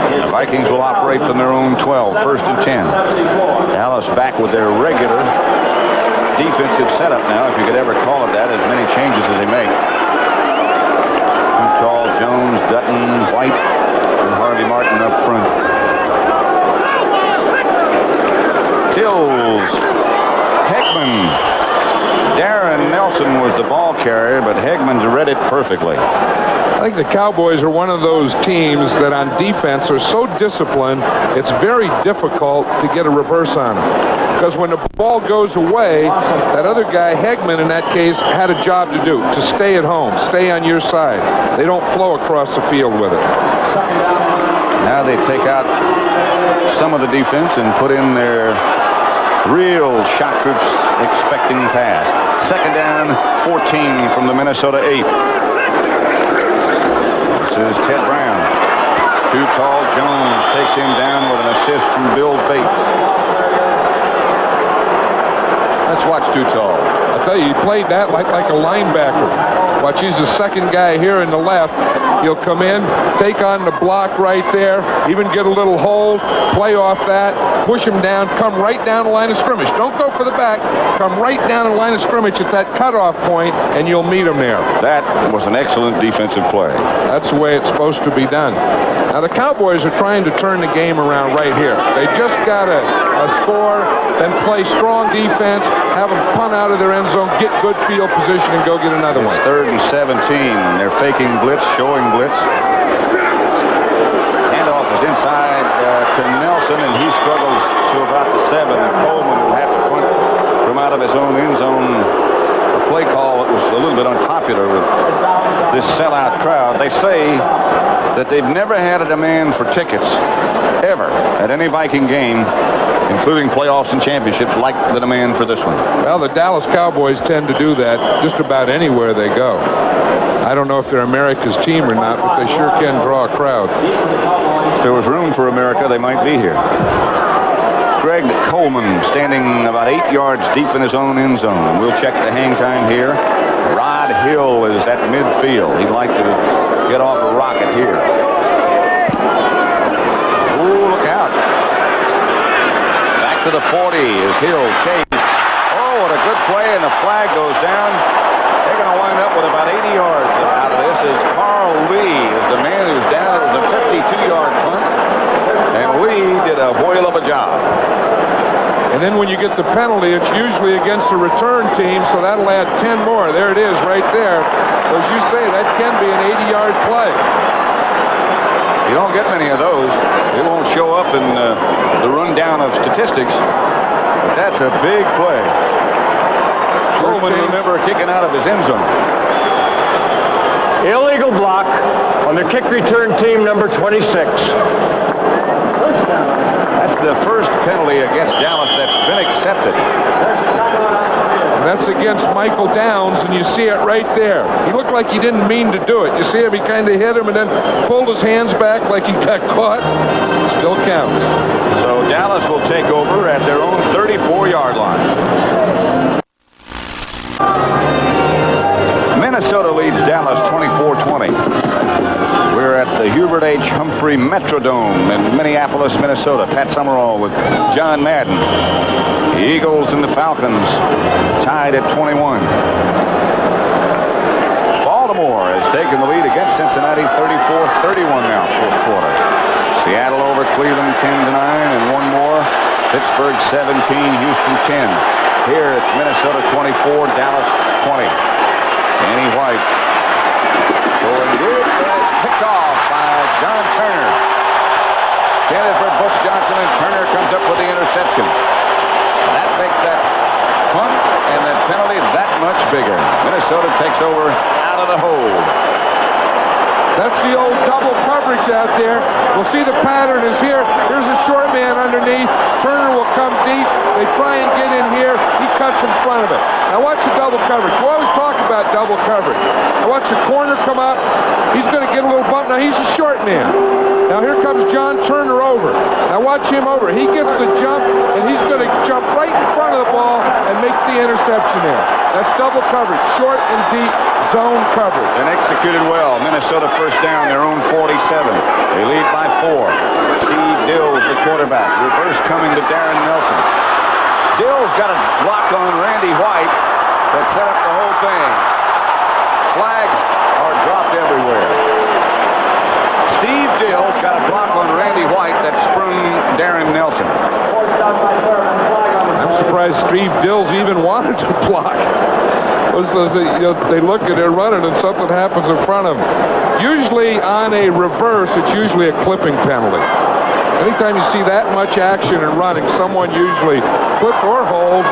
The Vikings will operate from their own 12, first and 10. Dallas back with their regular defensive setup now, if you could ever call it that, as many changes as they make. Tall, Jones, Dutton, White, and Harvey Martin up front. Tills, Heckman. Darren Nelson was the ball carrier, but Hegman's read it perfectly. I think the Cowboys are one of those teams that on defense are so disciplined, it's very difficult to get a reverse on them. Because when the ball goes away, that other guy, Hegman in that case, had a job to do, to stay at home, stay on your side. They don't flow across the field with it. Now they take out some of the defense and put in their real shock troops expecting pass. Second down, 14 from the Minnesota 8. This is Ted Brown. Too tall, Jones takes him down with an assist from Bill Bates. Let's watch Too Tall. I tell you, he played that like a linebacker. Watch, he's the second guy here in the left. He'll come in, take on the block right there, even get a little hold, play off that, push him down, come right down the line of scrimmage. Don't go for the back. Come right down the line of scrimmage at that cutoff point, and you'll meet him there. That was an excellent defensive play. That's the way it's supposed to be done. Now, the Cowboys are trying to turn the game around right here. They just got a score, then play strong defense, have them punt out of their end zone, get good field position, and go get another one. It's 3rd and 17. They're faking blitz, showing blitz. Handoff is inside to Nelson, and he struggles to about the 7. Coleman will have to punt from out of his own end zone. A play call that was a little bit unpopular with this sellout crowd. They say that they've never had a demand for tickets ever at any Viking game, including playoffs and championships, like the demand for this one. Well, the Dallas Cowboys tend to do that just about anywhere they go. I don't know if they're America's team or not, but they sure can draw a crowd. If there was room for America, they might be here. Greg Coleman standing about 8 yards deep in his own end zone. We'll check the hang time here. Rod Hill is at midfield. He'd like to get off a rocket here. Ooh, look out. Back to the 40 is Hill. Chase. Oh, what a good play, and the flag goes down. They're going to wind up with about 80 yards out of this. Is Carl Lee is the man who's down. It was a 52-yard punt, and Lee did a whale of a job. And then when you get the penalty, it's usually against the return team, so that'll add 10 more. There it is, right there. So as you say, that can be an 80-yard play. You don't get many of those. It won't show up in the rundown of statistics. But that's a big play. Coleman, remember, kicking out of his end zone. Illegal block on the kick return team number 26. That's the first penalty against Dallas that's been accepted. And that's against Michael Downs, and you see it right there. He looked like he didn't mean to do it. You see him, he kind of hit him and then pulled his hands back like he got caught. Still counts. So Dallas will take over at their own 34-yard line. Minnesota leads Dallas 24-20. We're at the Hubert H. Humphrey Metrodome in Minneapolis, Minnesota. Pat Summerall with John Madden. The Eagles and the Falcons tied at 21. Baltimore has taken the lead against Cincinnati 34-31 now, fourth quarter. Seattle over Cleveland 10-9 and one more. Pittsburgh 17, Houston 10. Here it's Minnesota 24, Dallas 20. Danny White going good. Picked off by John Turner. Headed for Butch Johnson, and Turner comes up with the interception. That makes that punt and that penalty that much bigger. Minnesota takes over out of the hold. That's the old double coverage out there. We'll see the pattern is here. Here's a short man underneath. Turner will come deep. They try and get in here. He cuts in front of it. Now watch the double coverage. We always talk about double coverage. Now watch the corner come up. He's going to get a little bump. Now he's a short man. Now here comes John Turner over. Now watch him over. He gets the jump, and he's going to jump right in front of the ball and make the interception there. That's double coverage. Short and deep zone coverage. And executed well. Minnesota first down, their own 47. They lead by 4. Steve Dills, the quarterback. Reverse coming to Darren Nelson. Dills got a block on Randy White that set up the whole thing. Flags are dropped everywhere. Steve Dills got a block on Randy White that sprung Darren Nelson. I'm surprised Steve Dills even wanted to block. They look at it running and something happens in front of them. Usually on a reverse, it's usually a clipping penalty. Anytime you see that much action and running, someone usually clips or holds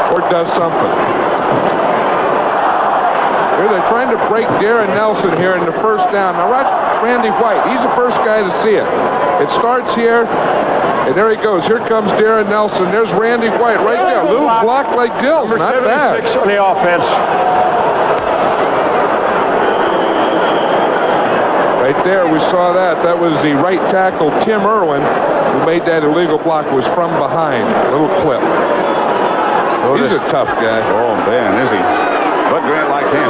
or does something. Here they're trying to break Darren Nelson here in the first down. Now watch Randy White. He's the first guy to see it. It starts here, and there he goes. Here comes Darren Nelson. There's Randy White right there. A little block like Dills. Not bad. On the offense. Right there, we saw that. That was the right tackle, Tim Irwin, who made that illegal block, was from behind. Little clip. He's a tough guy. Oh, man, is he? Bud Grant likes him.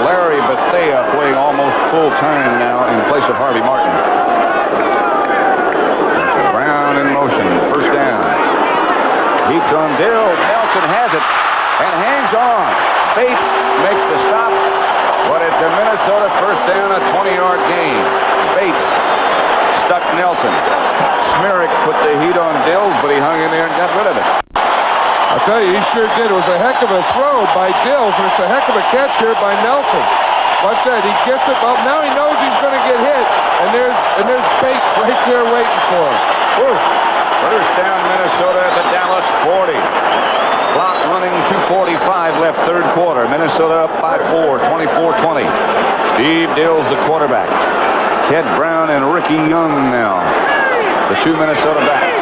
Larry Bethea playing almost full time now in place of Harvey Martin. Brown in motion. First down. Heats on Dills. Nelson has it and hangs on. Bates makes the stop, but it's a Minnesota first down, a 20-yard gain. Bates stuck Nelson. Smirrick put the heat on Dills, but he hung in there and got rid of it. I'll tell you, he sure did. It was a heck of a throw by Dills, and it's a heck of a catch here by Nelson. Watch that. He gets it up. Now he knows he's going to get hit, and there's Bates right there waiting for him. Woo. First down, Minnesota at the Dallas 40. Clock running, 2:45 left, third quarter. Minnesota up by 4, 24-20. Steve Dills, the quarterback. Ted Brown and Ricky Young now, the two Minnesota backs.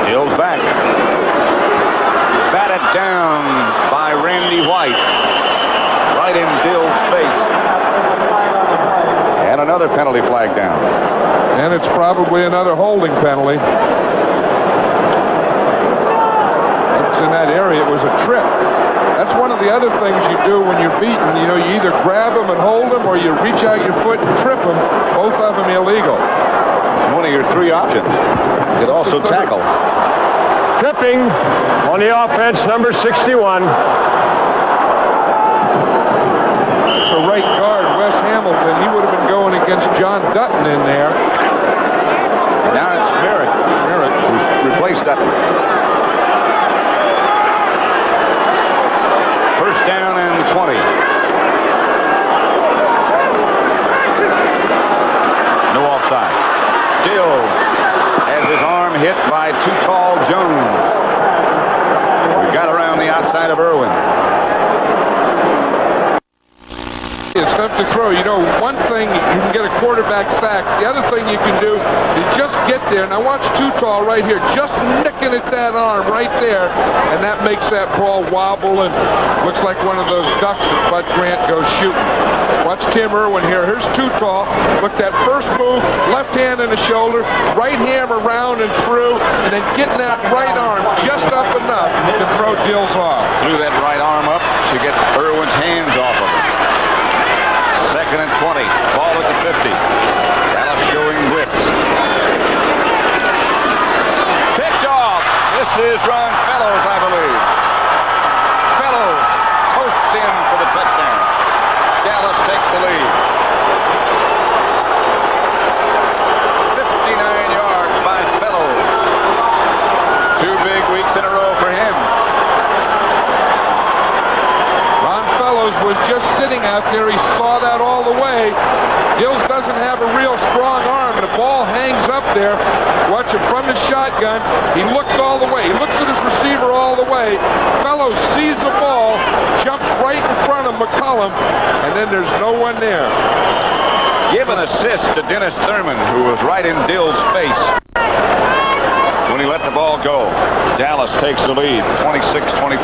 Dills back. Batted down by Randy White. Right in Dills' face. And another penalty flag down. And it's probably another holding penalty. It's in that area. It was a trip. That's one of the other things you do when you're beaten. You know, you either grab them and hold them, or you reach out your foot and trip them. Both of them illegal. It's one of your three options. You could also tackle. Tripping on the offense, number 61. It's a right guard, Wes Hamilton. He would have been going against John Dutton in there. And now it's Smirrick. Smirrick replaced Dutton. First down and 20. stuff to throw. You know, one thing, you can get a quarterback sack. The other thing you can do is just get there. Now watch Too Tall right here, just nicking at that arm right there, and that makes that ball wobble and looks like one of those ducks that Bud Grant goes shooting. Watch Tim Irwin here. Here's Too Tall. Look, that first move, left hand in the shoulder, right hand around and through, and then getting that right arm just up enough to throw Dills off. Threw that right arm up to get Irwin's hands off of him. 2nd and 20. Ball at the 50. Dallas showing blitz. Picked off. This is Ron Fellows, I believe. Fellows posts in for the touchdown. Dallas takes the lead. 59 yards by Fellows. 2 big weeks in a row for him. Ron Fellows was just sitting out there. He saw that all the way. Dills doesn't have a real strong arm. The ball hangs up there. Watch him from the shotgun. He looks all the way. He looks at his receiver all the way. Fellows sees the ball, jumps right in front of McCollum, and then there's no one there. Give an assist to Dennis Thurman, who was right in Dill's face when he let the ball go. Dallas takes the lead, 26-24.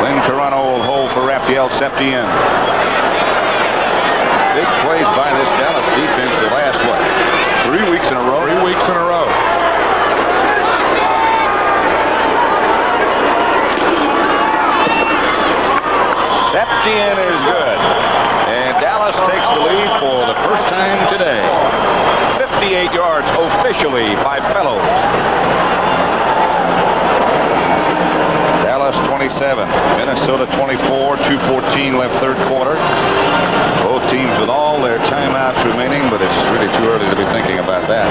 Lynn Carano will hold for Raphael Septien. Big plays by this Dallas defense the last, 3 weeks in a row? 3 weeks in a row. Septien is good. And Dallas takes the lead for the first time today. 58 yards officially by Fellows. Dallas 27, Minnesota 24, 2:14 left third quarter. Both teams with all their timeouts remaining, but it's really too early to be thinking about that.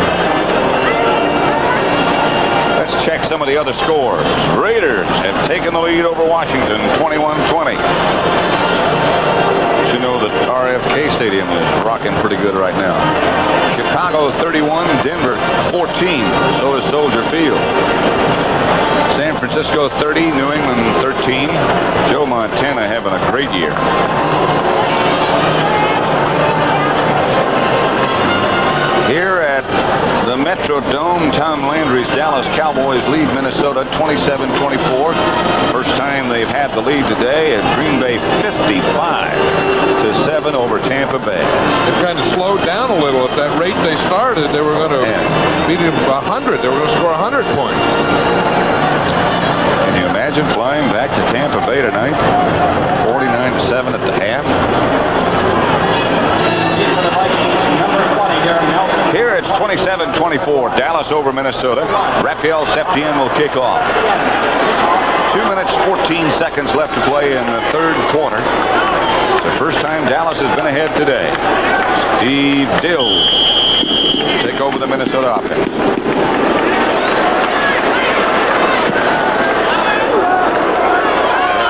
Let's check some of the other scores. Raiders have taken the lead over Washington, 21-20. You know that RFK Stadium is rocking pretty good right now. Chicago 31, Denver 14. So is Soldier Field. San Francisco 30, New England 13. Joe Montana having a great year. Here at the Metrodome, Tom Landry's Dallas Cowboys lead Minnesota 27-24. First time they've had the lead today, and Green Bay 55-7 over Tampa Bay. They kind of slowed down a little. At that rate they started, they were going to beat him 100. They were going to score 100 points. Can you imagine flying back to Tampa Bay tonight? 49-7 at the half. Here it's 27-24, Dallas over Minnesota. Raphael Septien will kick off. 2 minutes, 14 seconds left to play in the third quarter. It's the first time Dallas has been ahead today. Steve Dills take over the Minnesota offense.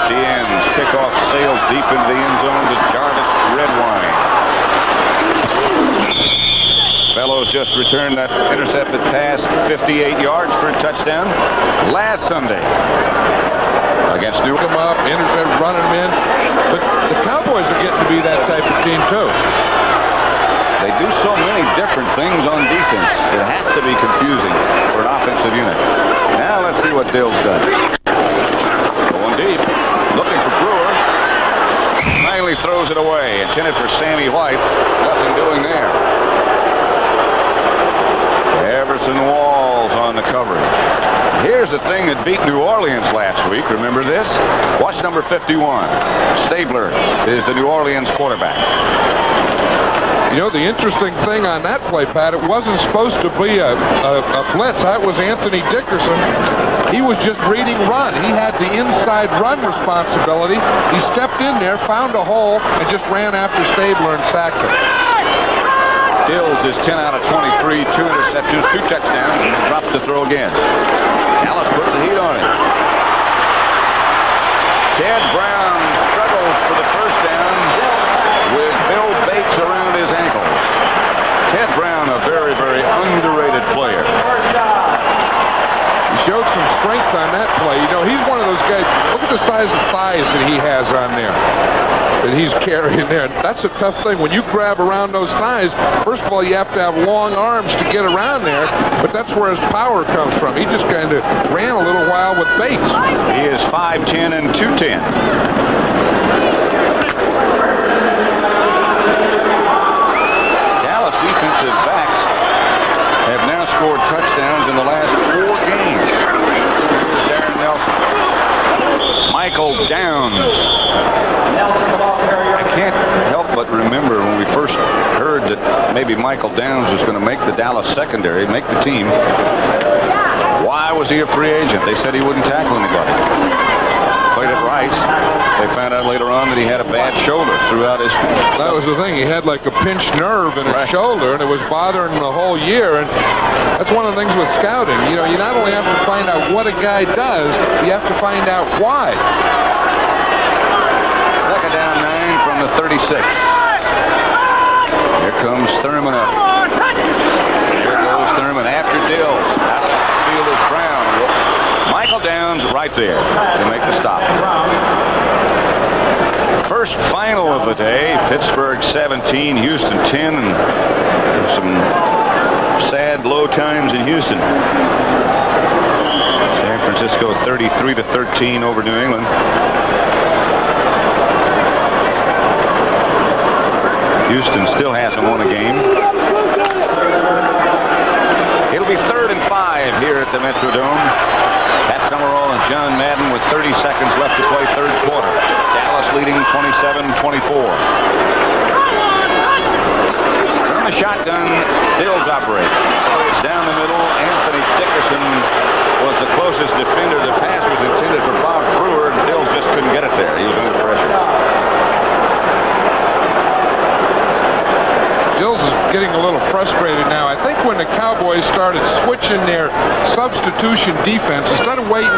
Septien's kickoff sails deep into the end zone to Jarvis Redwine. Fellows just returned that intercepted pass 58 yards for a touchdown last Sunday against New England. Up, intercept, running them in. But the Cowboys are getting to be that type of team too. They do so many different things on defense. It has to be confusing for an offensive unit. Now let's see what Dills does. Going deep, looking for Brewer. Finally throws it away. Intended for Sammy White. Nothing doing there. Everson Walls on the coverage. Here's the thing that beat New Orleans last week. Remember this? Watch number 51. Stabler is the New Orleans quarterback. You know, the interesting thing on that play, Pat, it wasn't supposed to be a blitz. That was Anthony Dickerson. He was just reading run. He had the inside run responsibility. He stepped in there, found a hole, and just ran after Stabler and sacked him. Dills is 10 out of 23, 2 interceptions, 2 touchdowns, and drops the throw again. Dallas puts the heat on it. Ted Brown struggles for the first down with Bill Bates around his ankles. Ted Brown, a very, very underrated player. He showed some strength on that play. You know, he's one of those guys. Look at the size of thighs that he has on there. that he's carrying there. That's a tough thing. When you grab around those thighs, first of all, you have to have long arms to get around there, but that's where his power comes from. He just kind of ran a little while with Bates. He is 5'10" and 210. Dallas defensive backs have now scored touchdowns in the last 4 games. Here's Darren Nelson. Michael Downs. I can't help but remember when we first heard that maybe Michael Downs was going to make the Dallas secondary, make the team. Why was he a free agent? They said he wouldn't tackle anybody. Played at Rice. They found out later on that he had a bad shoulder throughout his... That was the thing. He had like a pinched nerve in his shoulder, and it was bothering him the whole year. And that's one of the things with scouting. You know, you not only have to find out what a guy does, you have to find out why. Second down 9 from the 36. Here comes Thurman up. Here goes Thurman after Dills. Out of the field is Brown. Michael Downs right there to make the stop. First final of the day. Pittsburgh 17, Houston 10, and some sad low times in Houston. San Francisco 33-13 over New England. Houston still hasn't won a game. It'll be 3rd and 5 here at the Metrodome. Pat Summerall and John Madden with 30 seconds left to play third quarter. Dallas leading 27-24. From the shotgun, Dills operates. Down the middle, Anthony Dickerson was the closest defender. The pass was intended for Bob Brewer, and Dills just couldn't get it there. He was under pressure. Dills is getting a little frustrated now. I think when the Cowboys started switching their substitution defense, instead of waiting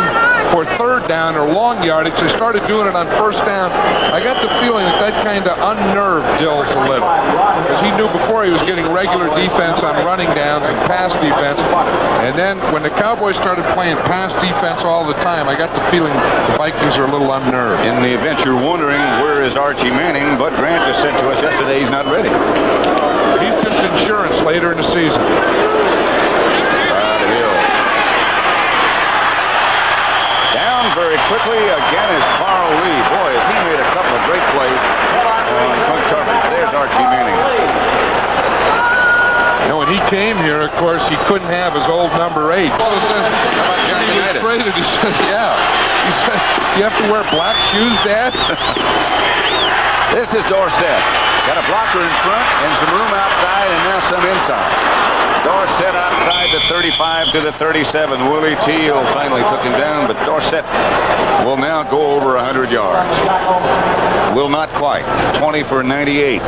for third down or long yardage, they started doing it on first down. I got the feeling that kind of unnerved Dills a little, because he knew before he was getting regular defense on running downs and pass defense. And then when the Cowboys started playing pass defense all the time, I got the feeling the Vikings are a little unnerved. In the event you're wondering, where is Archie Manning? Bud Grant just said to us yesterday he's not ready. He's just insurance later in the season. Down very quickly again is Carl Lee. Boy, has he made a couple of great plays on punt coverage. There's Archie Manning. You know, when he came here, of course, he couldn't have his old number 8. Well, he was traded. He said, yeah. He said, you have to wear black shoes, Dad? This is Dorsett. Got a blocker in front and some room outside and now some inside. Dorsett outside the 35 to the 37. Willie Teal finally took him down, but Dorsett will now go over 100 yards. Will not quite. 20 for 98.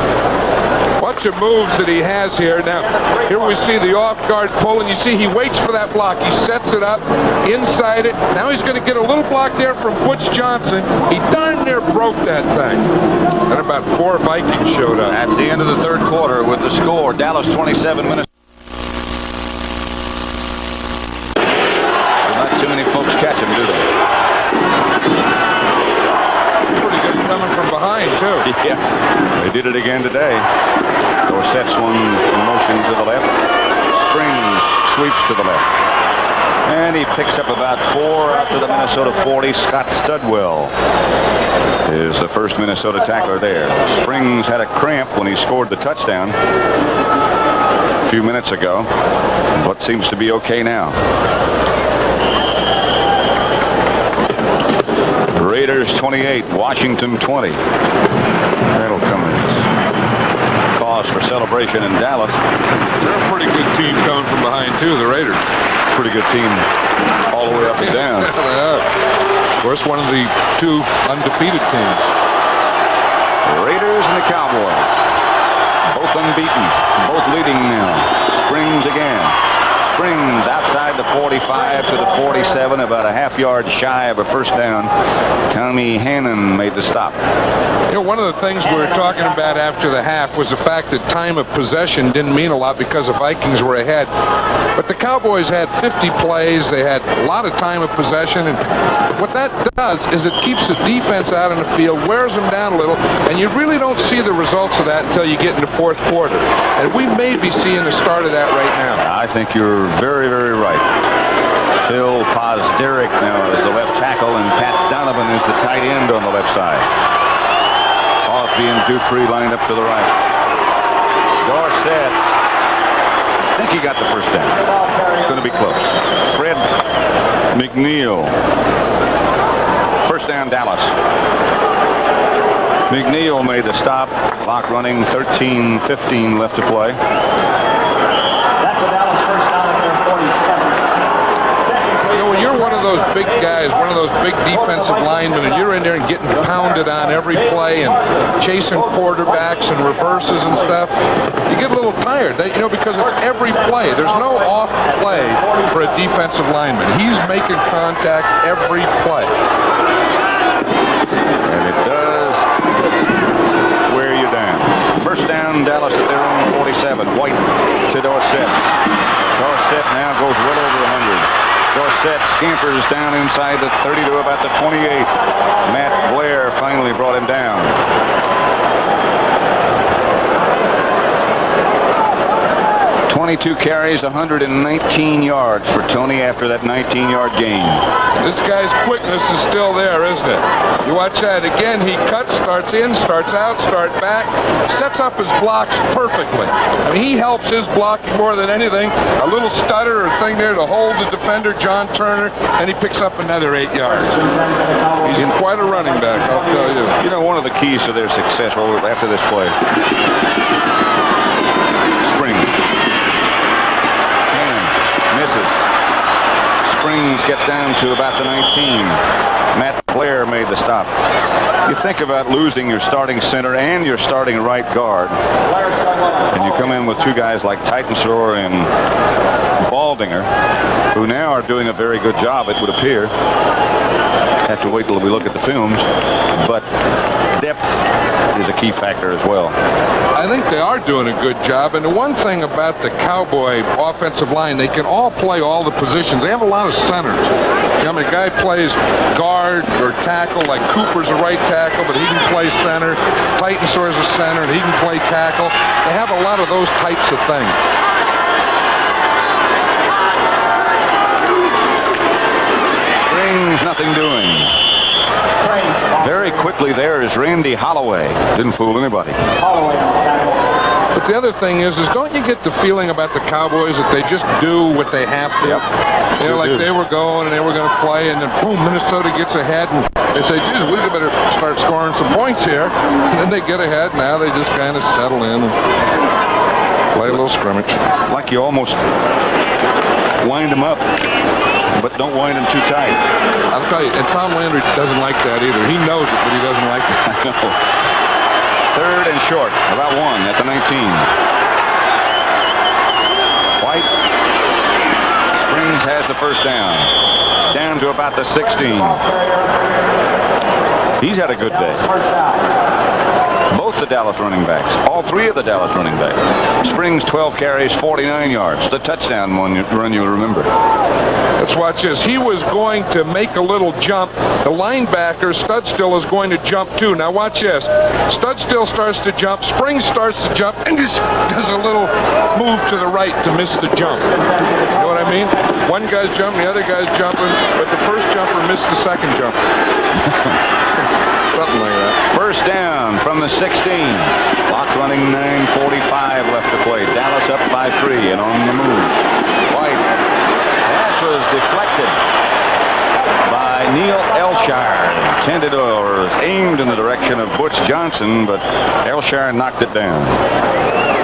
Bunch of moves that he has here. Now, here we see the off-guard pull, and you see he waits for that block. He sets it up, inside it. Now he's going to get a little block there from Butch Johnson. He darn near broke that thing. And about 4 Vikings showed up. That's the end of the third quarter with the score. Dallas 27 minutes. Not too many folks catch him, do they? Pretty good coming from behind, too. Yeah, they did it again today. Dorsett swung in motion to the left. Springs sweeps to the left. And he picks up about 4 out to the Minnesota 40. Scott Studwell is the first Minnesota tackler there. Springs had a cramp when he scored the touchdown a few minutes ago, but seems to be okay now. Raiders 28, Washington 20. That'll come as cause for celebration in Dallas. They're a pretty good team coming from behind, too, the Raiders. Pretty good team all the way up and down. Of course, one of the 2 undefeated teams. The Raiders and the Cowboys. Both unbeaten. Both leading now. Springs again. Springs outside the 45 to the 47, about a half-yard shy of a first down. Tommy Hannon made the stop. You know, one of the things we were talking about after the half was the fact that time of possession didn't mean a lot because the Vikings were ahead. But the Cowboys had 50 plays. They had a lot of time of possession. And what that does is it keeps the defense out in the field, wears them down a little, and you really don't see the results of that until you get into fourth quarter. And we may be seeing the start of that right now. I think you're very, very right. Phil Pozderick now is the left tackle, and Pat Donovan is the tight end on the left side. Hoffby and Dupree lined up to the right. Dorsett. I think he got the first down. It's going to be close. Fred McNeil. First down, Dallas. McNeil made the stop. Clock running, 13:15 left to play. That's a Dallas first down at their 47. You know, when you're one of those big guys, one of those big defensive linemen, and you're in there and getting pounded on every play and chasing quarterbacks and reverses and stuff, you get a little tired, you know, because it's every play. There's no off play for a defensive lineman. He's making contact every play. And it does wear you down. First down, Dallas at their own 47. White to Dorsett. Dorsett now goes well over 100. Dorsett scampers down inside the 30 to about the 28. Matt Blair finally brought him down. 22 carries, 119 yards for Tony after that 19-yard gain. This guy's quickness is still there, isn't it? You watch that again. He cuts, starts in, starts out, starts back, sets up his blocks perfectly. I mean, he helps his blocking more than anything. A little stutter or thing there to hold the defender, John Turner, and he picks up another 8 yards. He's in quite a running back, I'll tell you. You know, one of the keys to their success after this play. Springs. Misses. Springs gets down to about the 19. Matt Blair made the stop. You think about losing your starting center and your starting right guard, and you come in with two guys like Titensor and Baldinger, who now are doing a very good job, it would appear. Have to wait till we look at the films, but depth is a key factor as well. I think they are doing a good job, and the one thing about the Cowboy offensive line, they can all play all the positions. They have a lot of centers. I mean, a guy plays guard or tackle, like Cooper's a right tackle, but he can play center. Titansor's a center, and he can play tackle. They have a lot of those types of things. Springs, nothing doing. Very quickly there is Randy Holloway. Didn't fool anybody. But the other thing is don't you get the feeling about the Cowboys that they just do what they have to? Yep. You know, like they were going and they were going to play, and then boom, Minnesota gets ahead, and they say, geez, we better start scoring some points here. And then they get ahead. Now they just kind of settle in and play a little scrimmage. Like you almost wind them up, but don't wind them too tight. I'll tell you, and Tom Landry doesn't like that either. He knows it, but he doesn't like it. I know. Third and short, about 1 at the 19. White. Springs has the first down. Down to about the 16. He's had a good day. Both the Dallas running backs. All three of the Dallas running backs. Springs 12 carries, 49 yards. The touchdown run you'll remember. Let's watch this. He was going to make a little jump. The linebacker, Studstill, is going to jump too. Now watch this. Studstill starts to jump. Springs starts to jump and just does a little move to the right to miss the jump. You know what I mean? One guy's jumping, the other guy's jumping, but the first jumper missed the second jump. Something like that. First down from the 16. Clock running, 9:45 left to play. Dallas up by 3 and on the move. White. Pass was deflected by Neil Elshire. Intended or aimed in the direction of Butch Johnson, but Elshire knocked it down.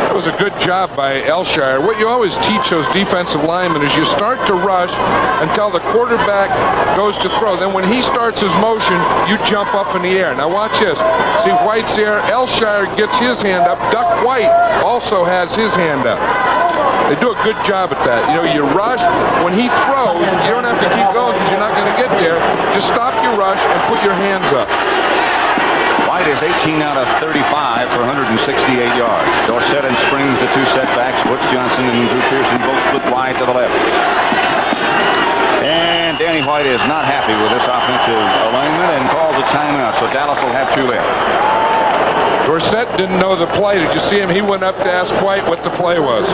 That was a good job by Elshire. What you always teach those defensive linemen is you start to rush until the quarterback goes to throw. Then when he starts his motion, you jump up in the air. Now watch this. See, White's there. Elshire gets his hand up. Duck White also has his hand up. They do a good job at that. You know, you rush. When he throws, you don't have to keep going because you're not going to get there. Just stop your rush and put your hands up. White is 18 out of 35 for 168 yards. Dorsett and Springs, the two setbacks. Butch Johnson and Drew Pearson both split wide to the left. And Danny White is not happy with this offensive alignment and calls a timeout. So Dallas will have two left. Dorsett didn't know the play. Did you see him? He went up to ask White what the play was.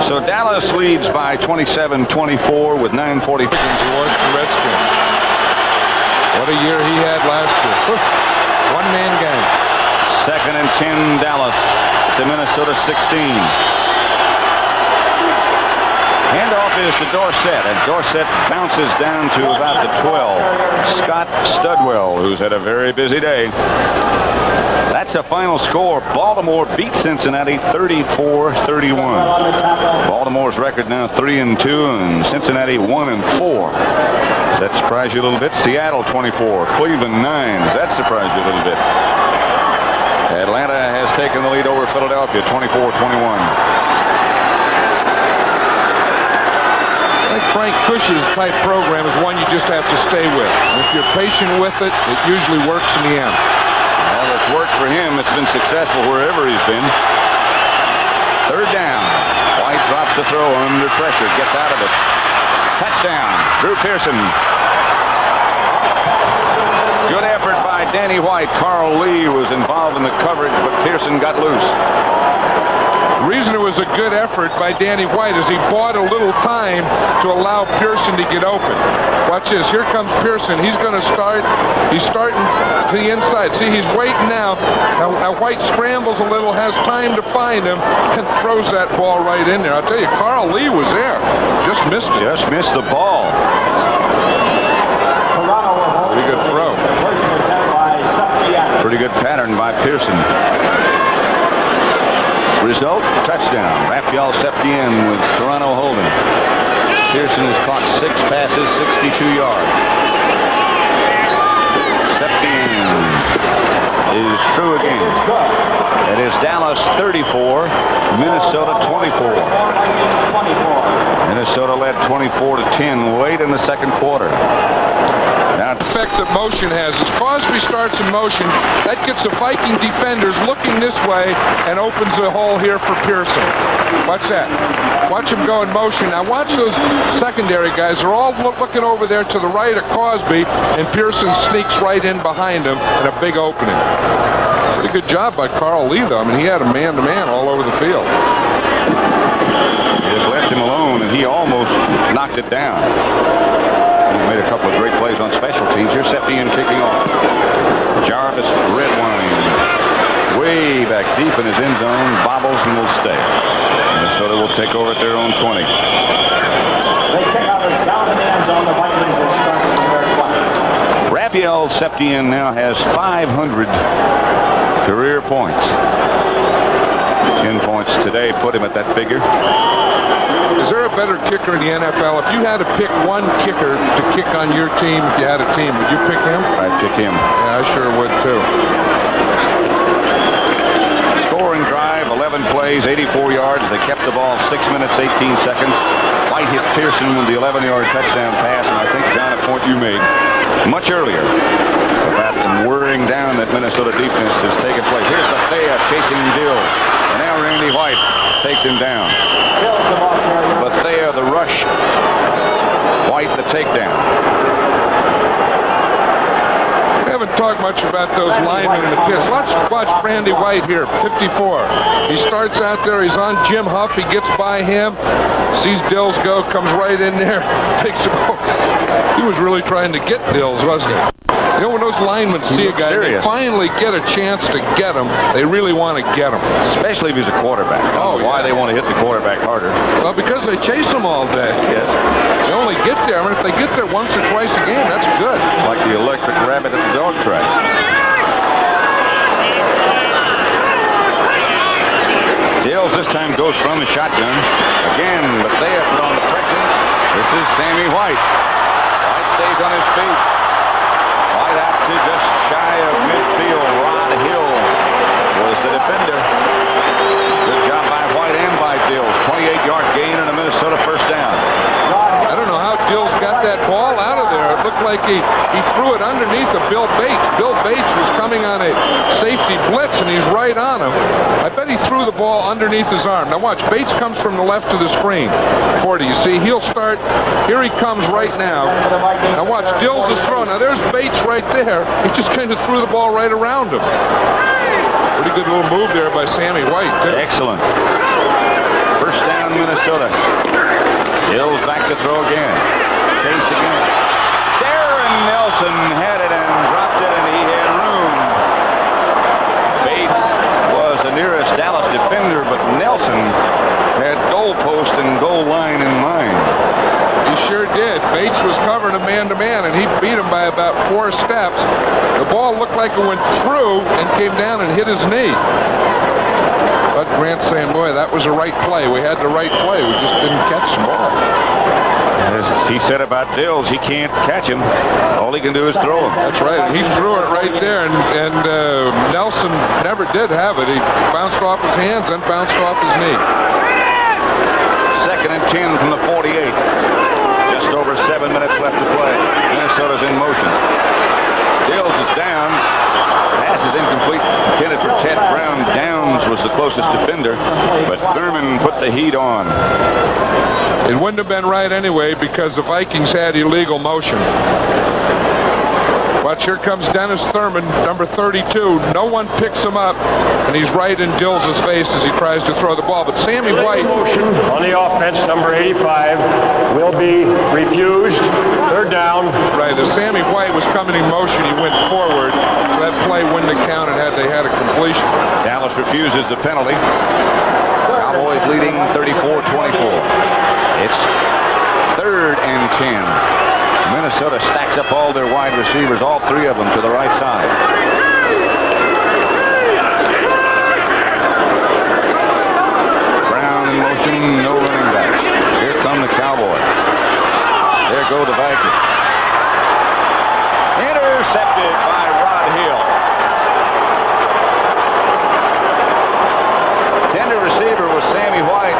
So Dallas leads by 27-24 with 9:40 towards the Redskins. What a year he had last year. One-man game. 2nd and 10 Dallas to Minnesota 16. Handoff is to Dorsett, and Dorsett bounces down to about the 12. Scott Studwell, who's had a very busy day. That's a final score. Baltimore beat Cincinnati 34-31. Baltimore's record now 3-2, and Cincinnati 1-4. That surprised you a little bit? Seattle 24, Cleveland 9. That surprised you a little bit. Atlanta has taken the lead over Philadelphia 24-21. Frank Cush's type program is one you just have to stay with. And if you're patient with it, it usually works in the end. Well, it's worked for him. It's been successful wherever he's been. 3rd down. White drops the throw under pressure. Gets out of it. Touchdown. Drew Pearson. Good effort by Danny White. Carl Lee was involved in the coverage, but Pearson got loose. The reason it was a good effort by Danny White is he bought a little time to allow Pearson to get open. Watch this. Here comes Pearson. He's going to start. He's starting to the inside. See, he's waiting now. Now White scrambles a little, has time to find him, and throws that ball right in there. I'll tell you, Carl Lee was there. Just missed it. Just missed the ball. Pretty good throw. Pretty good pattern by Pearson. Result, touchdown. Raphael Septien with Toronto holding. Pearson has caught 6 passes, 62 yards. Septien is through again. It is Dallas 34, Minnesota 24. Minnesota led 24-10 late in the second quarter. Now, the effect that motion has is Crosby starts in motion. That gets the Viking defenders looking this way and opens the hole here for Pearson. Watch that. Watch him go in motion. Now watch those secondary guys. They're all looking over there to the right of Crosby, and Pearson sneaks right in behind him in a big opening. Pretty good job by Carl Lee, though. I mean, he had a man-to-man all over the field. He just left him alone, and he almost knocked it down. He made a couple of great plays on special teams. Here's Septien kicking off. Jarvis Redwine way back deep in his end zone, bobbles and will stay. Minnesota will take over at their own 20. They kick out down in the end zone. The Vikings will start from their 20. Raphael Septien now has 500 career points. 10 points today put him at that figure. Is there a better kicker in the NFL? If you had to pick one kicker to kick on your team, if you had a team, would you pick him? I'd pick him. Yeah, I sure would too. Scoring drive, 11 plays, 84 yards. They kept the ball 6 minutes, 18 seconds. White hit Pearson with the 11-yard touchdown pass, and I think, John, a point you made much earlier about them wearing down that Minnesota defense has taken place. Here's Bethea chasing Dill, and now Randy White takes him down. Bethea the rush, White the takedown. We haven't talked much about those linemen in the pits. Watch Randy White here, 54. He starts out there. He's on Jim Huff. He gets by him, sees Dills go, comes right in there, takes him over. He was really trying to get Dills, wasn't he? You know, when those linemen see a guy, they finally get a chance to get him, they really want to get him. Especially if he's a quarterback. I don't know why they want to hit the quarterback harder. Well, because they chase him all day. Yes. They only get there. I mean, if they get there once or twice a game, that's good. Like the electric rabbit at the dog track. Dills this time goes from the shotgun. Again, but they have put on the pressure. This is Sammy White. White stays on his feet. White out to just shy of midfield. Rod Hill was the defender. Good job by White and by Dill. he threw it underneath of Bill Bates. Bill Bates was coming on a safety blitz, and he's right on him. I bet he threw the ball underneath his arm. Now watch, Bates comes from the left to the screen. 40, you see, he'll start. Here he comes right now. Now watch, Dills is throwing. Now there's Bates right there. He just kind of threw the ball right around him. Pretty good little move there by Sammy White, too. Excellent. First down, Minnesota. Dills back to throw again. Chase again. Darren Nelson had it and dropped it, and he had room. Bates was the nearest Dallas defender, but Nelson had goal post and goal line in mind. He sure did. Bates was covering a man-to-man, and he beat him by about 4 steps. The ball looked like it went through and came down and hit his knee. But Grant's saying, boy, that was the right play. We had the right play. We just didn't catch the ball. As he said about Dills, he can't catch him. All he can do is throw him. That's right. And he threw it right there, and Nelson never did have it. He bounced off his hands and bounced off his knee. 2nd and 10 from the 48. Just over 7 minutes left to play. Minnesota's in motion. Dills is down. Pass is incomplete. Intended for Ted Brown. Downs was the closest defender, but Thurman put the heat on. It wouldn't have been right anyway because the Vikings had illegal motion. Watch, here comes Dennis Thurman, number 32. No one picks him up, and he's right in Dills' face as he tries to throw the ball. But Sammy White... Motion on the offense, number 85, will be refused. 3rd down. Right, as Sammy White was coming in motion, he went forward. So that play wouldn't have counted had they had a completion. Dallas refuses the penalty. Cowboys leading 34-24. It's 3rd and 10. Minnesota stacks up all their wide receivers, all 3 of them to the right side. Brown in motion, no running backs. Here come the Cowboys. There go the Vikings. Intercepted by Rod Hill. Tender receiver was Sammy White.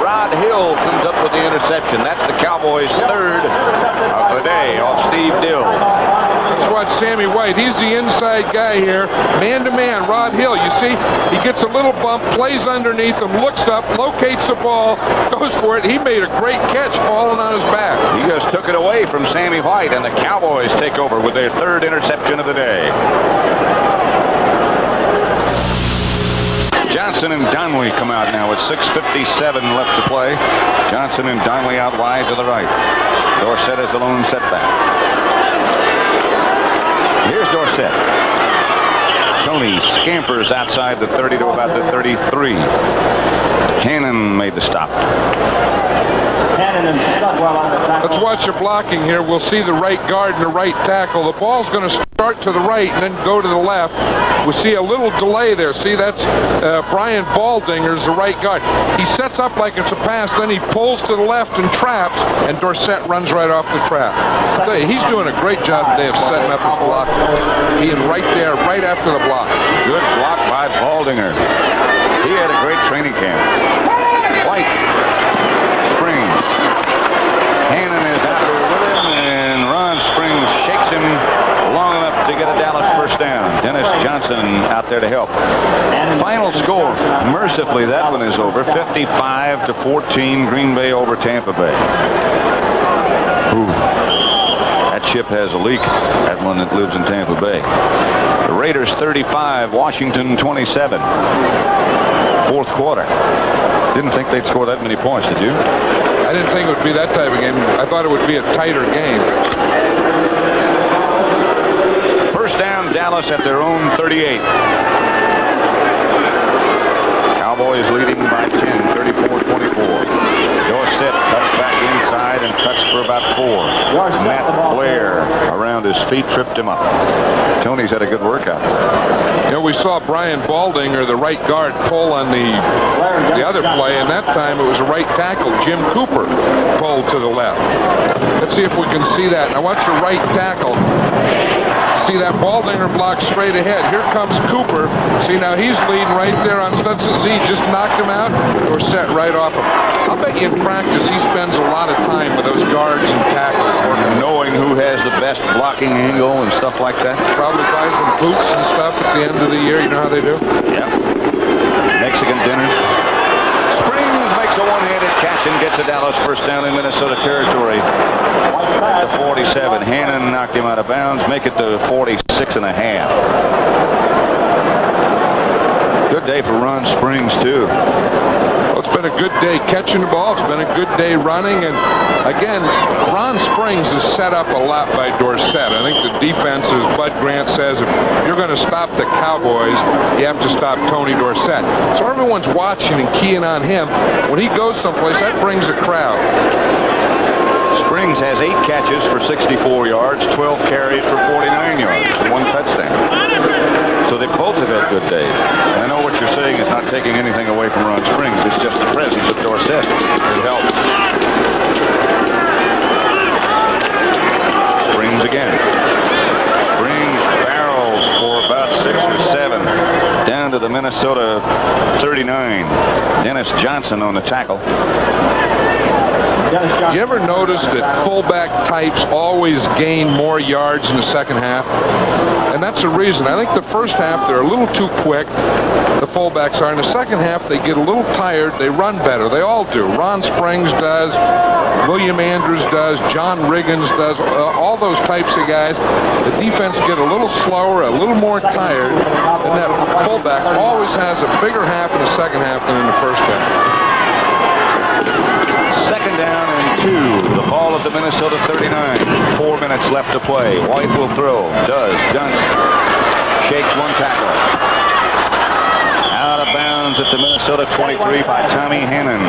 Rod Hill comes up with the interception. That's the Cowboys' 3rd of the day off Steve Dill. Let's watch Sammy White. He's the inside guy here. Man-to-man, Rod Hill. You see, he gets a little bump, plays underneath him, looks up, locates the ball, goes for it. He made a great catch falling on his back. He just took it away from Sammy White, and the Cowboys take over with their 3rd interception of the day. Johnson and Donnelly come out now with 6:57 left to play. Johnson and Donnelly out wide to the right. Dorsett is the lone setback. Here's Dorsett. Tony scampers outside the 30 to about the 33. Hannon made the stop. Let's watch the blocking here. We'll see the right guard and the right tackle. The ball's going to start to the right and then go to the left. We'll see a little delay there. See, that's Brian Baldinger's the right guard. He sets up like it's a pass, then he pulls to the left and traps, and Dorsett runs right off the trap. I'll tell you, he's doing a great job today of setting up his block. Being right there, right after the block. Good block by Baldinger. He had a great training camp. White. Springs. Hannon is out there with him, and Ron Springs shakes him long enough to get a Dallas first down. Dennis Johnson out there to help. Final score, mercifully, that one is over. 55-14, Green Bay over Tampa Bay. Ooh. That ship has a leak, that one that lives in Tampa Bay. The Raiders 35, Washington 27. 4th quarter. Didn't think they'd score that many points, did you? I didn't think it would be that type of game. I thought it would be a tighter game. First down, Dallas at their own 38. Cowboys leading by 10, 34-24. Dorsett cuts back inside and cuts for about 4. Matt Blair around his feet tripped him up. Tony's had a good workout. You know, we saw Brian Baldinger, the right guard, pull on the other play, and that time it was a right tackle, Jim Cooper, pulled to the left. Let's see if we can see that. Now watch your right tackle. See that Baldinger block straight ahead. Here comes Cooper. See, now he's leading right there on Stetson. See, just knocked him out or set right off him. I'll bet you in practice he spends a lot of time with those guards and tackles. Knowing who has the best blocking angle and stuff like that. Probably buys them boots and stuff at the end of the year. You know how they do? Yeah. Mexican dinners. Springs makes a one-handed catch and gets a Dallas first down in Minnesota territory. At the 47. Hannon knocked him out of bounds. Make it to 46.5. Good day for Ron Springs, too. Well, it's been a good day catching the ball. It's been a good day running. And, again, Ron Springs is set up a lot by Dorsett. I think the defense, as Bud Grant says, if you're going to stop the Cowboys, you have to stop Tony Dorsett. So everyone's watching and keying on him. When he goes someplace, that brings a crowd. Springs has 8 catches for 64 yards, 12 carries for 49 yards, 1 touchdown. So they both have had good days. And I know what you're saying is not taking anything away from Ron Springs. It's just the presence of Dorsett. It helps. Springs again. Springs barrels for about 6 or 7. Down to the Minnesota 39. Dennis Johnson on the tackle. You ever notice that fullback types always gain more yards in the second half? And that's the reason. I think the first half they're a little too quick, the fullbacks are. In the second half they get a little tired. They run better. They all do. Ron Springs does. William Andrews does. John Riggins does. All those types of guys. The defense get a little slower, a little more tired. And that fullback always has a bigger half in the second half than in the first half. Second down and 2. The ball at the Minnesota 39. 4 minutes left to play. White will throw. Does. Johnson shakes 1 tackle. Out of bounds at the Minnesota 23 by Tommy Hannon.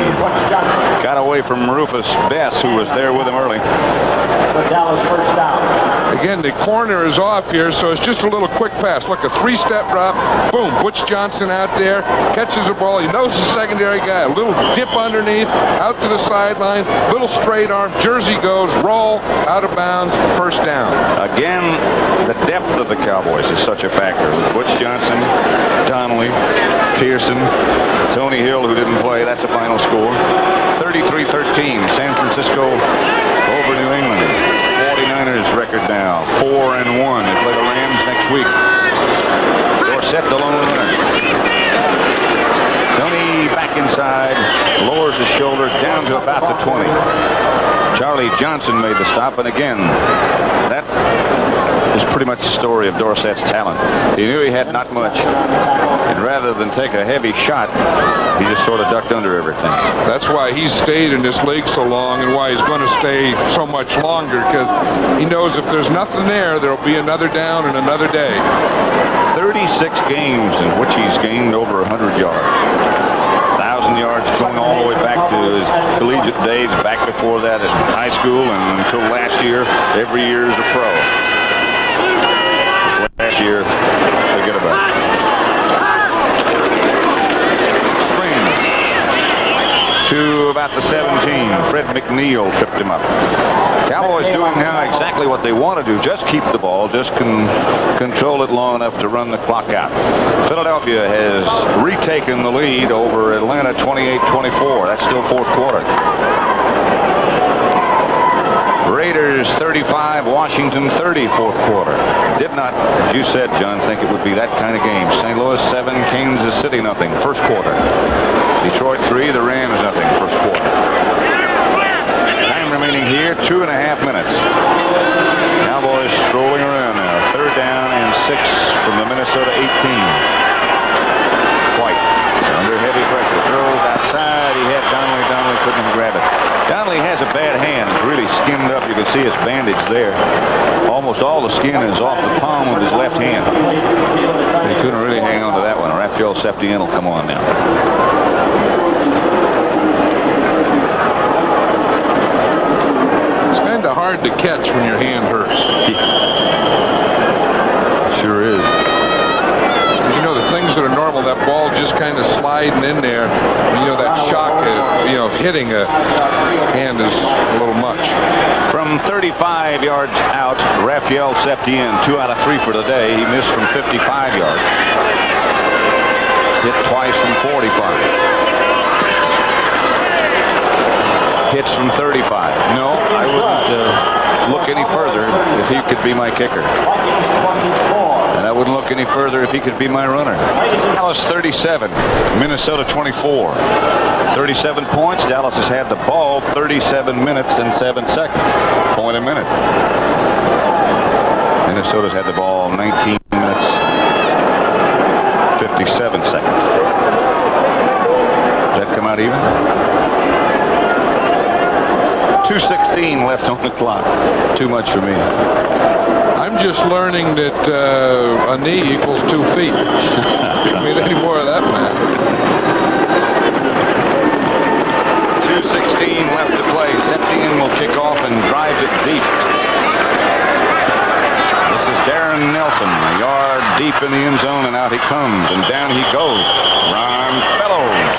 Got away from Rufus Bess, who was there with him early. The Dallas first down. Again, the corner is off here, so it's just a little quick pass. Look, a 3-step drop. Boom, Butch Johnson out there, catches the ball. He knows the secondary guy. A little dip underneath, out to the sideline, little straight arm. Jersey goes, roll, out of bounds, first down. Again, the depth of the Cowboys is such a factor. With Butch Johnson, Donnelly, Pearson, Tony Hill, who didn't play. That's the final score. 33-13, San Francisco over New England. 49ers record now, 4-1. They play the Rams next week. Dorsett the lone winner. Tony back inside, lowers his shoulder down to about the 20. Charlie Johnson made the stop, and again, that is pretty much the story of Dorsett's talent. He knew he had not much, and rather than take a heavy shot, he just sort of ducked under everything. That's why he's stayed in this league so long and why he's going to stay so much longer, because he knows if there's nothing there'll be another down and another day. 36 games in which he's gained over 100 yards. 1,000 yards going all the way back to his collegiate days, back before that in high school, and until last year, every year as a pro. Last year, forget about it. To about the 17. Fred McNeil tripped him up. Cowboys doing now exactly what they want to do. Just keep the ball. Just control it long enough to run the clock out. Philadelphia has retaken the lead over Atlanta 28-24. That's still fourth quarter. Raiders 35, Washington 30, fourth quarter. Did not, as you said, John, think it would be that kind of game. St. Louis 7, Kansas City nothing, first quarter. Detroit 3, the Rams nothing, first quarter. Time remaining here, 2.5 minutes. Cowboys strolling around now. Third down and 6 from the Minnesota 18. White under heavy pressure. Throws outside. He had Donnelly. Donnelly couldn't grab it. Donnelly has a bad hand. It's really skinned up. You can see his bandage there. Almost all the skin is off the palm of his left hand. He couldn't really hang on to that one. Raphael Septien will come on now. It's kind of hard to catch when your hand hurts. Sure is. You know, the things that are normal, that ball just kind of sliding in there. You know, that shock of hitting a hand is a little much. From 35 yards out, Raphael Septien, 2 out of 3 for the day. He missed from 55 yards. Hit twice from 45. hits from 35. No, I wouldn't look any further if he could be my kicker. And I wouldn't look any further if he could be my runner. Dallas 37, Minnesota 24. 37 points. Dallas has had the ball 37 minutes and 7 seconds. Point a minute. Minnesota's had the ball 19 minutes, 57 seconds. Does that come out even? 2:16 left on the clock. Too much for me. I'm just learning that a knee equals 2 feet. Don't need any more of that, man. 2:16 left to play. Septien will kick off and drives it deep. This is Darren Nelson, a yard deep in the end zone, and out he comes, and down he goes. Ron Fellows.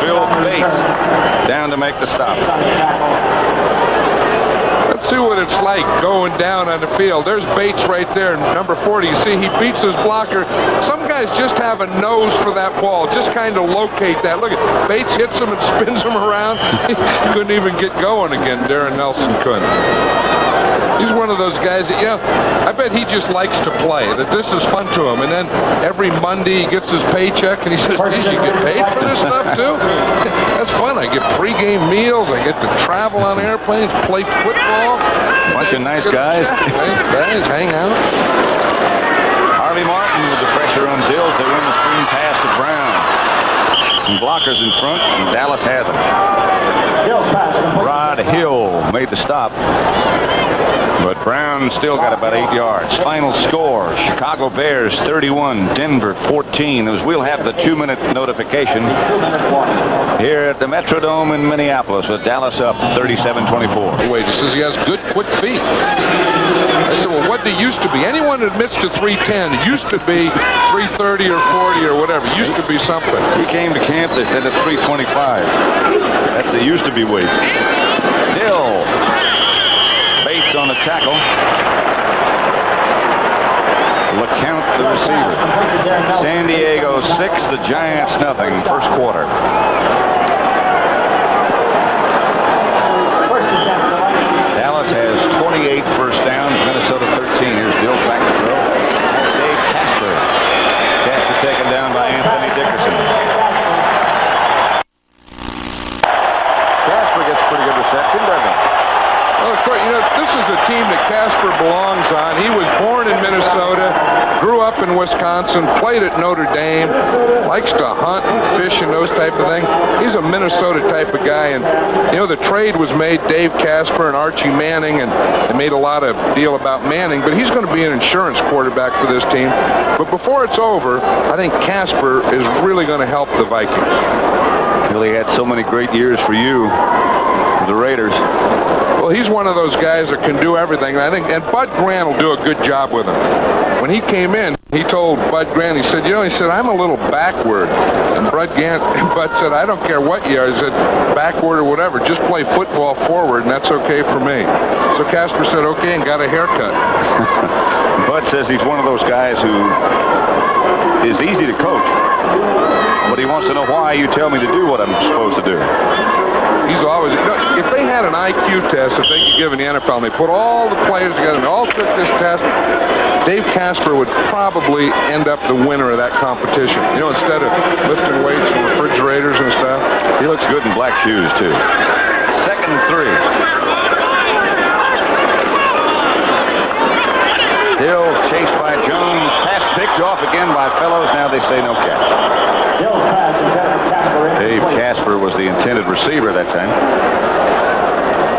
Bill Bates down to make the stop. Let's see what it's like going down on the field. There's Bates right there, number 40. You see, he beats his blocker. Some guys just have a nose for that ball. Just kind of locate that. Look at Bates hits him and spins him around. He couldn't even get going again. Darren Nelson couldn't. He's one of those guys that, I bet he just likes to play, that this is fun to him. And then every Monday he gets his paycheck and he says, geez, you get paid for this stuff too? That's fun. I get pregame meals. I get to travel on airplanes, play football. Bunch of nice guys. Nice guys, hang out. Harvey Martin with the pressure on Dills. They run the screen pass to Brown. Some blockers in front, and Dallas has them. Rod Hill made the stop. But Brown still got about 8 yards. Final score, Chicago Bears 31, Denver 14. We'll have the 2-minute notification here at the Metrodome in Minneapolis with Dallas up 37-24. Wait, he says he has good, quick feet. I said, well, what they used to be? Anyone that admits to 310 used to be 330 or 40 or whatever. Used to be something. He came to camp, they said at 325. That's the used to be weight. Hill. Bates on the tackle. LeCount the receiver. San Diego 6, the Giants nothing. First quarter. Dallas has 28 first downs. Minnesota 13. Here's Bill back to throw. Dave Casper. Casper taken down by Anthony Dickerson. Casper gets a pretty good reception, doesn't he? Well, of course, this is a team that Casper belongs on. He was born in Minnesota, grew up in Wisconsin, played at Notre Dame, likes to hunt and fish and those type of things. He's a Minnesota type of guy, and the trade was made, Dave Casper and Archie Manning, and they made a lot of deal about Manning, but he's going to be an insurance quarterback for this team. But before it's over, I think Casper is really going to help the Vikings. Really had so many great years for you, the Raiders. Well, he's one of those guys that can do everything, I think, and Bud Grant will do a good job with him. When he came in, he told Bud Grant, he said, I'm a little backward. And Bud said, I don't care what you are. He said, backward or whatever, just play football forward, and that's okay for me. So Casper said, okay, and got a haircut. Bud says he's one of those guys who is easy to coach, but he wants to know why you tell me to do what I'm supposed to do. He's always, if they had an IQ test that they could give in the NFL and they put all the players together and they all took this test, Dave Casper would probably end up the winner of that competition. Instead of lifting weights and refrigerators and stuff. He looks good in black shoes, too. 2nd and 3. Hill chased by Jones. Pass picked off again by Fellows. Now they say no catch. Dave Casper was the intended receiver that time.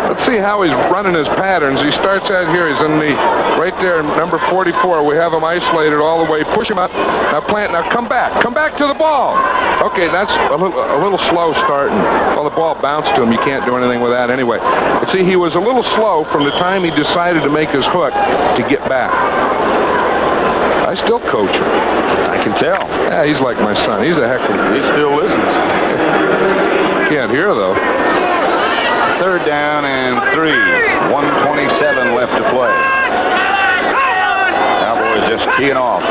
Let's see how he's running his patterns. He starts out here. He's in the right there, number 44. We have him isolated all the way. Push him up. Now plant. Now come back. Come back to the ball. Okay, that's a little slow starting. Well, the ball bounced to him. You can't do anything with that anyway. But see, he was a little slow from the time he decided to make his hook to get back. I still coach him. I can tell. Yeah, he's like my son. He's a heck of a... He still listens. Can't hear, though. 3rd down and 3. 1:27 left to play. Cowboys just keying off.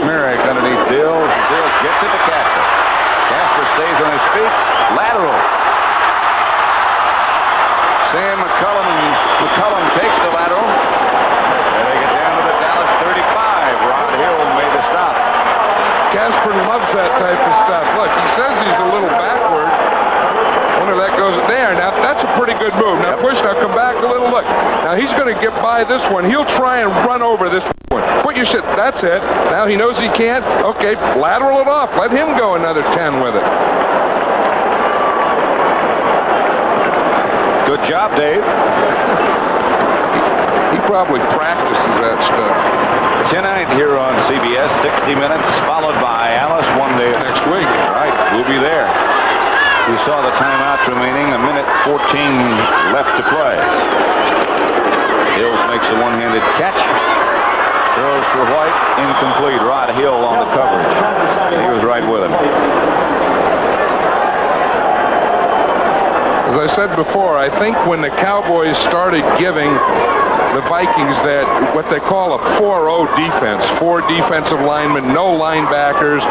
Smirek underneath Dills. Dills gets it to Casper. Casper stays on his feet. Lateral. Now he's going to get by this one. He'll try and run over this one. Put your shit. That's it. Now he knows he can't. Okay, lateral it off. Let him go another 10 with it. Good job, Dave. He probably practices that stuff. Tonight here on CBS, 60 Minutes, followed by Alice one day next week. Right, we'll be there. We saw the timeouts remaining, a minute 14 left to play. Hills makes a one-handed catch. Throws for White, incomplete. Rod Hill on the coverage. He was right with him. As I said before, I think when the Cowboys started giving the Vikings that what they call a 4-0 defense, 4 defensive linemen, no linebackers,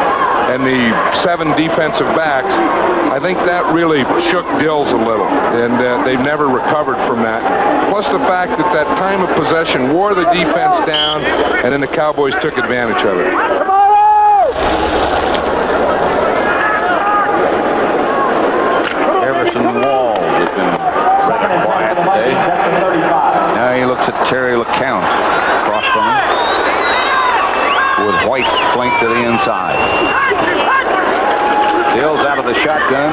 and the 7 defensive backs, I think that really shook Dills a little, and they've never recovered from that. Plus the fact that that time of possession wore the defense down, and then the Cowboys took advantage of it. Now he looks at Terry LeCount across from him with White flanked to the inside. Dills out of the shotgun.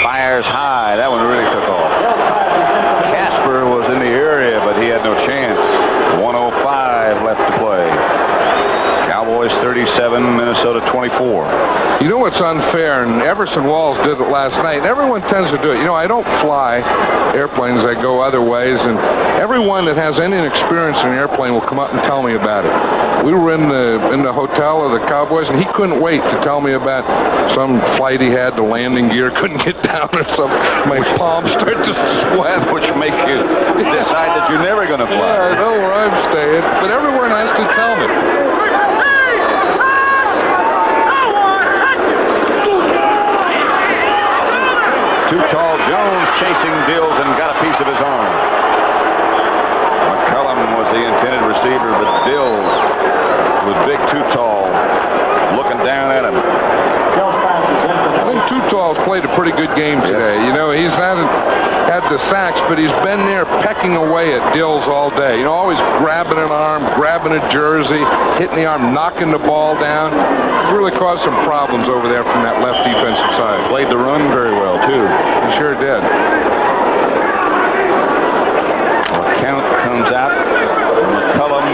Fires high. That one really took off. Casper was in the area, but he had no chance. 1:05 left to play. Cowboys 37, Minnesota 24. You know what's unfair, and Everson Walls did it last night, and everyone tends to do it. You know, I don't fly airplanes. I go other ways, and everyone that has any experience in an airplane will come up and tell me about it. We were in the hotel of the Cowboys, and he couldn't wait to tell me about some flight he had. The landing gear couldn't get down or something. My palms start to sweat. Which make you decide that you're never going to fly. Yeah, I know where I'm staying, but everyone has to tell me. Too tall Jones chasing Dills and got a piece of his arm. McCullum was the intended receiver, but Dills was big Too Tall looking down at him. I think Too Tall's played a pretty good game today. You know, he's not had the sacks, but he's been there pecking away at Dills all day. You know, always grabbing an arm, grabbing a jersey, hitting the arm, knocking the ball down. It really caused some problems over there from that left defensive side. Played the run very well, too. He sure did. Count comes out. McCullum,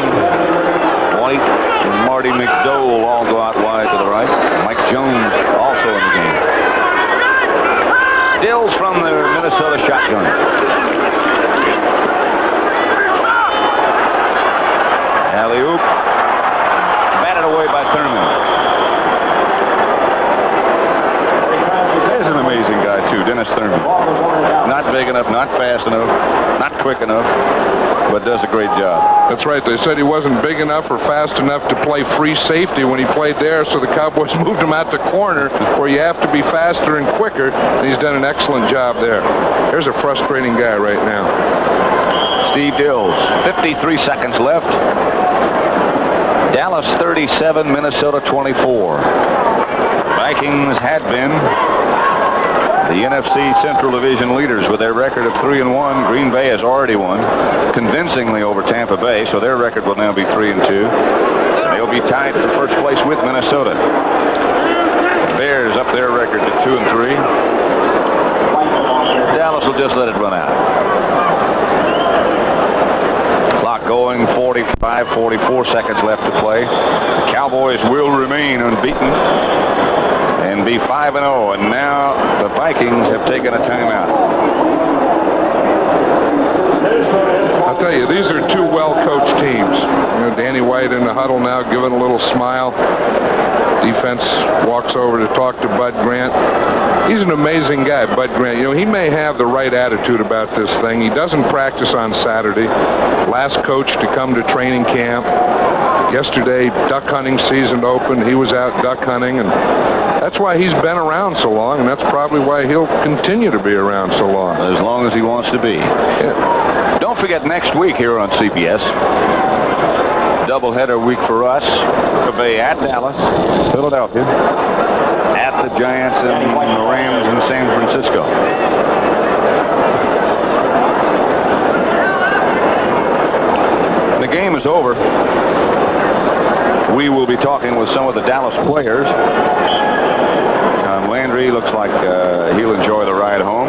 White, and Marty McDowell all go out wide to the right. Mike Jones also in the game. Dills from the Minnesota shotgun. Alley-oop. Batted away by Thurman. There's an amazing guy, too, Dennis Thurman. Not big enough, not fast enough, not quick enough, but does a great job. That's right. They said he wasn't big enough or fast enough to play free safety when he played there, so the Cowboys moved him out to corner where you have to be faster and quicker, and he's done an excellent job there. There's a frustrating guy right now. Steve Dills, 53 seconds left. Dallas 37, Minnesota 24. Vikings had been the NFC Central Division leaders with their record of 3-1. Green Bay has already won convincingly over Tampa Bay, so their record will now be 3-2. They'll be tied for first place with Minnesota. The Bears up their record to 2-3. Dallas will just let it run out. Clock going, 44 seconds left to play. The Cowboys will remain unbeaten and be 5-0, and now the Vikings have taken a timeout. I'll tell you, these are two well-coached teams. You know, Danny White in the huddle now giving a little smile. Defense walks over to talk to Bud Grant. He's an amazing guy, Bud Grant. You know, he may have the right attitude about this thing. He doesn't practice on Saturday. Last coach to come to training camp. Yesterday, duck hunting season opened. He was out duck hunting, and that's why he's been around so long, and that's probably why he'll continue to be around so long. As long as he wants to be. Yeah. Don't forget next week here on CBS. Doubleheader week for us. Bay at Dallas, Philadelphia, at the Giants and the Rams in San Francisco. the game is over, we will be talking with some of the Dallas players. Tom Landry looks like he'll enjoy the ride home.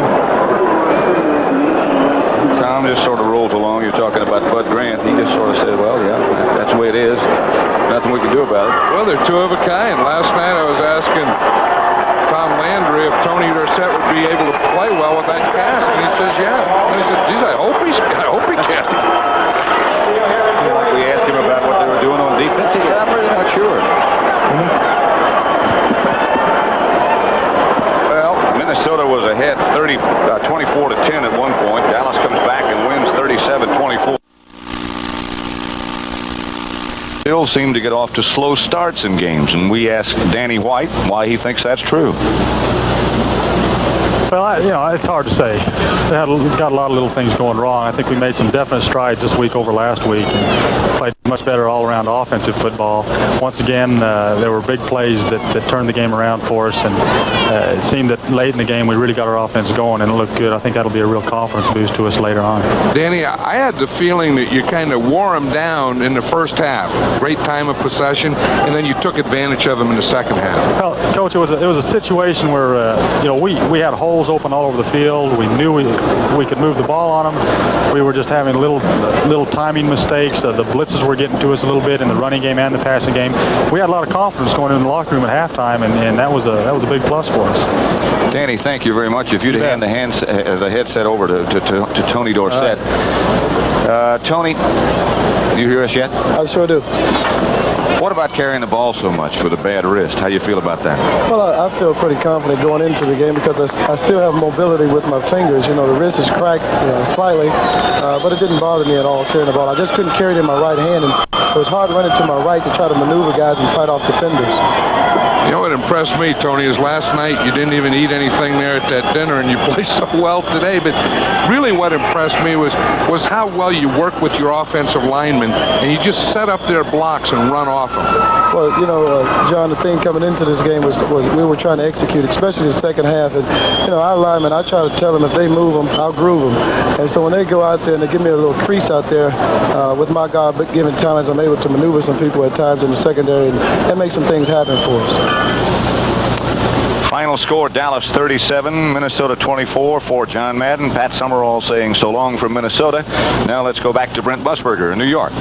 Tom just sort of rolls along. You're talking about Bud Grant. He just sort of said, well, yeah, that's the way it is. Nothing we can do about it. Well, they're two of a kind. Last night I was asking Tom Landry if Tony Dorsett would be able to play well with that cast, and he says, yeah. And he said, geez, I hope he can. We asked him about what they were doing on defense. He said, I'm really not sure. Well, Minnesota was ahead 24-10 at one point. Dallas comes back and wins 37-24. Still seem to get off to slow starts in games, and we asked Danny White why he thinks that's true. Well, it's hard to say. They got a lot of little things going wrong. I think we made some definite strides this week over last week and played much better all-around offensive football. Once again, there were big plays that turned the game around for us, and it seemed that late in the game we really got our offense going and it looked good. I think that'll be a real confidence boost to us later on. Danny, I had the feeling that you kind of wore them down in the first half. Great time of possession, and then you took advantage of them in the second half. Well, Coach, it was a situation where we had holes open all over the field. We knew we could move the ball on them. We were just having little timing mistakes. The blitzes were getting to us a little bit in the running game and the passing game. We had a lot of confidence going in the locker room at halftime, and that was a big plus for us. Danny, thank you very much. If you'd hand the headset over to Tony Dorsett. Tony, do you hear us yet? I sure do. What about carrying the ball so much with a bad wrist? How do you feel about that? Well, I feel pretty confident going into the game because I still have mobility with my fingers. The wrist is cracked slightly, but it didn't bother me at all carrying the ball. I just couldn't carry it in my right hand, and it was hard running to my right to try to maneuver guys and fight off defenders. You know what impressed me, Tony, is last night you didn't even eat anything there at that dinner, and you played so well today. But really what impressed me was how well you work with your offensive linemen, and you just set up their blocks and run off them. Well, John, the thing coming into this game was we were trying to execute, especially the second half. And, our linemen, I try to tell them if they move them, I'll groove them. And so when they go out there and they give me a little crease out there, with my God-given talents, I'm able to maneuver some people at times in the secondary and make some things happen for us. Final score, Dallas 37, Minnesota 24 for John Madden. Pat Summerall saying so long from Minnesota. Now let's go back to Brent Musburger in New York.